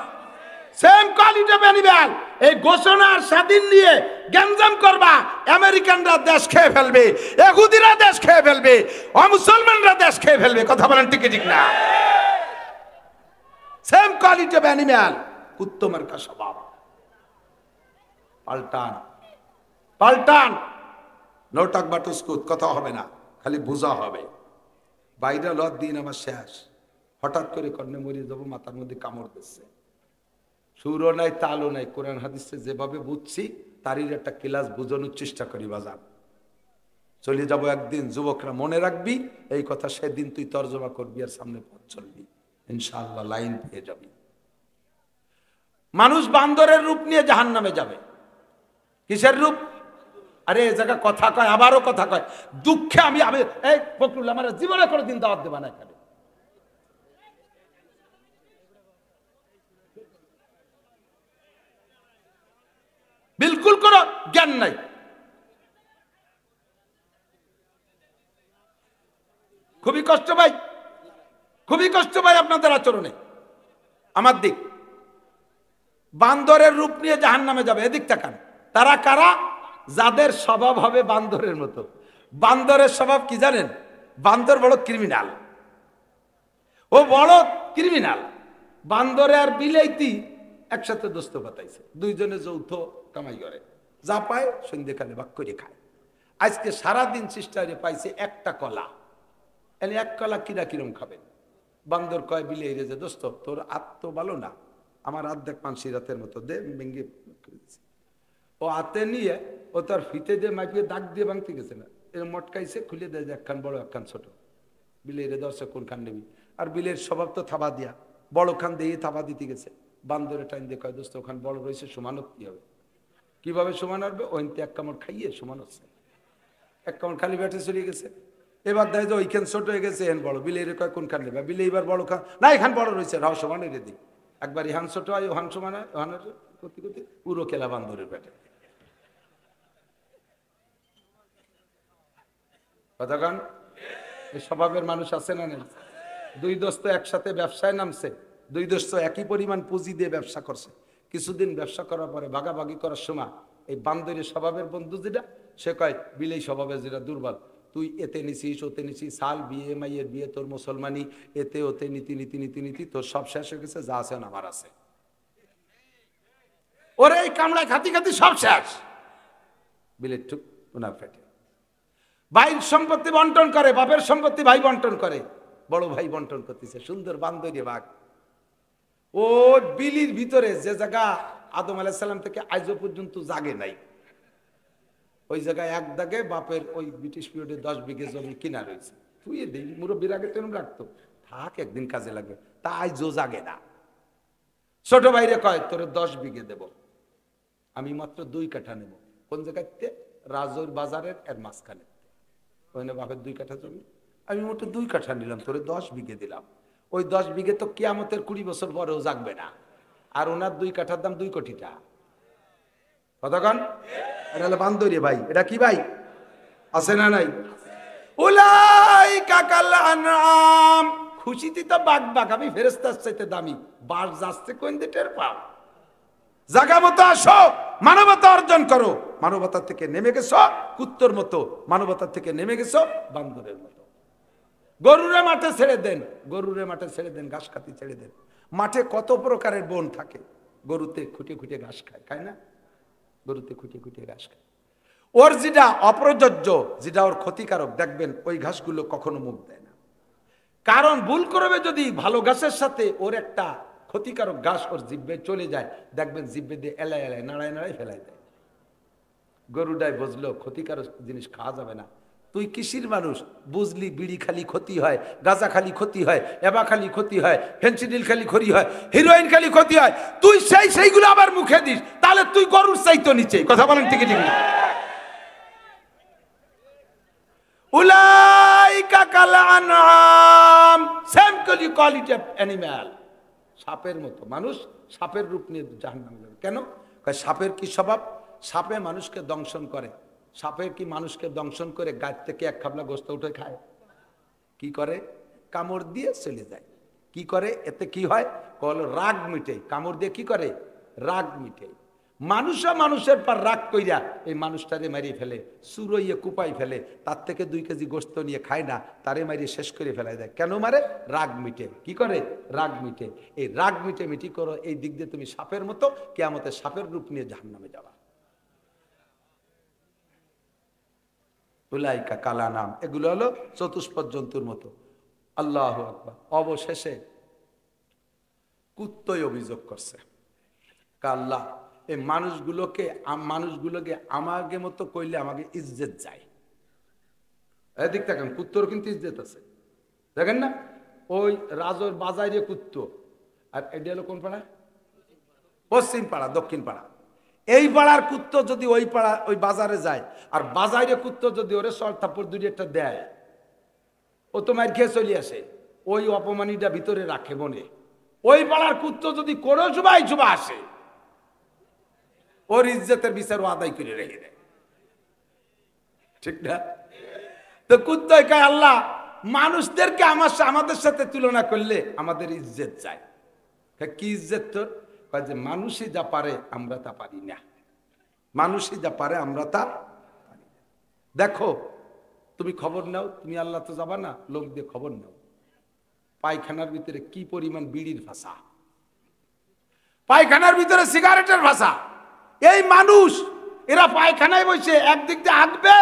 S1: সেম কোয়ালিটি অফ অ্যানিমেল। এই ঘোষণার স্বাধীন নিয়ে গ্যাঞ্জাম করবা, আমেরিকানরা দেশ খেয়ে ফেলবে, ইহুদিরা দেশ খেয়ে ফেলবে, মুসলমানরা দেশ খেয়ে ফেলবে। কথা বলেন ঠিক ঠিক না? সেম কোয়ালিটি অফ অ্যানিম্যাল, কুত্তমার কা স্বভাব। পাল্টান পাল্টান, নো টক বাট উস্কুত, কথা হবে না, খালি বোঝা হবে। বাইরে লদ দিন আমার শেষ, হঠাৎ করে কর্ণে মরিয়ে যাবো, মাথার মধ্যে কামড় দিচ্ছে, সুরও নাই তালও নাই। কোরআন হাদিসে যেভাবে বুঝছি তারই একটা ক্লাস বোঝানোর চেষ্টা করি বাজার। চলে যাব একদিন, যুবকরা মনে রাখবি এই কথা, সেদিন তুই তর্জমা করবি আর সামনে পথ চলবি, ইনশাআল্লাহ লাইন পেয়ে যাবি। মানুষ বান্দরের রূপ নিয়ে জাহান্নামে যাবে। কিসের রূপ? আরে এ জায়গা কথা কয়, আবারও কথা কয়, দুঃখে আমি এই ফখরুল আমার জীবনে কোনোদিন দাওয়াত দেবা না এখানে। বিলকুল কোনো জ্ঞান নাই। খুবই কষ্ট ভাই, খুবই কষ্ট ভাই আপনাদের আচরণে। আমার দিক বান্দরের রূপ নিয়ে জাহান্নামে যাবে, এদিক তাকান। তারা কারা? যাদের স্বভাব হবে বান্দরের মতো। বান্দরের স্বভাব কি জানেন? বান্দর বড় ক্রিমিনাল, ও বড় ক্রিমিনাল। বান্দরে আর বিলাইতি একসাথে দোস্ত পাতাইছে, দুইজনে যৌথ কামাই করে, যা পায় সন্ধ্যেকালে ভাগ করে খায়। আজকে সারাদিন সিস্টারে পাইছে একটা কলা, এনে এক কলা কিরা কিরম খাবেন? বান্দর কয় বিলাই রে যে দোস্ত তোর আত্ম ভালো না, আমার হাত দেখ পানসি রাতের মতো দে, ভেঙ্গে। ও হাতে নিয়ে ও তার ফিতে দিয়ে মাইপিয়ে দাগ দিয়ে ভাঙতে গেছে না, এরকম মটকাইছে, খুলে দেয় যে একখান বড় একখান ছোট। বিলাই রে দর্শক কোন খান নেবি? আর বিলের স্বভাব তো থাবা দিয়া, বড় খান দিয়ে থাবা দিতে গেছে। বান্দরে টাইম দিয়ে কয় দোস্ত ওখান বড় রয়েছে, সমানত কি হবে? কিভাবে সমান হবে? ওইতে এক কামড় খাইয়ে সমান হচ্ছে, এক কামড় খালি বেটে চলে গেছে। এবার দেয় যে ওইখান ছোট হয়ে গেছে, এখান বড়। বিলে কয় কোন খান নেবে? বিলে এবার বড় খান না, এখান বড় রয়েছে, রাও সমান রে দিই। একবার ইহান ছোট হয়, ওহান সমান হয়, ওহানের করতে করতে পুরো খেলা বান্দরের পেটে। কতক্ষণ এই স্বভাবের মানুষ আছে না নেই? দুই দোস্ত একসাথে ব্যবসায় নামছে, দুই দোস্ত একই পরিমাণ পুঁজি দিয়ে ব্যবসা করছে। কিছুদিন ব্যবসা করার পরে ভাগাভাগি করার সময় এই বান্দরের স্বভাবের বন্ধু যেটা, সে কয় বিলেই স্বভাবের যেটা দুর্বল, তুই এতে নিছিস ওতে নিছিস, সাল বিয়ে মাইয়ের বিয়ে তোর মুসলমানি, এতে ওতে নীতি নীতি নীতি নীতি, তোর সব শেষ হয়ে গেছে, যা আছে আমার আছে। ওরে এই কামড়ায় খাতি খাতি সব শেষ। বিলের টুক ওনার পেটে। ভাইয়ের সম্পত্তি বন্টন করে, বাপের সম্পত্তি ভাই বন্টন করে, বড় ভাই বন্টন করতেছে, সুন্দর বান্দরে বাঘ। ও বিলির ভিতরে যে জায়গা আদম আলাইহিস সালাম থেকে আজও পর্যন্ত জাগে নাই, ওই জায়গায় এক দাগে বাপের ওই ব্রিটিশ পিরিয়ডে 10 বিঘে জমি কিনা রয়েছে। তুই এই মুরব্বীর আগে তেমন রাখতো, থাক একদিন কাজে লাগবে, তা আজও জাগে না। ছোট ভাইরে কয় তোরে 10 বিঘে দেব, আমি মাত্র 2 কাঠা নেব। কোন জায়গাতে? রাজৌর বাজারের এর মাঝখানে। ওইখানে বাপের 2 কাঠা জমি, আমি মোটে 2 কাঠা নিলাম, তোরে 10 বিঘে দিলাম। ওই 10 বিঘে তো কিয়ামতের 20 বছর পরেও জাগবে না, আর ওনার 2 কাঠার দাম 2 কোটি টাকা। কতক্ষণ? এটা হলো বান্দরে ভাই। এটা কি ভাই? আছে না নাই? উলাইকা কাল আনআম, খুশিতে তো বাঘ বাঘ, আমি ফেরেশতার চাইতে দামি, বাস যাচ্ছে কোন দিকে টের পাও। জায়গা মতো আসো, মানবতা অর্জন করো। মানবতা থেকে নেমে গেছো কুত্তর মতো, মানবতা থেকে নেমে গেছো বান্দরের মতো। গরুরে মাঠে ছেড়ে দেন, গরুরে মাঠে ছেড়ে দেন, ঘাস খাতি ছেড়ে দেন। মাঠে কত প্রকারের বন থাকে, গরুতে খুঁটে খুঁটে ঘাস খায়, খায় না? গরুতে খুঁটে খুঁটে ঘাস খায়। ওর যেটা অপ্রযোজ্য, যেটা ওর ক্ষতিকারক, দেখবেন ওই ঘাসগুলো কখনো মুখ দেয় না। কারণ ভুল করবে যদি ভালো ঘাসের সাথে ওর একটা ক্ষতিকারক ঘাস ওর জিব্বে চলে যায়, দেখবেন জিব্বে দিয়ে এলাই এলাই নাড়ায় নাড়ায় ফেলাই দেয়। গরুটাই বুঝলো ক্ষতিকারক জিনিস খাওয়া যাবে না। তুই কিসির মানুষ বুঝলি? বিড়ি খালি ক্ষতি হয়, গাঁজা খালি ক্ষতি হয়, এবা খালি ক্ষতি হয়, ফেন্সিডিল খালি ক্ষতি হয়, হিরোইন খালি ক্ষতি হয়, তুই সেইগুলো আবার মুখে দিস, তাহলে তুই গরুর চাইতো নিচে। কথা বলেন ঠিক ঠিক না? উলাইকা কাল আনআম, সেম কোয়ালিটি অফ অ্যানিম্যাল, সাপের মতো। মানুষ সাপের রূপ নিয়ে জাহান্নামে যাবে। কেন? সাপের কি স্বভাব? সাপে মানুষকে দংশন করে। সাপের কি মানুষকে দংশন করে গাছ থেকে এক খাবলা গোস্ত উঠে খায়? কি করে? কামড় দিয়ে চলে যায়। কি করে? এতে কি হয়? রাগ মিটে। কামড় দিয়ে কি করে? রাগ মিটে। মানুষও মানুষের পর রাগ কইরা এই মানুষটারে মারিয়ে ফেলে, চুরইয়ে কুপাই ফেলে, তার থেকে 2 কেজি গোস্ত নিয়ে খায় না, তারে মারিয়ে শেষ করে ফেলাই দেয়। কেন মারে? রাগ মিটে। কি করে? রাগ মিটে। এই রাগ মিটে মিটি করো, এই দিক দিয়ে তুমি সাপের মতো কিয়ামতে সাপের রূপ নিয়ে জাহান্নামে যাবা। উলাইকা কালা নাম, এগুলো হলো চতুষ্পদ জন্তুর মতো। আল্লাহু আকবার। অবশেষে কুত্তই অভিযোগ করছে, আল্লাহ এই মানুষগুলোকে আমাকে মতো কইলে আমাকে ইজ্জত যায়। এদিক দেখেন, কুত্তর কিন্তু ইজ্জত আছে, দেখেন না? ওই রাজর বাজারে কুত্ত, আর এটা হলো কোন পাড়া? পশ্চিম পাড়া, দক্ষিণ পাড়া। এই পাড়ার কুত্ত যদি ওই পাড়া ওই বাজারে যায়, আর বাজারে কুত্ত যদি ওরে সর থাপ্পড় 2-1টা দেয়, ও তো মার খেয়ে চলে আসে, ওই অপমানিটা ভিতরে রাখে মনে। ওই পাড়ার কুত্ত যদি কোনো জুবাই জুবা আসে, ওর ইজ্জতের বিচার ও আদায় করে রেখে দেয়, ঠিক না? তো কুত্তই কয় আল্লাহ মানুষদেরকে আমাদের সাথে তুলনা করলে আমাদের ইজ্জত যায়। কি ইজ্জত তোর? কয় যে মানুষই যা পারে আমরা তা পারি না, মানুষই যা পারে আমরা তা পারি না। দেখো তুমি খবর নাও, তুমি আল্লাহ তো যাবা না, লোক দিয়ে খবর নাও, পায়খানার ভিতরে কি পরিমাণ বিড়ির ভাষা, পায়খানার ভিতরে সিগারেটের ভাষা। এই মানুষ এরা পায়খানায় বসে একদিক দিয়ে হাঁটবে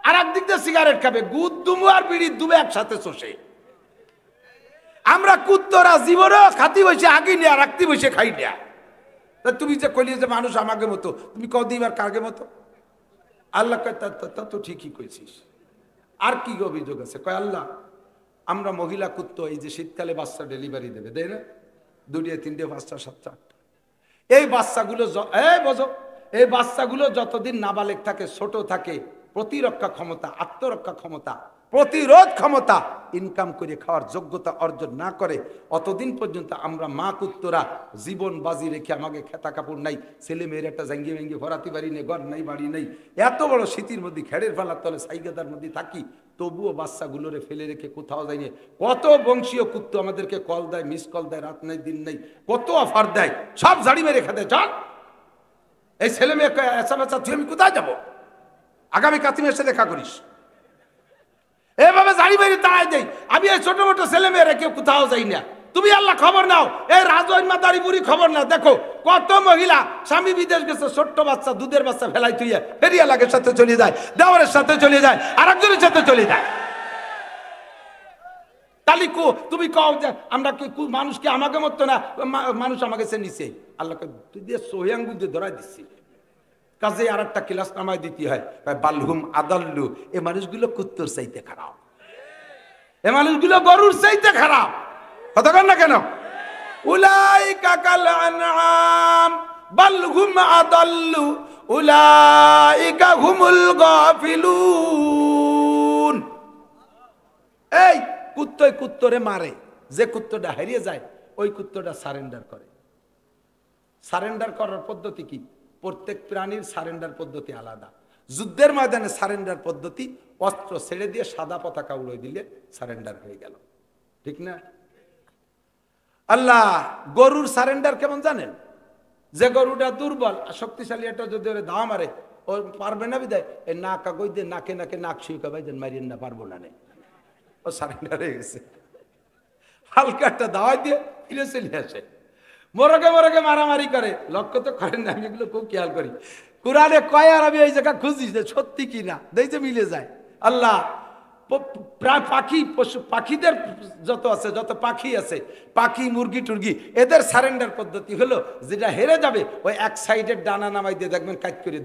S1: আর একদিক দিয়ে সিগারেট খাবে, গুদ দুমু আর বিড়ির দুবে একসাথে চষে। আমরা কুত্তরা জীবনও খাতি বসে আগে নিয়ে রাখতে বসে খাই না। তুমি যে কইলি যে মানুষ আমাকে মতো, তুমি কদিন আর কাকে মতো? আল্লাহ কয় তা তো ঠিকই কইছিস। আর কি অভিযোগ আছে? কয় আল্লাহ আমরা মহিলা কুত্ত এই যে শীতকালে বাচ্চা ডেলিভারি দেবে, দেয় না? 2, 3, 5, 7, 8। এই বাচ্চাগুলো এই বাচ্চাগুলো যতদিন নাবালেগ থাকে, ছোট থাকে, প্রতিরক্ষা ক্ষমতা, আত্মরক্ষা ক্ষমতা, প্রতিরোধ ক্ষমতা ইনকাম করে খাওয়ার যোগ্যতা অর্জন না করে, অতদিন পর্যন্ত আমরা মা কুত্তরা জীবন বাজি রেখে, আমাকে খেতা কাপড় নাই, ছেলে মেয়ের একটা জাঙ্গি ভেঙ্গি ভরাতে পারি নেই, ঘর নাই, বাড়ি নেই, এত বড় শীতের মধ্যে খেড়ের ফেলার তলে সাইগাদার মধ্যে থাকি, তবুও বাচ্চাগুলোরে ফেলে রেখে কোথাও যায়নি। কত বংশীয় কুত্ত আমাদেরকে কল দেয়, মিস কল দেয়, রাত নাই দিন নেই, কত অফার দেয়, সব ঝাড়ি মেরে খেতে। চল এই ছেলে মেয়ে এসা বেচা তুই আমি কোথায় যাবো? আগামী কাতিমের এসে দেখা করিস। এভাবে জারি মেরে দাঁড়ায় দেয়। আমি এই ছোট মোটো ছেলে মেয়েরা কেউ কোথাও যাই না। তুমি আল্লাহ খবর নাও, এই রাজমা দাড়ি বুড়ি খবর নাও। দেখো কত মহিলা স্বামী বিদেশ গেছে, ছোট্ট বাচ্চা, দুধের বাচ্চা ফেলাই তুই ফেরিয়া লাগের সাথে চলে যায়, দেওয়ারের সাথে চলে যায়, আর একজনের সাথে চলে যায়। তাহলে তুমি কও যে আমরা কি মানুষকে আমাকে মতো না, মানুষ আমাকে সে নিছে। আল্লাহকে তুই দিয়ে সোহিয়াঙ্গু দিয়ে ধরাই দিচ্ছি, কাজে আর একটা ক্লাস নামায় দিতে হয়। বালহুম আদাল্লু, এ মানুষগুলো কুত্তর চাইতে খারাপ, এ মানুষগুলো গরুর চাইতে খারাপ। কথা কন না কেন? উলাইকা কাল আনআম বালহুম আদাল্লু উলাইকা হুমুল গাফিলুন। এই কুত্তই কুত্তরে মারে, যে কুত্তটা হারিয়ে যায় ওই কুত্তটা সারেন্ডার করে। সারেন্ডার করার পদ্ধতি কি? প্রত্যেক প্রাণীর সারেন্ডার পদ্ধতি আলাদা। যুদ্ধের ময়দানে সারেন্ডার পদ্ধতি, অস্ত্র ছেড়ে দিয়ে সাদা পতাকা উড়ে দিলে সারেন্ডার হয়ে গেল, ঠিক না? আল্লাহ গরুর সারেন্ডার কেমন জানেন? যে গরুটা দুর্বল আর শক্তিশালী, একটা যদি ওরে দাওয়া মারে ও পারবে না, বিদায় এই নাক আগই দিয়ে নাকে নাকে নাক শুয়ে ভাই দেন, মারিয়েন না, পারবো না, ও সারেন্ডার হয়ে গেছে। হালকা একটা দাওয়াই দিয়ে ফিরে চলে আসে। মরকে মরকে মারামারি করে, লক্ষ্য তো করেন না, আমি এগুলো খুব খেয়াল করি। কোরআনে কয় আর আমি এই জায়গা খুঁজি যে সত্যি কিনা, দেখতে মিলে যায়। আল্লাহ প্রায় পাখি, পশু পাখিদের যত আছে, যত পাখি আছে, পাখি মুরগি টুরগি, এদের সারেন্ডার পদ্ধতি হলো যেটা হেরে যাবে ওই এক সাইডের ডানা নামাই দিয়ে দেখবেন কাজ করে